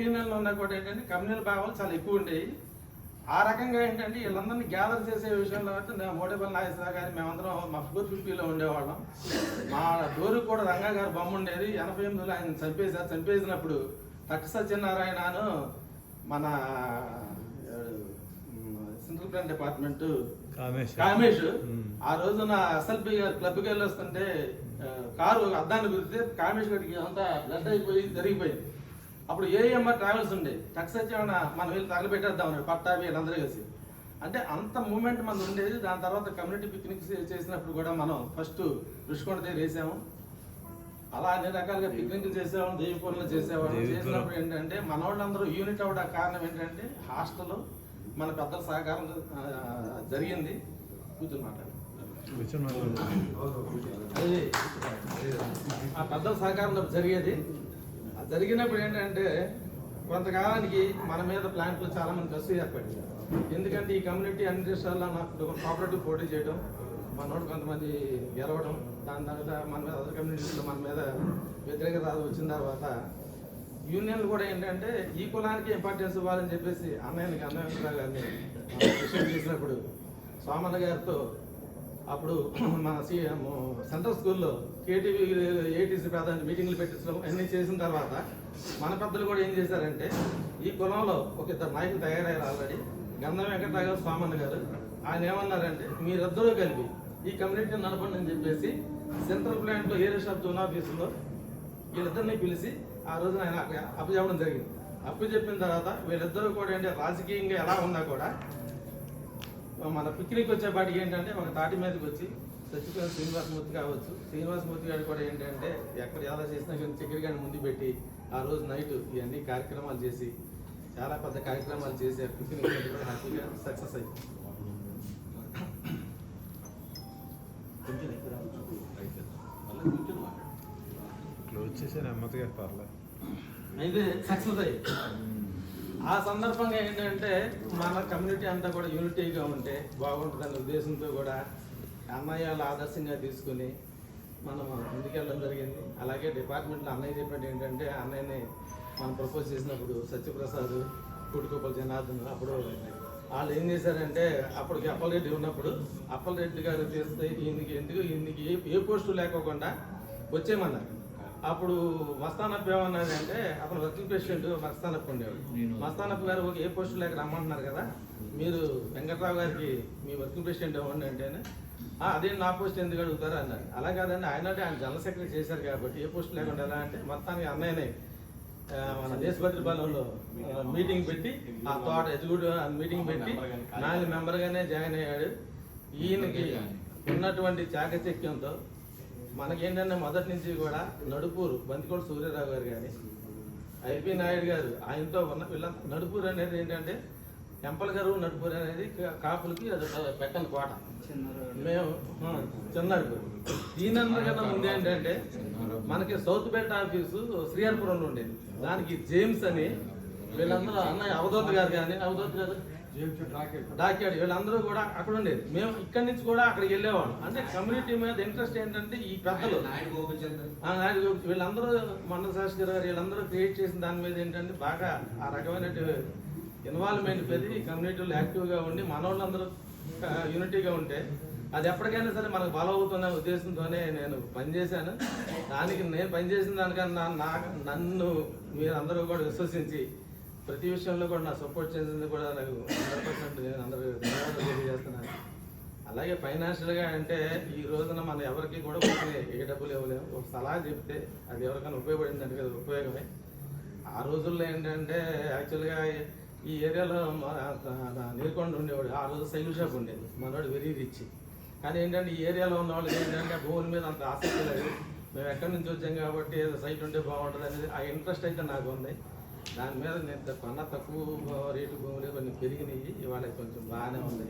యూనియన్లో ఉన్నా కూడా ఏంటంటే కమ్యూనల్ భావాలు చాలా ఎక్కువ ఉండేవి. ఆ రకంగా ఏంటంటే వీళ్ళందరినీ గ్యాదర్ చేసే విషయంలో అయితే మోడేపల్లి నాగేశ్వరరావు గారి మేమందరం మా 450లో ఉండేవాళ్ళం. మా డోరు కూడా రంగా గారు బొమ్మ ఉండేది. 88లో ఆయన చంపేశారు. చంపేసినప్పుడు తక్క సత్యనారాయణను మన సెంట్రల్ ప్లాన్ డిపార్ట్మెంట్ కామేష్ ఆ రోజున ఎస్ఎల్పి గారు క్లబ్కి వెళ్ళి వస్తుంటే కారు అద్దాన్ని కుదిరితే కామేష్ గారికి అంతా బ్లడ్ అయిపోయి జరిగిపోయింది. అప్పుడు ఏఎంఆర్ ట్రావెల్స్ ఉండే తక్క సత్యనారాయణ మనం వెళ్ళి తగలబెట్టేద్దాం పట్టాభి వీళ్ళందరూ కలిసి. అంటే అంత మూమెంట్ మనది ఉండేది. దాని తర్వాత కమ్యూనిటీ పిక్నిక్స్ చేసినప్పుడు కూడా మనం ఫస్ట్ రుషికొండ దగ్గర వేసాము. అలా అన్ని రకాలుగా పిక్నిక్లు చేసేవాళ్ళం, దేవిపూర్లు చేసేవాళ్ళం. చేసినప్పుడు ఏంటంటే మన వాళ్ళందరూ యూనిట్ అవ్వడానికి కారణం ఏంటంటే హాస్టల్ మన పెద్దల సహకారం జరిగింది. కూర్చొని మాట్లాడు. అది ఆ పెద్దల సహకారంలో జరిగేది. జరిగినప్పుడు ఏంటంటే కొంతకాలానికి మన మీద ప్లాంట్లు చాలా మంది కసు ఏర్పడింది. ఎందుకంటే ఈ కమ్యూనిటీ అన్ని దేశాల్లో నాకు కోఆపరేటివ్ పోటీ చేయడం, మనోడు కొంతమంది గెలవడం, దాని తర్వాత మన మీద అదర్ కమ్యూనిటీలో మన మీద వ్యతిరేకత వచ్చిన తర్వాత యూనియన్లు కూడా ఏంటంటే ఈ కులానికి ఇంపార్టెన్స్ ఇవ్వాలని చెప్పేసి అన్నయ్య వెంకటరావు గారిని క్వశ్చన్ చేసినప్పుడు సోమన్న గారితో అప్పుడు మన సెంట్రల్ స్కూల్లో కేటీవీ ఏటీసీ ప్రాధాన్యత మీటింగ్లు పెట్టించడం అన్నీ చేసిన తర్వాత మన పెద్దలు కూడా ఏం చేశారంటే ఈ కులంలో ఒక ఇద్దరు నాయకులు తయారయ్యారు ఆల్రెడీ. గంధం వెంకటరావు గారు, సోమన్న గారు. ఆయన ఏమన్నారంటే మీరిద్దరూ కలిపి ఈ కమ్యూనిటీని నడపండి అని చెప్పేసి సెంట్రల్ ప్లాంట్లో ఏరియా షాప్ జోన్ ఆఫీసులో వీళ్ళిద్దరిని పిలిచి ఆ రోజున ఆయన అప్పు చెప్పడం జరిగింది. అప్పు చెప్పిన తర్వాత వీళ్ళిద్దరూ కూడా అంటే రాజకీయంగా ఎలా ఉన్నా కూడా మన పిక్నిక్ వచ్చేపాటికి ఏంటంటే ఒక తాటి మీదకి వచ్చి చచ్చిపోయిన శ్రీనివాసమూర్తి కావచ్చు, శ్రీనివాసమూర్తి గారు కూడా ఏంటంటే ఎక్కడ ఎలా చేసినా కానీ చక్కెర గారిని ముందు పెట్టి ఆ రోజు నైట్ ఇవన్నీ కార్యక్రమాలు చేసి చాలా పెద్ద కార్యక్రమాలు చేసి పిక్నిక్ కూడా హ్యాపీగా సక్సెస్ అయ్యింది. క్లోజ్ చేసే నెమ్మదిగా పర్లేదు అయితే సక్సెస్ అయ్యి ఆ సందర్భంగా ఏంటంటే మన కమ్యూనిటీ అంతా కూడా యూనిటీగా ఉంటే బాగుంటుందనే ఉద్దేశంతో కూడా అన్నయ్యలు ఆదర్శంగా తీసుకుని మనం ముందుకెళ్ళడం జరిగింది. అలాగే డిపార్ట్మెంట్లో అన్నయ్య చెప్పినట్టు ఏంటంటే అన్నయ్యని మనం ప్రపోజ్ చేసినప్పుడు సత్యప్రసాద్, కుటుకోపల్లి జనార్దన్ అప్పుడు వాళ్ళు ఏం చేశారంటే అప్పటికి అప్పలరెడ్డి ఉన్నప్పుడు అప్పలరెడ్డి గారు చేస్తే ఈయనకి ఏ పోస్టు లేకోకుండా వచ్చేయమన్నారు. అప్పుడు మస్తానప్ప ఏమన్నది అంటే అప్పుడు వర్కింగ్ ప్రెసిడెంట్ మస్తానప్ప ఉండేవాడు. మస్తానప్ప గారు ఒక ఏ పోస్టు లేక రమ్మంటున్నారు కదా, మీరు వెంకట్రావు గారికి మీ వర్కింగ్ ప్రెసిడెంట్ ఇవ్వండి అంటేనే అదే నా పోస్ట్ ఎందుకు అడుగుతారు అన్నారు. అలా కాదండి, ఆయన జనరల్ సెక్రటరీ చేశారు కాబట్టి ఏ పోస్ట్ లేకుండా ఎలా అంటే మొత్తానికి అన్నయ్యనే మన దేశభద్రి బలంలో మీటింగ్ పెట్టి ఆ తోట ఎగ్జిక్యూటివ్ మీటింగ్ పెట్టి 4 మెంబర్గానే జాయిన్ అయ్యాడు. ఈయనకి ఉన్నటువంటి చాకచక్యంతో మనకేంటంటే మొదటి నుంచి కూడా నడుపూరు బంతికోట సూర్యారావు గారు కానీ ఐపీ నాయుడు గారు ఆయనతో ఉన్న వీళ్ళంతా నడుపూరు అనేది ఏంటంటే టెంపల్ గారు నడుపూరు అనేది కాపులకి అది పెట్టని కోట. మేము చిన్నడుపూరు. దీనంతకన్నా ముందు ఏంటంటే మనకి సౌత్ బెల్ట్ ఆఫీసు శ్రీహరిపురంలో ఉండేది. దానికి జేమ్స్ అని వీళ్ళందరూ అన్నయ్య అవధూత్ గారు కానీ అవధూత్ గారు డాక్యాడ్ వీళ్ళందరూ కూడా అక్కడ ఉండేది. మేము ఇక్కడి నుంచి కూడా అక్కడికి వెళ్ళేవాళ్ళం. అంటే కమ్యూనిటీ మీద ఇంట్రెస్ట్ ఏంటంటే ఈ పెద్దలు నాయుడు వీళ్ళందరూ మండల శాస్త్రి గారు వీళ్ళందరూ క్రియేట్ చేసిన దాని మీద ఏంటంటే బాగా ఆ రకమైన ఇన్వాల్వ్మెంట్ పెరిగి కమ్యూనిటీలో యాక్టివ్గా ఉండి మనోళ్ళందరూ యూనిటీగా ఉంటే అది ఎప్పటికైనా సరే మనకు బలవుతున్న ఉద్దేశంతోనే నేను పనిచేశాను. దానికి నేను పనిచేసిన దానికన్నా నన్ను మీరందరూ కూడా విశ్వసించి ప్రతి విషయంలో కూడా నా సపోర్ట్ చేసింది కూడా నాకు 100% నేను అందరూ ధన్యవాదాలు తెలియజేస్తున్నాను. అలాగే ఫైనాన్షియల్గా అంటే ఈ రోజున మనం ఎవరికి కూడా ఏ డబ్బులు ఇవ్వలేము. ఒక సలహా చెప్తే అది ఎవరికైనా ఉపయోగపడింది అంటే అది ఉపయోగమే. ఆ రోజుల్లో ఏంటంటే యాక్చువల్గా ఈ ఏరియాలో నీరుకొండ ఉండేవాడు. ఆ రోజు సైకిల్ షాప్ ఉండేది. మనవాడు వెరీ రిచ్. కానీ ఏంటంటే ఈ ఏరియాలో ఉన్న వాళ్ళు ఏంటంటే భూమి మీద అంత ఆసక్తి లేదు. మేము ఎక్కడి నుంచి వచ్చాం కాబట్టి ఏదో సైట్ ఉంటే బాగుంటుంది అనేది ఆ ఇంట్రెస్ట్ అయితే నాకు ఉంది. దాని మీద నేను కొన్న తక్కువ రేటు భూములు కొన్ని పెరిగినాయి. ఇవాళ కొంచెం బాగానే ఉంది.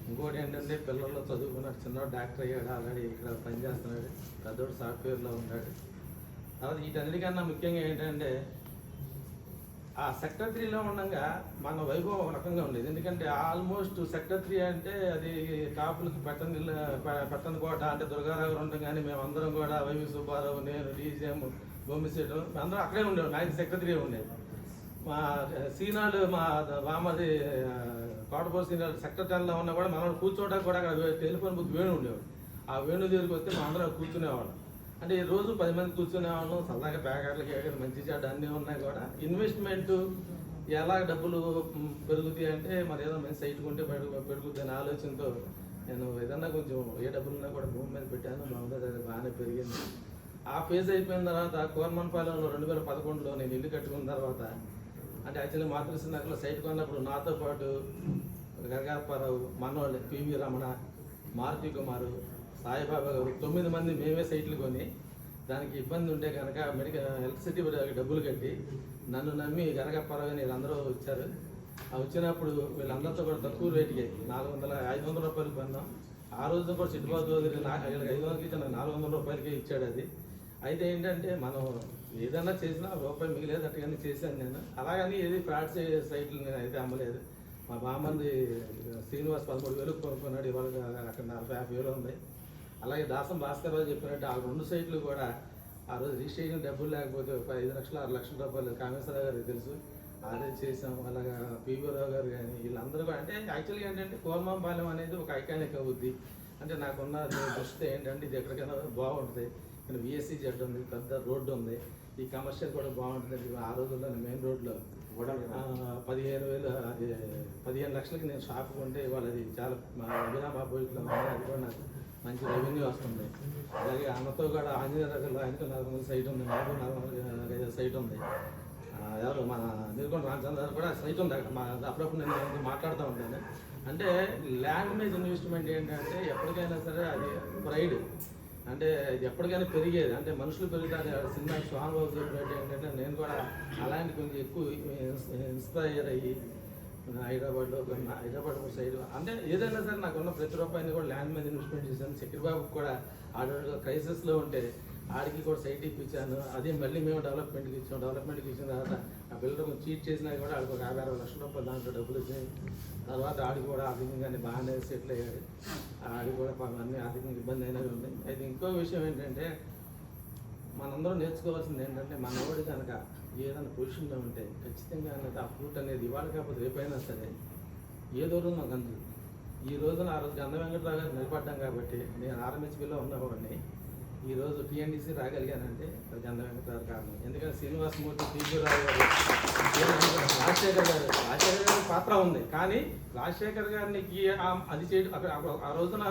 ఇంకోటి ఏంటంటే పిల్లల్లో చదువుకున్నాడు. చిన్నవాడు డాక్టర్ అయ్యాడు, ఆల్రెడీ ఇక్కడ పనిచేస్తున్నాడు. పెద్దోడు సాఫ్ట్వేర్లో ఉన్నాడు. తర్వాత వీటన్నిటికన్నా ముఖ్యంగా ఏంటంటే ఆ సెక్టర్ 3లో ఉండగా మన వైభవం ఒక రకంగా ఉండేది. ఎందుకంటే ఆల్మోస్ట్ సెక్టర్ 3 అంటే అది కాపులకి పెట్టని కోట అంటే దుర్గారావు ఉంటాం. కానీ మేమందరం కూడా వైవి సుబ్బారావు, నేను, డీజీఎం, బొమ్మిసేటు అందరం అక్కడే ఉండేవాడు. నాకు సెక్టర్ 3 ఉండేది. మా సీనాడు మా బామ్మది కోటపూర్ సీనియర్ సెక్టర్ 10లో ఉన్నా కూడా మనం కూర్చోవడానికి కూడా అక్కడ టెలిఫోన్ బుక్ వేణు ఉండేవాడు. ఆ వేణు దగ్గరికి వస్తే మనం అందరం కూర్చునేవాడు. అంటే ఈ రోజు 10 మంది కూర్చునేవాళ్ళం. సరదాగా ప్యాకెట్లకి మంచి చెడ్డ అన్నీ ఉన్నాయి కూడా. ఇన్వెస్ట్మెంట్ ఎలా డబ్బులు పెరుగుతాయి అంటే మరి ఏదో మంచి సైట్ కొంటే పెరుగుతాయి అనే ఆలోచనతో నేను ఏదన్నా కొంచెం ఏ డబ్బులున్నా కూడా భూమి మీద పెట్టాను. బాగానే పెరిగింది. ఆ ఫేజ్ అయిపోయిన తర్వాత కోరమన్పాలెంలో 2011లో నేను ఇల్లు కట్టుకున్న తర్వాత అంటే యాక్చువల్లీ మాతృశ్రీ నగర్లో సైట్ కొన్నప్పుడు నాతో పాటు గరగాపారావు, మనోళ్ళు పివి రమణ, మారుతి కుమారు, సాయిబాబా గారు 9 మంది మేమే సైట్లు కొని దానికి ఇబ్బంది ఉంటే కనుక మెడికల్ ఎలక్ట్రిసిటీ డబ్బులు కట్టి నన్ను నమ్మి గరగప్పారావు అని వీళ్ళందరూ వచ్చారు. వచ్చినప్పుడు వీళ్ళందరితో కూడా తక్కువ రేటుకి 500 రూపాయలు కొన్నాం. ఆ రోజు కూడా చిట్టుబాబు చౌదరి నాకు 500కి ఇచ్చి నాకు 400 రూపాయలకే ఇచ్చాడు అది. అయితే ఏంటంటే మనం ఏదన్నా చేసినా రూపాయి మిగిలేదట్టుగానే చేశాను నేను. అలాగని ఏది ఫ్రాడ్ సైట్లు నేను అయితే అమ్మలేదు. మా బామ్మది శ్రీనివాస్ 13,000 కొనుక్కున్నాడు. ఇవాళ అక్కడ 40,000 ఉంది. అలాగే దాసం భాస్కర్ రావు చెప్పినట్టు ఆ 2 సైట్లు కూడా ఆ రోజు రిజిస్ట్రేషన్ డబ్బులు లేకపోతే 5 లక్షలు 6 లక్షల రూపాయలు కామేశ్వరరావు గారికి తెలుసు అదే చేసాం. అలాగా పివి రావు గారు కానీ వీళ్ళందరూ కూడా అంటే యాక్చువల్గా ఏంటంటే కోరమాంపాలెం అనేది ఒక ఐకానిక్ అవుద్ది. అంటే నాకున్న దృష్టి ఏంటంటే ఇది ఎక్కడికైనా బాగుంటుంది. ఇక్కడ విఎస్సీ జెడ్ ఉంది, పెద్ద రోడ్డు ఉంది, ఈ కమర్షియల్ కూడా బాగుంటుంది. ఆ రోజుల్లో మెయిన్ రోడ్లో 15 లక్షలకి నేను షాప్ కొంటే ఇవాళ అది చాలా విరామా పోయిట్లో అది కూడా నాకు మంచి రెవెన్యూ వస్తుంది. అలాగే అన్నతో కూడా ఆంజనేయ నగర్లో ఆయనకు 400 సైట్ ఉంది, నాకు 405 సైట్ ఉంది. ఎవరు మన నీలకొండ రామచంద్ర కూడా సైట్ ఉంది అక్కడ. అప్పుడప్పుడు నేను మాట్లాడుతూ ఉంటాను. అంటే ల్యాండ్ మీద ఇన్వెస్ట్మెంట్ ఏంటంటే ఎప్పటికైనా సరే అది ప్రైడ్ అంటే ఇది ఎప్పటికైనా పెరిగేది. అంటే మనుషులు పెరుగుతారు. సినిమా స్వామిబాబు చెప్పినట్టు ఏంటంటే నేను కూడా అలాంటి కొంచెం ఎక్కువ ఇన్స్పైర్ అయ్యి హైదరాబాద్ సైడ్ అంటే ఏదైనా సరే నాకు ఉన్న ప్రతి రూపాయిని కూడా ల్యాండ్ మీద ఇన్వెస్ట్మెంట్ చేశాను. చక్రబాబుకి కూడా ఆడ క్రైసిస్లో ఉంటే ఆడికి కూడా సైట్ ఇప్పించాను. అదే మళ్ళీ మేము డెవలప్మెంట్కి ఇచ్చాం. డెవలప్మెంట్కి ఇచ్చిన తర్వాత ఆ బిల్డర్ కొంచెం చీట్ చేసినా కూడా ఆడికి ఒక 50-60 లక్షల రూపాయలు దాంట్లో డబ్బులు వచ్చాయి. తర్వాత ఆడికి కూడా ఆర్థికంగానే బాగానే సెటిల్ అయ్యాడు. ఆడికి కూడా అన్ని ఆర్థికంగా ఇబ్బంది అయినవి ఉంది. అయితే ఇంకో విషయం ఏంటంటే మనందరం నేర్చుకోవాల్సింది ఏంటంటే మనవాడు కనుక ఏదైనా పొజిషన్లో ఉంటే ఖచ్చితంగా అనేది ఆ ఫ్రూట్ అనేది ఇవాళ కాకపోతే రేపైనా సరే ఏదో రోజు నాకు అందుతుంది. ఈ రోజున ఆ రోజు గంధ వెంకటరావు గారు నిలబడ్డాం కాబట్టి నేను ఆర్ఎంహెచ్బిలో ఉన్నవాడిని ఈరోజు టీఎన్డీసీ రాగలిగానంటే గంధ వెంకటరావు కారణం. ఎందుకంటే శ్రీనివాసమూర్తి, టీజీ రావు గారు, రాజశేఖర్ గారు పాత్ర ఉంది. కానీ రాజశేఖర్ గారిని అది చేయడం అక్కడ ఆ రోజున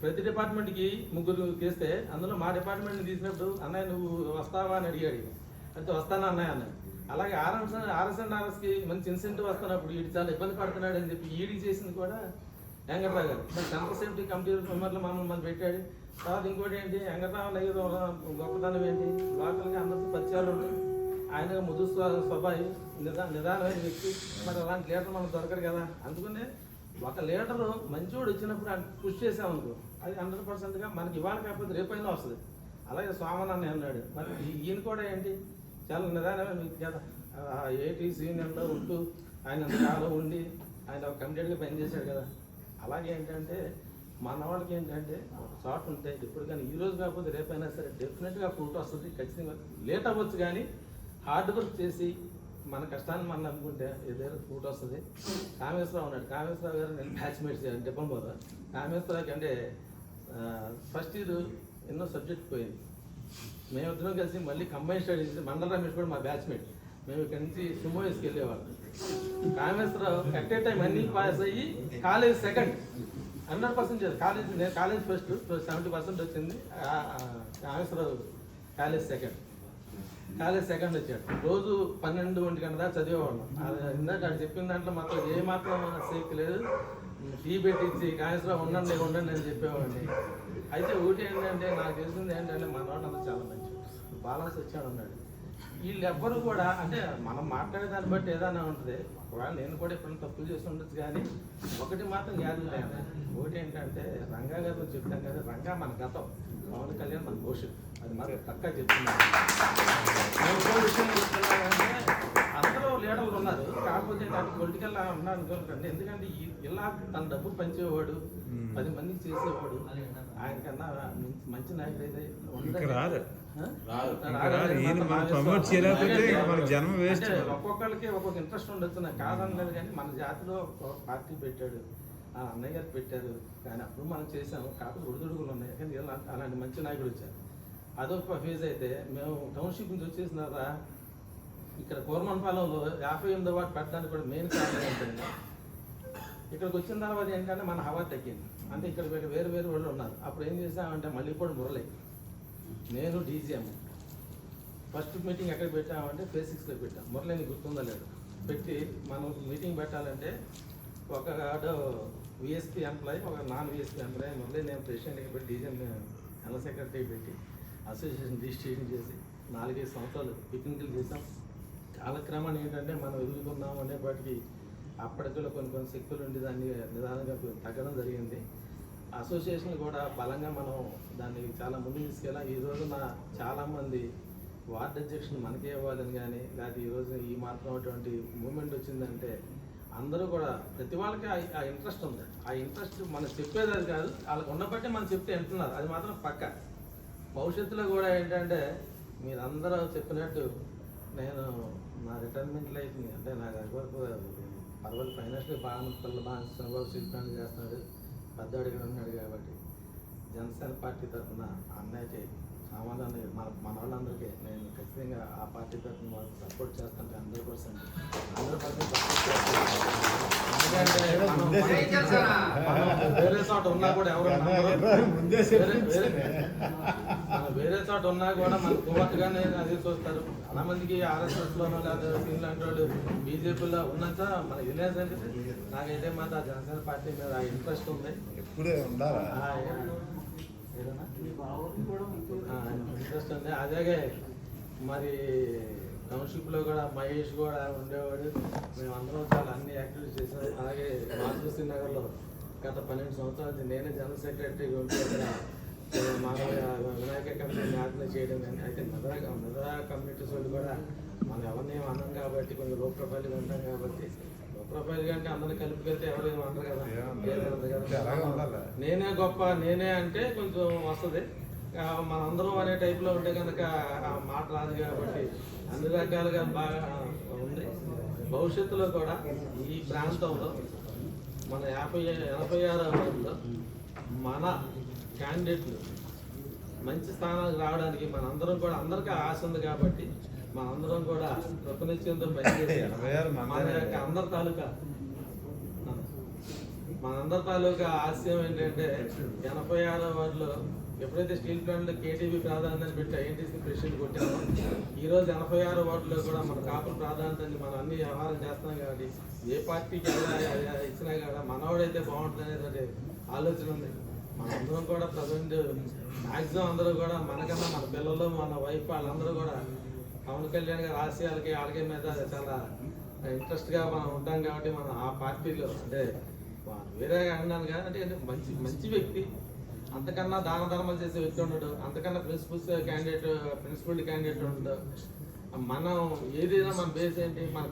ప్రతి డిపార్ట్మెంట్కి 3 చేస్తే అందులో మా డిపార్ట్మెంట్ని తీసినప్పుడు అన్నయ్య నువ్వు వస్తావా అని అడిగాడు. అంటే వస్తానా అన్నయ్య అన్నాడు. అలాగే ఆర్ఎస్ఎన్ఆర్ఎస్కి మంచి ఇన్సెంటివ్ వస్తున్నప్పుడు వీడు చాలా ఇబ్బంది పడుతున్నాడు అని చెప్పి ఈడీ చేసింది కూడా వెంకటరావు గారు. మరి సెంట్రల్ సేఫ్టీ కమిటీ మెంబర్లు మమ్మల్ని పెట్టాడు. తర్వాత ఇంకోటి ఏంటి వెంకటరావు లేదు గొప్పతనం ఏంటి లోకల్గా అందరితో పరిచయాలు ఉంటాయి. ఆయన ముదు స్వభావి నిదానమైన వ్యక్తి. మరి అలాంటి లీడర్ మనకు దొరకరు కదా. అందుకనే ఒక లీడరు మంచివాడు వచ్చినప్పుడు పుష్ చేసామనుకో అది 100%గా మనకి ఇవాళ కాకపోతే రేపైనా వస్తుంది. అలాగే స్వామన్ అని అన్నాడు. మరి ఈయన కూడా ఏంటి చాలా నిదానమైన వ్యక్తి కదా. ఏటీ సీనియర్లో ఉంటూ ఆయన అంతకాలం ఉండి ఆయన ఒక కమిటెడ్గా పనిచేశాడు కదా. అలాగే ఏంటంటే మన వాళ్ళకి ఏంటంటే ఒక షార్ట్ ఉంటాయి ఇప్పుడు కానీ ఈ రోజు కాకపోతే రేపైనా సరే డెఫినెట్గా ఫ్రూట్ వస్తుంది. ఖచ్చితంగా లేట్ అవ్వచ్చు కానీ హార్డ్ వర్క్ చేసి మన కష్టాన్ని మనం నమ్ముకుంటే ఏదైనా ఫ్రూట్ వస్తుంది. కామేశ్వరరావు ఉన్నాడు. కామేశ్వరరావు గారు నేను బ్యాచ్మేట్స్ డిప్లొమాలో. కామేశ్వరరావుకి అంటే ఫస్ట్ ఇయర్ ఎన్నో సబ్జెక్ట్ పోయింది. మేమిద్దరం కలిసి మళ్ళీ కంబైన్ స్టడీస్ మండల రమేష్ కూడా మా బ్యాచ్మేట్. మేము ఇక్కడి నుంచి సుమోయస్కి వెళ్ళేవాళ్ళం. కామేశ్వరరావు అట్ ఏ టైం అన్నీ పాస్ అయ్యి కాలేజ్ సెకండ్ 100% కాలేజ్ నేను కాలేజ్ ఫస్ట్ 70% వచ్చింది. కామేశ్వరరావు కాలేజ్ సెకండ్ వచ్చాడు. రోజు 12-1 గంట దాకా చదివేవాళ్ళం. ఇందాక అది చెప్పిన దాంట్లో మాత్రం ఏ మాత్రం సేఫ్ లేదు. టీ పెట్టించి కామేశ్వరరావు ఉండండి అని చెప్పేవాడిని. అయితే ఒకటి ఏంటంటే నాకు తెలిసింది ఏంటంటే మన వాళ్ళంతా చాలా మంచి బాలన్స్ వచ్చాడు అన్నాడు. వీళ్ళెవ్వరూ కూడా అంటే మనం మాట్లాడే దాన్ని బట్టి ఏదైనా ఉంటుంది. ఒకవేళ నేను కూడా ఎప్పుడైనా తప్పులు చేసి ఉండొచ్చు కానీ ఒకటి మాత్రం గ్యారెంటీ ఒకటి ఏంటంటే రంగా గారు చెప్తాం కదా, రంగా మన గతం, పవన్ కళ్యాణ్ మన భవిష్యత్తు. అది మాత్రం పక్కా చెప్తున్నాను. విషయం చెప్తున్నానంటే ఆ అందరూ లీడర్లు ఉన్నారు, కాకపోతే అటు పొలిటికల్ ఉన్నారు అనుకోకండి. ఎందుకంటే ఇలా తన డబ్బు పంచేవాడు, 10 మందికి చేసేవాడు, ఆయనకన్నా మంచి నాయకుడు అయితే ఒక్కొక్కరికి ఒక్కొక్క ఇంట్రెస్ట్ ఉండొచ్చు. నాకు కాదనలేదు, కానీ మన జాతిలో ఒక పార్టీ పెట్టాడు, అన్నయ్య గారు పెట్టారు, కానీ అప్పుడు మనం చేసాము. కాకపోతే ఒడిదుడుకులు ఉన్నాయి, కానీ అలాంటి మంచి నాయకుడు వచ్చారు. అదొక ఫేజ్. అయితే మేము టౌన్షిప్ నుంచి వచ్చేసిన తర్వాత ఇక్కడ కోరమన్పాలెంలో 58వ వార్డు పెట్టడానికి కూడా మెయిన్ కారణం ఏంటంటే, ఇక్కడికి వచ్చిన తర్వాత ఏంటంటే మన హవా తగ్గింది. అంటే ఇక్కడ వేరు వేరు వాళ్ళు ఉన్నారు. అప్పుడు ఏం చేసామంటే మళ్ళీపూడి మురళి, నేను డీజీఎం ఫస్ట్ మీటింగ్ ఎక్కడ పెట్టామంటే ఫేజ్ 6లో పెట్టాం. మురళిని గుర్తుందో లేదు పెట్టి మనం మీటింగ్ పెట్టాలంటే ఒక విఎస్పీ ఎంప్లాయీ, ఒక నాన్ విఎస్పీ ఎంప్లాయీ, మురళి నేను ప్రెసిడెంట్గా పెట్టి డీజీఎం జనరల్ సెక్రటరీ పెట్టి అసోసియేషన్ రిజిస్ట్రేషన్ చేసి 4-5 సంవత్సరాలు పిక్నిక్లు చేసాం. కాలక్రమాన్ని ఏంటంటే మనం ఎదుగుతున్నాం అనేప్పటికీ అప్పటికలో కొన్ని శక్తులు ఉండి దాన్ని నిదానంగా తగ్గడం జరిగింది. అసోసియేషన్ కూడా బలంగా మనం దాన్ని చాలా ముందుకు తీసుకెళ్ళాం. ఈ రోజున చాలామంది వార్డు అధ్యక్షులు మనకే ఇవ్వాలని కానీ, లేకపోతే ఈరోజు ఈ మాత్రం అటువంటి మూమెంట్ వచ్చిందంటే అందరూ కూడా ప్రతి వాళ్ళకి ఆ ఇంట్రెస్ట్ ఉంది. ఆ ఇంట్రెస్ట్ మనం చెప్పేది అది కాదు, వాళ్ళకి ఉన్నబట్టే మనం చెప్తే వింటున్నారు, అది మాత్రం పక్క. భవిష్యత్తులో కూడా ఏంటంటే మీరందరూ చెప్పినట్టు నేను నా రిటైర్మెంట్ లైఫ్ని, అంటే నాకు వరకు పర్వాలేదు, ఫైనాన్షియల్ పిల్లలు బాగా చంద్రబాబు శిల్పాన్ని చేస్తున్నాడు, పెద్దవాడిగా ఉన్నాడు కాబట్టి జనసేన పార్టీ తరఫున అన్నయ్యకి సామాన్య మన వాళ్ళందరికీ నేను ఖచ్చితంగా ఆ పార్టీ తరఫున వాళ్ళకి సపోర్ట్ చేస్తాను. 100% ఎందుకంటే వేరే చోట ఉన్నా కూడా ఎవరు వేరే చోట ఉన్నా కూడా మన కుమార్తెగానే అదే చూస్తారు. చాలా మందికి ఆర్ఎస్ఎస్లోనో లేదా సీన్ లాంటి వాళ్ళు బీజేపీలో ఉన్నంత మన విలేజ్ అంటే నాకైతే మాత్రం జనసేన పార్టీ మీద ఆ ఇంట్రెస్ట్ ఉంది. ఇంట్రెస్ట్ ఉంది. అలాగే మరి టౌన్షిప్లో కూడా మహేష్ కూడా ఉండేవాడు. మేమందరం చాలా అన్ని యాక్టివిటీస్ చేసాం. అలాగే మాధుశ్రీ నగర్లో గత 12 సంవత్సరాల నుంచి నేనే జనరల్ సెక్రటరీగా ఉంటే మామూలుగా వినాయక కమిటీని ఆర్గనైజ్ చేయడం కానీ, అయితే మెదరా కమ్యూనిటీస్ వాళ్ళు కూడా మనం ఎవరిని అన్నాం కాబట్టి కొంచెం లో ప్రొఫైల్గా ఉంటాం కాబట్టి, లో ప్రొఫైల్గా అంటే అందరినీ కలిపికెళ్తే ఎవరేమో అంటారు కదా, నేనే గొప్ప నేనే అంటే కొంచెం వస్తుంది. మనందరం అనే టైప్లో ఉంటే కనుక మాట రాదు కాబట్టి అన్ని రకాలుగా బాగా ఉంది. భవిష్యత్తులో కూడా ఈ ప్రాంతంలో మన 86వ వార్డులో మన క్యాండిడేట్లు మంచి స్థానాలకు రావడానికి మనందరం కూడా అందరికీ ఆశ ఉంది కాబట్టి మనందరం కూడా కృతనిశ్చయంతో పనిచేసి మన యొక్క మనందరి తాలూకా ఆశయం ఏంటంటే 86వ వార్డులో ఎప్పుడైతే స్టీల్ ప్లాంట్లో కేటీవీ ప్రాధాన్యత పెట్టి ఐఎన్టీసీ ప్రెసిడెంట్ కొట్టామో, ఈరోజు 86వ వార్డులో కూడా మన కాపుల ప్రాధాన్యతని మనం అన్ని వ్యవహారం చేస్తున్నాం కాబట్టి ఏ పార్టీకి ఇచ్చినా కూడా మనవాడైతే బాగుంటుంది అనేది ఆలోచన ఉంది. మనందరం కూడా ప్రజెంట్ మ్యాక్సిమం అందరూ కూడా మనకన్నా మన పిల్లలు మన వైఫ్ వాళ్ళందరూ కూడా పవన్ కళ్యాణ్ గారి ఆశయాలకి వాళ్ళకి మీద చాలా ఇంట్రెస్ట్గా మనం ఉంటాం కాబట్టి మనం ఆ పార్టీలో అంటే వేరేగా అన్నాను కానీ అంటే మంచి వ్యక్తి, అంతకన్నా దాన ధర్మాలు చేసే వ్యక్తి ఉండడు, అంతకన్నా ప్రిన్సిపల్ క్యాండిడేట్ ఉండడు. మనం ఏదైనా మన బేస్ ఏంటి మన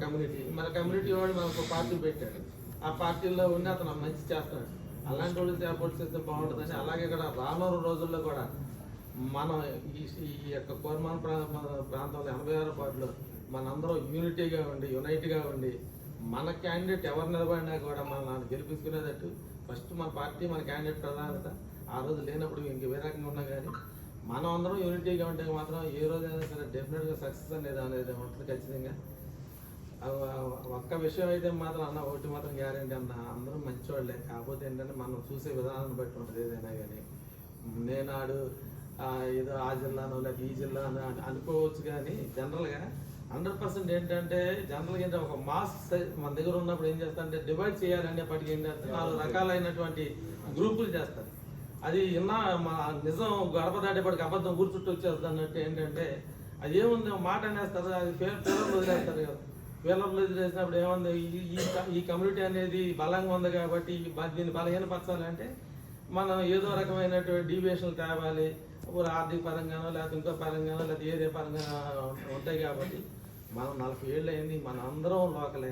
కమ్యూనిటీ వాడు మనకు పార్టీ పెట్టాడు, ఆ పార్టీలో ఉండి అతను మంచి చేస్తాడు. అలాంటి వాళ్ళు సపోర్ట్ చేస్తే బాగుంటుందని. అలాగే ఇక్కడ రానున్న రోజుల్లో కూడా మనం ఈ యొక్క కోరమాన్ ప్రాంతంలో 86వ వార్డులో మనందరం యునైట్గా ఉండి మన క్యాండిడేట్ ఎవరు నిలబడినా కూడా మనం గెలిపించుకునేటట్టు ఫస్ట్ మన పార్టీ మన క్యాండిడేట్ ప్రధానత. ఆ రోజు లేనప్పుడు ఇంక వేరే రకంగా ఉన్నా కానీ మనం అందరం యూనిటీగా ఉంటే మాత్రం ఏ రోజైనా సరే డెఫినెట్గా సక్సెస్ అనేది ఉంటుంది ఖచ్చితంగా. ఒక్క విషయం అయితే మాత్రం అన్న ఒకటి మాత్రం గ్యారెంటీ అన్న, అందరూ మంచివాళ్ళే, కాకపోతే ఏంటంటే మనం చూసే విధానాన్ని బట్టి ఉంటుంది ఏదైనా కానీ. నేనాడు ఏదో ఆ జిల్లానో లేకపోతే ఈ జిల్లా అని అనుకోవచ్చు, కానీ జనరల్గా 100% ఏంటంటే జనరల్గా ఏంటంటే ఒక మాస్ మన దగ్గర ఉన్నప్పుడు ఏం చేస్తారంటే డివైడ్ చేయాలనేప్పటికీ ఏంటంటే 4 రకాలైనటువంటి గ్రూపులు చేస్తారు. అది నిజం గడప దాటేపటికి అబద్ధం చుట్టూ వచ్చేస్తుంది అన్నట్టు ఏంటంటే అది ఏముంది మాట అనేస్తారు, అది పేర్లు వదిలేస్తారు కదా. పేర్లు వదిలేసినప్పుడు ఏముంది ఈ కమ్యూనిటీ అనేది బలంగా ఉంది కాబట్టి దీన్ని బలహీనపరచాలంటే మనం ఏదో రకమైనటువంటి డీవియేషన్లు తేవాలి, ఆర్థిక పరంగానో లేకపోతే ఇంకో పరంగానో లేకపోతే ఏదే పరంగా ఉంటాయి కాబట్టి మనం 40 ఏళ్ళు అయింది, మన అందరం లోకలే.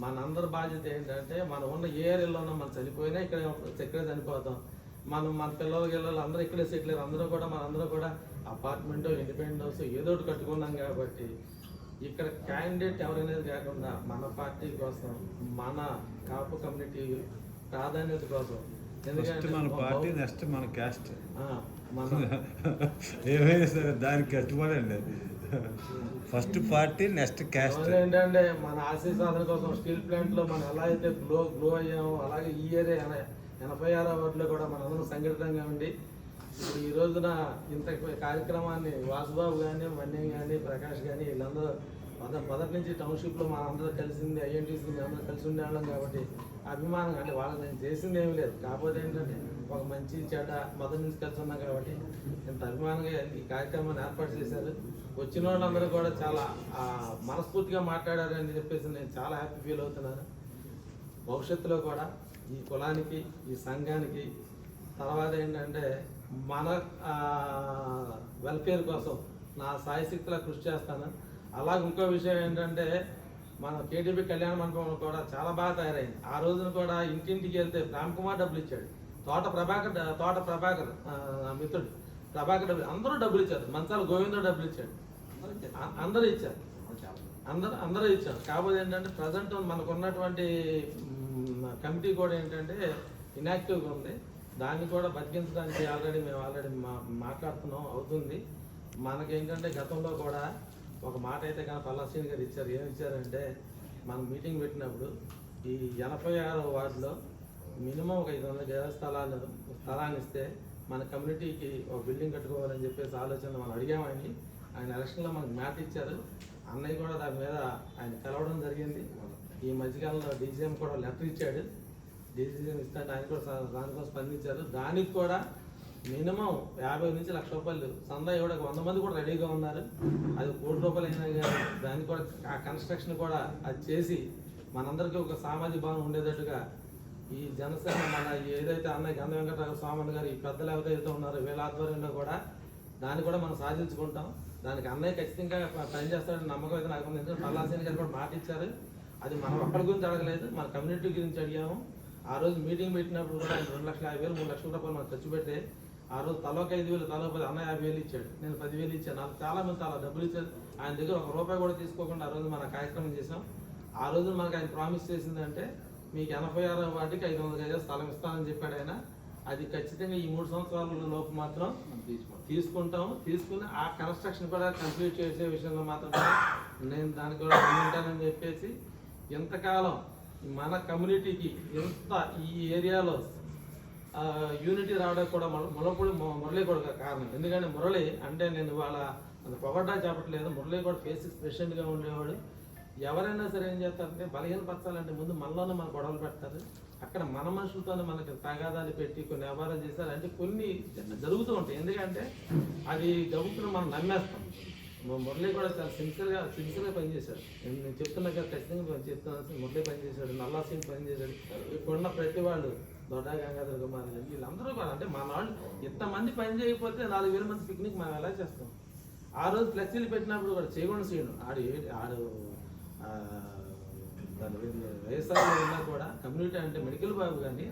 మన అందరి బాధ్యత ఏంటంటే మనం ఉన్న ఏ ఏరియాలోనో మనం చనిపోయినా ఇక్కడే చనిపోతాం. మన పిల్లలు అందరూ ఇక్కడే సెటిల్ అయ్యారు. మనందరూ కూడా అపార్ట్మెంట్, ఇండిపెండెంట్ హౌస్ ఏదో ఒకటి కట్టుకున్నాం కాబట్టి ఇక్కడ క్యాండిడేట్ ఎవరనేది కాకుండా మన పార్టీ కోసం, మన కాపు కమ్యూనిటీ ప్రాధాన్యత కోసం, ఎందుకంటే మన పార్టీ నెక్స్ట్ మన క్యాస్ట్ మన ఏమైనా సరే దానికి కట్టుబడండి. First party next caste. ఏంటంటే మన ఆశయ సాధన కోసం స్టీల్ ప్లాంట్లో మనం ఎలా అయితే గ్లో అయ్యామో అలాగే ఈ ఏరియా 86వ వార్డులో కూడా మనందరం సంఘటితంగా ఉండి ఇప్పుడు ఈ రోజున ఇంత కార్యక్రమాన్ని వాసుబాబు కానీ, వన్యం కానీ, ప్రకాష్ కానీ వీళ్ళందరూ మొదటి నుంచి టౌన్షిప్లో మన అందరూ కలిసింది, ఐఎన్టీసీ అందరూ కలిసి ఉండేవాళ్ళం కాబట్టి అభిమానం. అంటే వాళ్ళకి నేను చేసింది ఏమీ లేదు, కాకపోతే ఏంటంటే ఒక మంచి చెడ్డ మొదటి నుంచి కలిసి ఉన్నాం కాబట్టి ఇంత అభిమానంగా ఈ కార్యక్రమాన్ని ఏర్పాటు చేశారు. వచ్చిన వాళ్ళందరూ కూడా చాలా మనస్ఫూర్తిగా మాట్లాడారని చెప్పేసి నేను చాలా హ్యాపీ ఫీల్ అవుతున్నాను. భవిష్యత్తులో కూడా ఈ కులానికి, ఈ సంఘానికి తర్వాత ఏంటంటే మన వెల్ఫేర్ కోసం నా సాయశక్తిలా కృషి చేస్తాను. అలాగే ఇంకో విషయం ఏంటంటే మన కేటీపీ కళ్యాణ మండపంలో కూడా చాలా బాగా తయారైంది. ఆ రోజున కూడా ఇంటింటికి వెళ్తే రామ్ కుమార్ డబ్బులు ఇచ్చాడు, తోట ప్రభాకర్ మిత్రుడు ప్రభాకర్ డబ్బులు, అందరూ డబ్బులు ఇచ్చారు. మంచాల గోవిందో డబ్బులు ఇచ్చాడు, అందరూ ఇచ్చారు. కాకపోతే ఏంటంటే ప్రజెంట్ మనకు ఉన్నటువంటి కమిటీ కూడా ఏంటంటే ఇన్యాక్టివ్గా ఉంది. దాన్ని కూడా బతికించడానికి ఆల్రెడీ మాట్లాడుతున్నాం, అవుతుంది. మనకేంటంటే గతంలో కూడా ఒక మాట అయితే కానీ పల్లాశ్రీని గారు ఇచ్చారు. ఏమి ఇచ్చారంటే మనం మీటింగ్ పెట్టినప్పుడు ఈ 86వ వార్డులో మినిమం ఒక 500 గజాల స్థలాన్ని ఇస్తే మన కమ్యూనిటీకి ఒక బిల్డింగ్ కట్టుకోవాలని చెప్పేసి ఆలోచన మనం అడిగామని ఆయన ఎలక్షన్లో మనకు మాట ఇచ్చారు. అన్నయ్య కూడా దాని మీద ఆయన కలవడం జరిగింది. ఈ మధ్యకాలంలో డీసీఎం కూడా లెటర్ ఇచ్చాడు. డీసీఎం ఇస్తే ఆయన కూడా దానికోసం స్పందించారు. దానికి కూడా మినిమం 50 నుంచి 1,00,000 రూపాయలు సందా ఇవ్వడానికి 100 మంది కూడా రెడీగా ఉన్నారు. అది 1 కోటి రూపాయలు అయినా కానీ దాన్ని కూడా ఆ కన్స్ట్రక్షన్ కూడా అది చేసి మనందరికీ ఒక సామాజిక భావం ఉండేటట్టుగా ఈ జనసేన మన ఏదైతే అన్నయ్య గంధ వెంకటరావు స్వామి గారు ఈ పెద్దలు ఎవరైతే ఉన్నారో వీళ్ళ ఆధ్వర్యంలో కూడా దాన్ని కూడా మనం సాధించుకుంటాం. దానికి అన్నయ్య ఖచ్చితంగా పనిచేస్తాడని నమ్మకం అయితే నాకు ఉంది. ఎందుకంటే పల్లాసేని గారు కూడా మాట ఇచ్చారు. అది మనం ఒక్కడి గురించి అడగలేదు, మన కమ్యూనిటీ గురించి అడిగాము. ఆ రోజు మీటింగ్ పెట్టినప్పుడు కూడా ఆయన 2,50,000 3,00,000 రూపాయలు మనకు ఖర్చు పెడితే ఆ రోజు తలోకి 5,000 తలో 10 అన్నయ్య 50,000 ఇచ్చాడు, నేను 10,000 ఇచ్చాను. నాకు చాలా మంది చాలా డబ్బులు ఇచ్చారు. ఆయన దగ్గర 1 రూపాయి కూడా తీసుకోకుండా ఆ రోజు మన కార్యక్రమం చేసాం. ఆ రోజు మనకు ఆయన ప్రామిస్ చేసిందంటే మీకు 86వ వాటికి 500 గజాల స్థలం ఇస్తానని చెప్పాడు ఆయన. అది ఖచ్చితంగా ఈ 3 సంవత్సరాల లోపు మాత్రం తీసుకుంటాము. తీసుకుని ఆ కన్స్ట్రక్షన్ కూడా కంప్లీట్ చేసే విషయంలో మాత్రం నేను దానికి కూడా ఉంటానని చెప్పేసి ఎంతకాలం మన కమ్యూనిటీకి ఎంత ఈ ఏరియాలో యూనిటీ రావడానికి కూడా మురళి కూడా కారణం. ఎందుకంటే మురళి అంటే నేను ఇవాళ పొగడ్డా చెప్పట్లేదు, మురళి కూడా ఫేస్ ప్రెసిడెంట్గా ఉండేవాడు. ఎవరైనా సరే ఏం చేస్తారంటే బలహీనపరచాలంటే ముందు మనలోనే మన గొడవలు పెడతారు. అక్కడ మన మనుషులతోనే మనకి తగాదాలు పెట్టి కొన్ని వ్యవహారాలు చేస్తారు. అంటే కొన్ని జరుగుతూ ఉంటాయి. ఎందుకంటే అది గబుక్కును మనం నమ్మేస్తాం. మురళి కూడా చాలా సిన్సియర్గా పనిచేశాడు. నేను చెప్తున్నా కదా, ఖచ్చితంగా చెప్తున్నాను. మురళి పనిచేశాడు, నల్లాసీని పనిచేశాడు. ఇప్పుడున్న ప్రతి వాళ్ళు దొడ్డా గంగాధర కుమార్ వీళ్ళందరూ కూడా అంటే మన వాళ్ళు ఇంతమంది పని చేయకపోతే 4,000 మంది పిక్నిక్ మనం ఎలా చేస్తాం. ఆ రోజు ఫ్లెక్సీలు పెట్టినప్పుడు కూడా చేయకుండా చేయడం ఆడు వైఎస్ఆర్లో ఉన్నా కూడా కమ్యూనిటీ అంటే మెడికల్ బాబు కానీ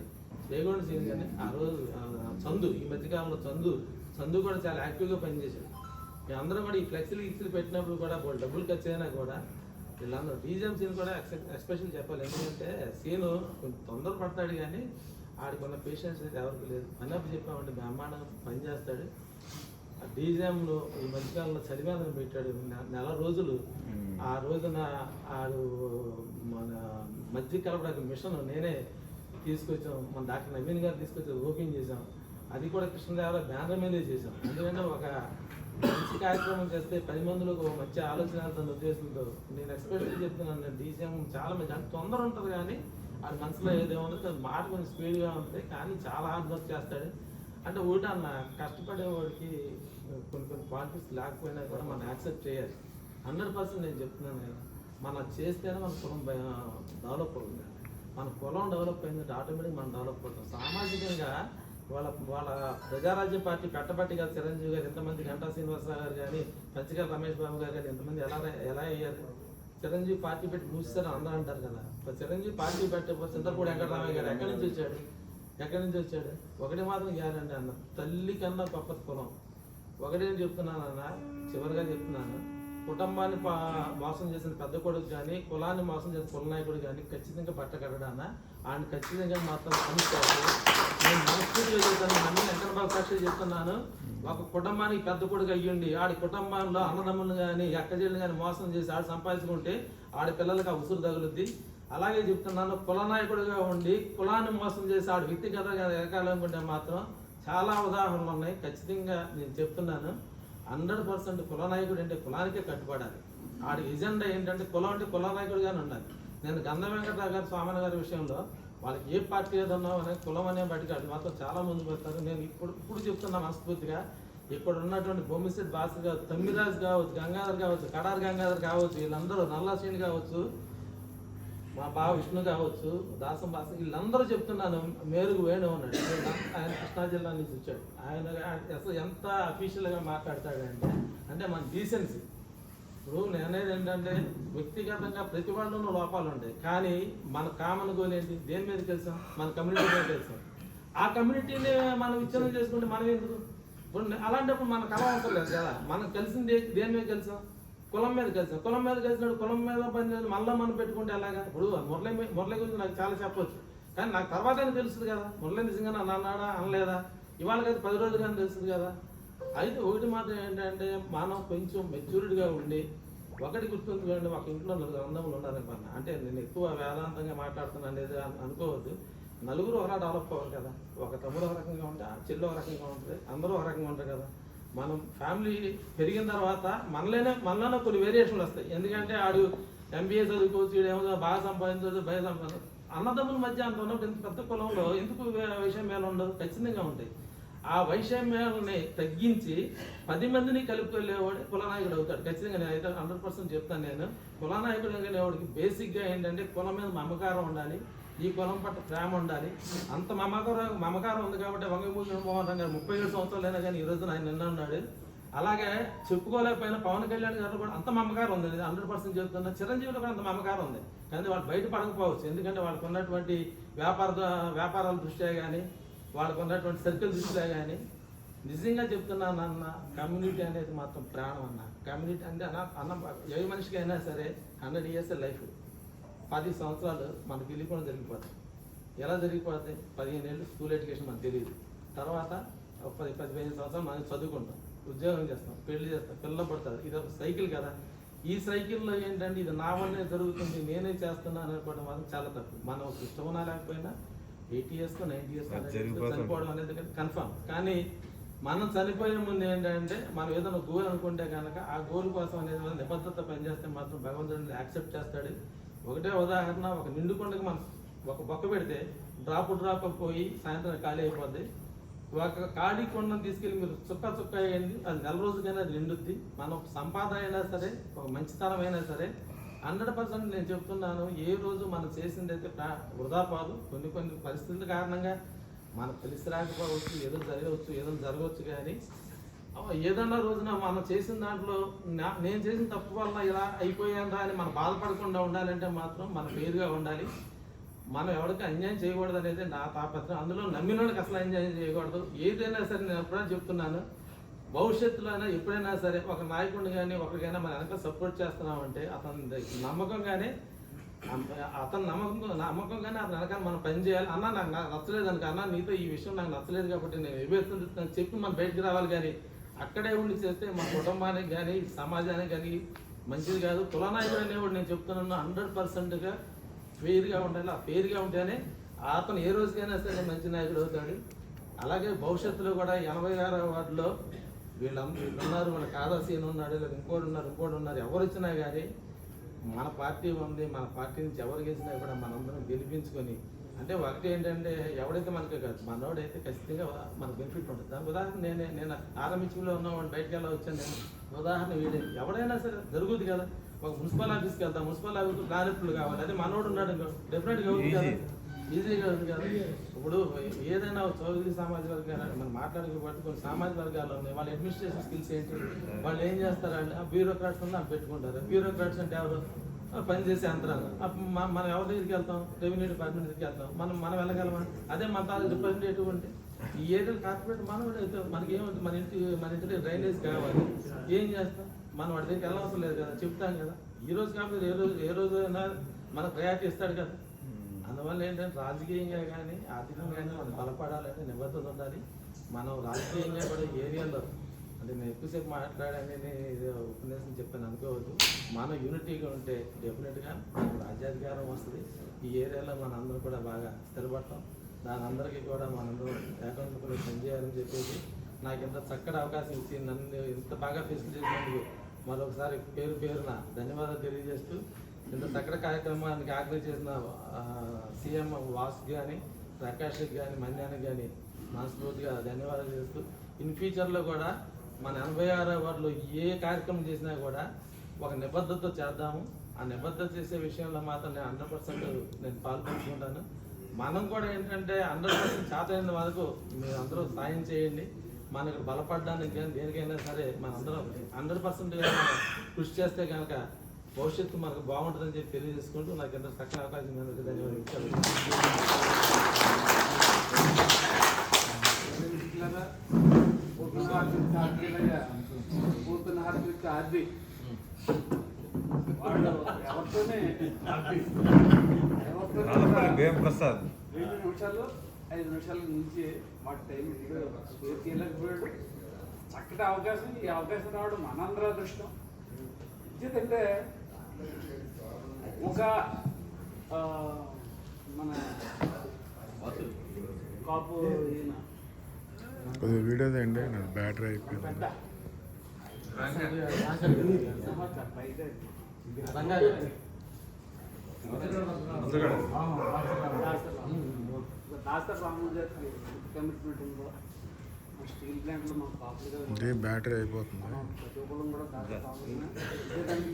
చేయకుండా సీన్ కానీ ఆ రోజు చందు ఈ మధ్యకాలంలో చందు కూడా చాలా యాక్టివ్గా పనిచేశాడు. మేమందరం కూడా ఈ ఫ్లెక్సీలు పెట్టినప్పుడు కూడా డబ్బులు ఖర్చు అయినా కూడా వీళ్ళందరూ డీజీఎం సీన్ కూడా ఎస్పెషల్ చెప్పాలి. ఎందుకంటే సీను కొంచెం తొందర పడతాడు కానీ ఆడికి ఉన్న పేషెన్స్ అయితే ఎవరికి లేదు. అన్నప్పుడు చెప్పామంటే బ్రహ్మాండంగా పనిచేస్తాడు. ఆ డీజీఎంలో ఈ మధ్యకాలంలో చదివాలని పెట్టాడు 4 నెల రోజులు. ఆ రోజున ఆడు మన మధ్య కలపడానికి మిషన్ నేనే తీసుకొచ్చాం. మన డాక్టర్ నవీన్ గారు తీసుకొచ్చి ఓపెన్ చేసాం. అది కూడా కృష్ణదేవరాయ బ్యానర్ మీదే చేసాం. ఎందుకంటే ఒక మంచి కార్యక్రమం చేస్తే 10 మందిలో మంచి ఆలోచన ఉద్దేశంతో నేను ఎక్స్పెషల్లీ చెప్తున్నాను. డీసీఎం చాలా మంచి అంటే తొందర ఉంటుంది కానీ అది మనసులో ఏదేముందో మాట కొంచెం స్పీడ్గా ఉంటుంది కానీ చాలా హార్డ్ వర్క్ చేస్తాడు. అంటే ఒకటి అన్న కష్టపడేవాడికి కొన్ని క్వాలిటీస్ లేకపోయినా కూడా మనం యాక్సెప్ట్ చేయాలి. 100% నేను చెప్తున్నాను కదా, మనం చేస్తేనే మన కులం డెవలప్ అవుతుంది. మన కులం డెవలప్ అయిందంటే ఆటోమేటిక్ మనం డెవలప్ అవుతాం. సామాజికంగా వాళ్ళ ప్రజారాజ్య పార్టీ పెట్టబట్టి గారు చిరంజీవి గారు ఎంతమంది, గంటా శ్రీనివాసరావు గారు కానీ, పంచగారు రమేష్ బాబు గారు కానీ ఎంతమంది ఎలా అయ్యారు. చిరంజీవి పార్టీ పెట్టి మూసేశారు అందరూ అంటారు కదా. చిరంజీవి పార్టీ పెట్టకపోతే చింతపూడి వెంకటరామయ్య గారు ఎక్కడి నుంచి వచ్చాడు? ఒకటి మాత్రం గ్యారంటీ అన్న, తల్లి కన్నా గొప్ప కులం. ఒకటేం చెప్తున్నాను అన్న, చివరిగా చెప్తున్నాను, కుటుంబాన్ని మోసం చేసిన పెద్ద కొడుకు కానీ, కులాన్ని మోసం చేసిన కుల నాయకుడు కానీ ఖచ్చితంగా పట్టకట్టడాన ఆయన ఖచ్చితంగా మాత్రం పనిచేయాలి. నేను మనస్ఫూర్తిగా చెప్తాను, నన్ను వెంకటబాబు సాక్షి చెప్తున్నాను. ఒక కుటుంబానికి పెద్ద కొడుకు అయ్యుండి ఆడి కుటుంబాల్లో అన్నదమ్ములు కానీ అక్కజీళ్ళు కానీ మోసం చేసి ఆడు సంపాదించుకుంటే ఆడి పిల్లలకి ఆ ఉసురు తగులుద్ది. అలాగే చెప్తున్నాను, కుల నాయకుడిగా ఉండి కులాన్ని మోసం చేసి ఆడు వ్యక్తిగతంగా ఎదగాలనుకుంటే మాత్రం చాలా ఉదాహరణలు ఉన్నాయి. ఖచ్చితంగా నేను చెప్తున్నాను, 100% కుల నాయకుడు అంటే కులానికే కట్టుబడాలి. ఆడి ఎజెండా ఏంటంటే కులం అంటే కుల నాయకుడిగానే ఉండాలి. నేను గంధ వెంకటరావు గారు స్వామి గారి విషయంలో వాళ్ళకి ఏ పార్టీ ఏదన్నా అనే కులం అనే బయటకు అది మాత్రం చాలా ముందుకు వస్తారు. నేను ఇప్పుడు చెప్తున్నా మనస్ఫూర్తిగా, ఇక్కడ ఉన్నటువంటి బొమ్మిశెట్టి భాస్కర్ కావచ్చు, తమ్మిరాజు కావచ్చు, గంగాధర్ కావచ్చు, కడారి గంగాధర్ కావచ్చు, వీళ్ళందరూ నల్లశ్రేణి కావచ్చు, మా బావ విష్ణు కావచ్చు, దాసం భాస్కర్, వీళ్ళందరూ చెప్తున్నాను. మేరుగు వేణు ఉన్నాడు, ఆయన కృష్ణా జిల్లా నుంచి వచ్చాడు. ఆయన అసలు ఎంత అఫీషియల్గా మాట్లాడతాడంటే అంటే మన డీసెన్సీ. ఇప్పుడు నేనేది ఏంటంటే వ్యక్తిగతంగా ప్రతి వాళ్ళలోనూ లోపాలు ఉంటాయి, కానీ మన కామన్ గోల్ ఏంటి? దేని మీద కలిసాం? మన కమ్యూనిటీ మీద కలిసాం. ఆ కమ్యూనిటీని మనం విచ్ఛిన్నం చేసుకుంటే మనం ఎందుకు? ఇప్పుడు అలాంటప్పుడు మన కళ అవసరం లేదు కదా. మనం కలిసింది దేని మీద కలిసాం? కులం మీద కలిసాం. కులం మీద కలిసినప్పుడు కులం మీద పని మళ్ళీ మనం పెట్టుకుంటే ఎలాగా? ఇప్పుడు మురళి గురించి నాకు చాలా చెప్పవచ్చు, కానీ నాకు తర్వాత తెలుస్తుంది కదా మురళి నిజంగా నన్ను అన్నాడా అనలేదా, ఇవాళ కదా 10 రోజులు కానీ తెలుస్తుంది కదా. అయితే ఒకటి మాత్రం ఏంటంటే మనం కొంచెం మెచ్యూరిటీగా ఉండి, ఒకటి గుర్తుంచుకోండి, ఒక ఇంట్లో 4 అందములు ఉండాలని పన్న అంటే నేను ఎక్కువ వేదాంతంగా మాట్లాడుతున్నాను అనేది అనుకోవద్దు. నలుగురు ఒకలా డెవలప్ అవ్వాలి కదా. ఒక తమ్ముడు ఒక రకంగా ఉంటే చెల్లి ఒక రకంగా ఉంటుంది, అందరూ ఒక రకంగా ఉంటారు కదా. మనం ఫ్యామిలీ పెరిగిన తర్వాత మనలోనే కొన్ని వేరియేషన్లు వస్తాయి. ఎందుకంటే ఆడు ఎంబీఏ చదువుకోవచ్చు, ఏమో బాగా సంపాదించవచ్చు, భయ సంపాదించవచ్చు. అన్నదమ్ముల మధ్య అంత ఉన్నప్పుడు ఇంత పెద్ద కులంలో ఎందుకు వైషమ్యాలు ఉండవు? ఖచ్చితంగా ఉంటాయి. ఆ వైషమ్యాలని తగ్గించి 10 మందిని కలుపుకెళ్ళేవాడు కులనాయకుడు అవుతాడు. ఖచ్చితంగా నేను అయితే 100% చెప్తాను. నేను కులనాయకుడు అనేవాడికి బేసిక్గా ఏంటంటే కులం మీద మమకారం ఉండాలి, ఈ కులం పట్ల ప్రేమ ఉండాలి. అంత మమకారం ఉంది కాబట్టి వంగమూలి మోహన్ గారు 37 సంవత్సరాలు అయినా కానీ ఈ రోజున ఆయన నిన్న ఉన్నాడు. అలాగే చెప్పుకోలేకపోయినా పవన్ కళ్యాణ్ గారు కూడా అంత మమకారం ఉంది. 100% చెప్తున్నా. చిరంజీవిలో కూడా అంత మమకారం ఉంది, కానీ వాళ్ళు బయట పడకపోవచ్చు. ఎందుకంటే వాళ్ళకు ఉన్నటువంటి వ్యాపారాల దృష్ట్యా కానీ, వాళ్ళకు ఉన్నటువంటి సర్కిల్ దృష్ట్యా కానీ. నిజంగా చెప్తున్నాను అన్న, కమ్యూనిటీ అనేది మాత్రం ప్రాణం అన్న. కమ్యూనిటీ అంటే అన్న ఏ మనిషికి అయినా సరే 100 years లైఫ్. 10 సంవత్సరాలు మనకు తెలియకుండా జరిగిపోతాయి. ఎలా జరిగిపోతాయి? 15 ఏళ్ళు స్కూల్ ఎడ్యుకేషన్ మనకు తెలియదు. తర్వాత 10-15 సంవత్సరాలు మనం చదువుకుంటాం, ఉద్యోగం చేస్తాం, పెళ్లి చేస్తాం, పిల్లలు పడతారు. ఇది ఒక సైకిల్ కదా. ఈ సైకిల్లో ఏంటంటే ఇది నా వల్లనే జరుగుతుంది, నేనే చేస్తున్నాను అనుకోవడం మాత్రం చాలా తప్పు. మనం ఇష్టమన్నా లేకపోయినా 80 years 90 years చనిపోవడం అనేది కన్ఫర్మ్. కానీ మనం చనిపోయే ముందు ఏంటంటే మనం ఏదైనా గోల్ అనుకుంటే కనుక ఆ గోల్ కోసం అనేది నిబద్ధత పనిచేస్తే మాత్రం భగవంతుడిని యాక్సెప్ట్ చేస్తాడు. ఒకటే ఉదాహరణ, ఒక నిండుకొండకి మనం ఒక బొక్క పెడితే డ్రాప్ పోయి సాయంత్రం ఖాళీ అయిపోద్ది. ఒక ఖాళీ కొండను తీసుకెళ్ళి మీరు చుక్క అయ్యింది, అది 4 రోజులైనా అది నిండుద్ది. మనం సంపాదన అయినా సరే, ఒక మంచితనం అయినా సరే 100% నేను చెప్తున్నాను, ఏ రోజు మనం చేసింది అయితే వృధా పోదు. కొన్ని పరిస్థితుల కారణంగా మనకు తెలిసి రాకపోవచ్చు, ఏదో జరగవచ్చు, కానీ ఏదన్నా రోజున మనం చేసిన దాంట్లో నేను చేసిన తప్పు వల్ల ఇలా అయిపోయాను అని మనం బాధపడకుండా ఉండాలంటే మాత్రం మన పేరుగా ఉండాలి. మనం ఎవరికి అన్యాయం చేయకూడదు అనేది నా తాపత్రం. అందులో నమ్మిన వాళ్ళకి అసలు అన్యాయం చేయకూడదు. ఏదైనా సరే నేను ఎప్పుడైనా చెప్తున్నాను, భవిష్యత్తులో అయినా ఎప్పుడైనా సరే ఒక నాయకుడిని కానీ ఒకరికైనా మనం వెనక సపోర్ట్ చేస్తున్నామంటే అతని నమ్మకంగానే అతని నమ్మకంగానే అతని వెనక మనం పని చేయాలి. అన్న నాకు నచ్చలేదు అనుకో, అన్న నీతో ఈ విషయం నాకు నచ్చలేదు కాబట్టి నేను విభేదిస్తున్నాను చెప్పి మనం బయటకు రావాలి. కానీ అక్కడే ఉండి చేస్తే మన కుటుంబానికి కానీ సమాజానికి కానీ మంచిది కాదు. కులనాయకుడు అనేవాడు నేను చెప్తున్నాను 100%గా ఫెయిర్గా ఉండాలి. ఆ ఫెయిర్గా ఉంటేనే అతను ఏ రోజుకైనా సరే మంచి నాయకుడు అవుతాడు. అలాగే భవిష్యత్తులో కూడా 86వ వార్డులో వీళ్ళు ఉన్నారు, వాళ్ళ కాదాసీన్ ఉన్నాడు, లేదా ఇంకోటి ఉన్నారు. ఎవరు వచ్చినా కానీ మన పార్టీ ఉంది, మన పార్టీ నుంచి ఎవరు గెలిచినా కూడా మనందరం గెలిపించుకొని, అంటే ఒకటి ఏంటంటే ఎవడైతే మనకి కాదు, మనోడైతే ఖచ్చితంగా మనకు బెనిఫిట్ ఉంటుంది. దాని ఉదాహరణ నేను ఆరంభించులో ఉన్నవాడిని బయటకు వెళ్ళి వచ్చాను. నేను ఉదాహరణ వీడే ఎవడైనా సరే జరుగుతుంది కదా. ఒక మున్సిపల్ ఆఫీస్కి వెళ్తాం, మున్సిపల్ ఆఫీస్కి ప్లానెట్లు కావాలి, అదే మనోడు ఉన్నాడు డెఫినెట్గా అవుతుంది కదా, ఈజీగా అవుతుంది కదా. ఇప్పుడు ఏదైనా చౌదరి సామాజిక వర్గాలు మనం మాట్లాడకపోతే కొన్ని సామాజిక వర్గాలు ఉన్నాయి, వాళ్ళ అడ్మినిస్ట్రేషన్ స్కిల్స్ ఏంటి, వాళ్ళు ఏం చేస్తారు అంటే బ్యూరోక్రాట్స్ అని పెట్టుకుంటారు. బ్యూరోక్రాట్స్ అంటే ఎవరు? పని చేసే యంత్రాంగం. అప్పుడు మనం ఎవరి దగ్గరికి వెళ్తాం? రెవెన్యూ డిపార్ట్మెంట్ దగ్గరికి వెళ్తాం. మనం వెళ్ళగలమా? అదే మన తాలూకు రిప్రజెంటేటివ్ అంటే ఈ ఏరియాలో కార్పొరేట్ మనం మనకి ఏమంటే మన ఇంటిలో డ్రైనేజ్ కావాలి, ఏం చేస్తాం? మనం వాడి దగ్గరికి వెళ్ళవసరం లేదు కదా, చెప్తాం కదా. ఈ రోజు కాకపోతే ఏ రోజైనా మనకు ప్రయారిటీ ఇస్తాడు కదా. అందువల్ల ఏంటంటే రాజకీయంగా కానీ ఆర్థికంగా కానీ మనం బలపడాలంటే నిబద్ధత ఉండాలి. మనం రాజకీయంగా కూడా ఏరియాలో అంటే నేను ఎక్కువసేపు మాట్లాడాలని ఇది ఉపన్యాసం చెప్పాను అనుకోవద్దు. మనం యూనిటీగా ఉంటే డెఫినెట్గా మనకు రాజ్యాధికారం వస్తుంది. ఈ ఏరియాలో మన అందరూ కూడా బాగా స్థిరపడతాం. దాని అందరికీ కూడా మనందరం ఏకాంత కూడా పనిచేయాలని చెప్పేసి నాకు ఇంత చక్కటి అవకాశం ఇచ్చి నన్ను ఇంత బాగా ఫెసిలిటీ చేసినందుకు మరొకసారి పేరున ధన్యవాదాలు తెలియజేస్తూ, ఇంత చక్కటి కార్యక్రమానికి ఆర్గనైజ్ చేసిన సీఎం వాసు కానీ, ప్రకాష్కి కానీ, మన్యానికి కానీ మనస్ఫూర్తిగా ధన్యవాదాలు చేస్తూ, ఇన్ ఫ్యూచర్లో కూడా మన 86వ వార్డులో ఏ కార్యక్రమం చేసినా కూడా ఒక నిబద్ధతతో చేద్దాము. ఆ నిబద్ధత చేసే విషయంలో మాత్రం నేను 100% పాల్పంచుకుంటాను. మనం కూడా ఏంటంటే 100% చేతనైన వరకు మీరు అందరూ సాయం చేయండి. మనకు బలపడడానికి కానీ దేనికైనా సరే మనందరం 100% కృషి చేస్తే కనుక భవిష్యత్తు మనకు బాగుంటుందని చెప్పి తెలియజేసుకుంటూ నాకు ఎంత చక్కని అవకాశం ఇచ్చినందుకు ధన్యవాదాలు. పూర్తి హార్దిక ఆర్ది వాళ్ళు ఎవరితోనే ప్రసాద్ 5 నిమిషాల నుంచి వాటి టైం వెళ్ళకపోయాడు. చక్కటి అవకాశం, ఈ అవకాశం రావడం మనందరూ అదృష్టం. ఎందుకంటే ఒక మన కాపు ఈయన కొద్దిగా వీడియో తీయండి, నాకు బ్యాటరీ అయిపోయింది. దాసర్ రామోజీ కమిట్మెంట్ ఉందో స్టీల్ ప్లాంట్లో మాకు కాపులుగా అంటే బ్యాటరీ అయిపోతుంది. ప్రతి ఒక్కరు కూడా దాసర్ రామోజీ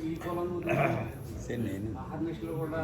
ఈ కులం 6 నిమిషాలు కూడా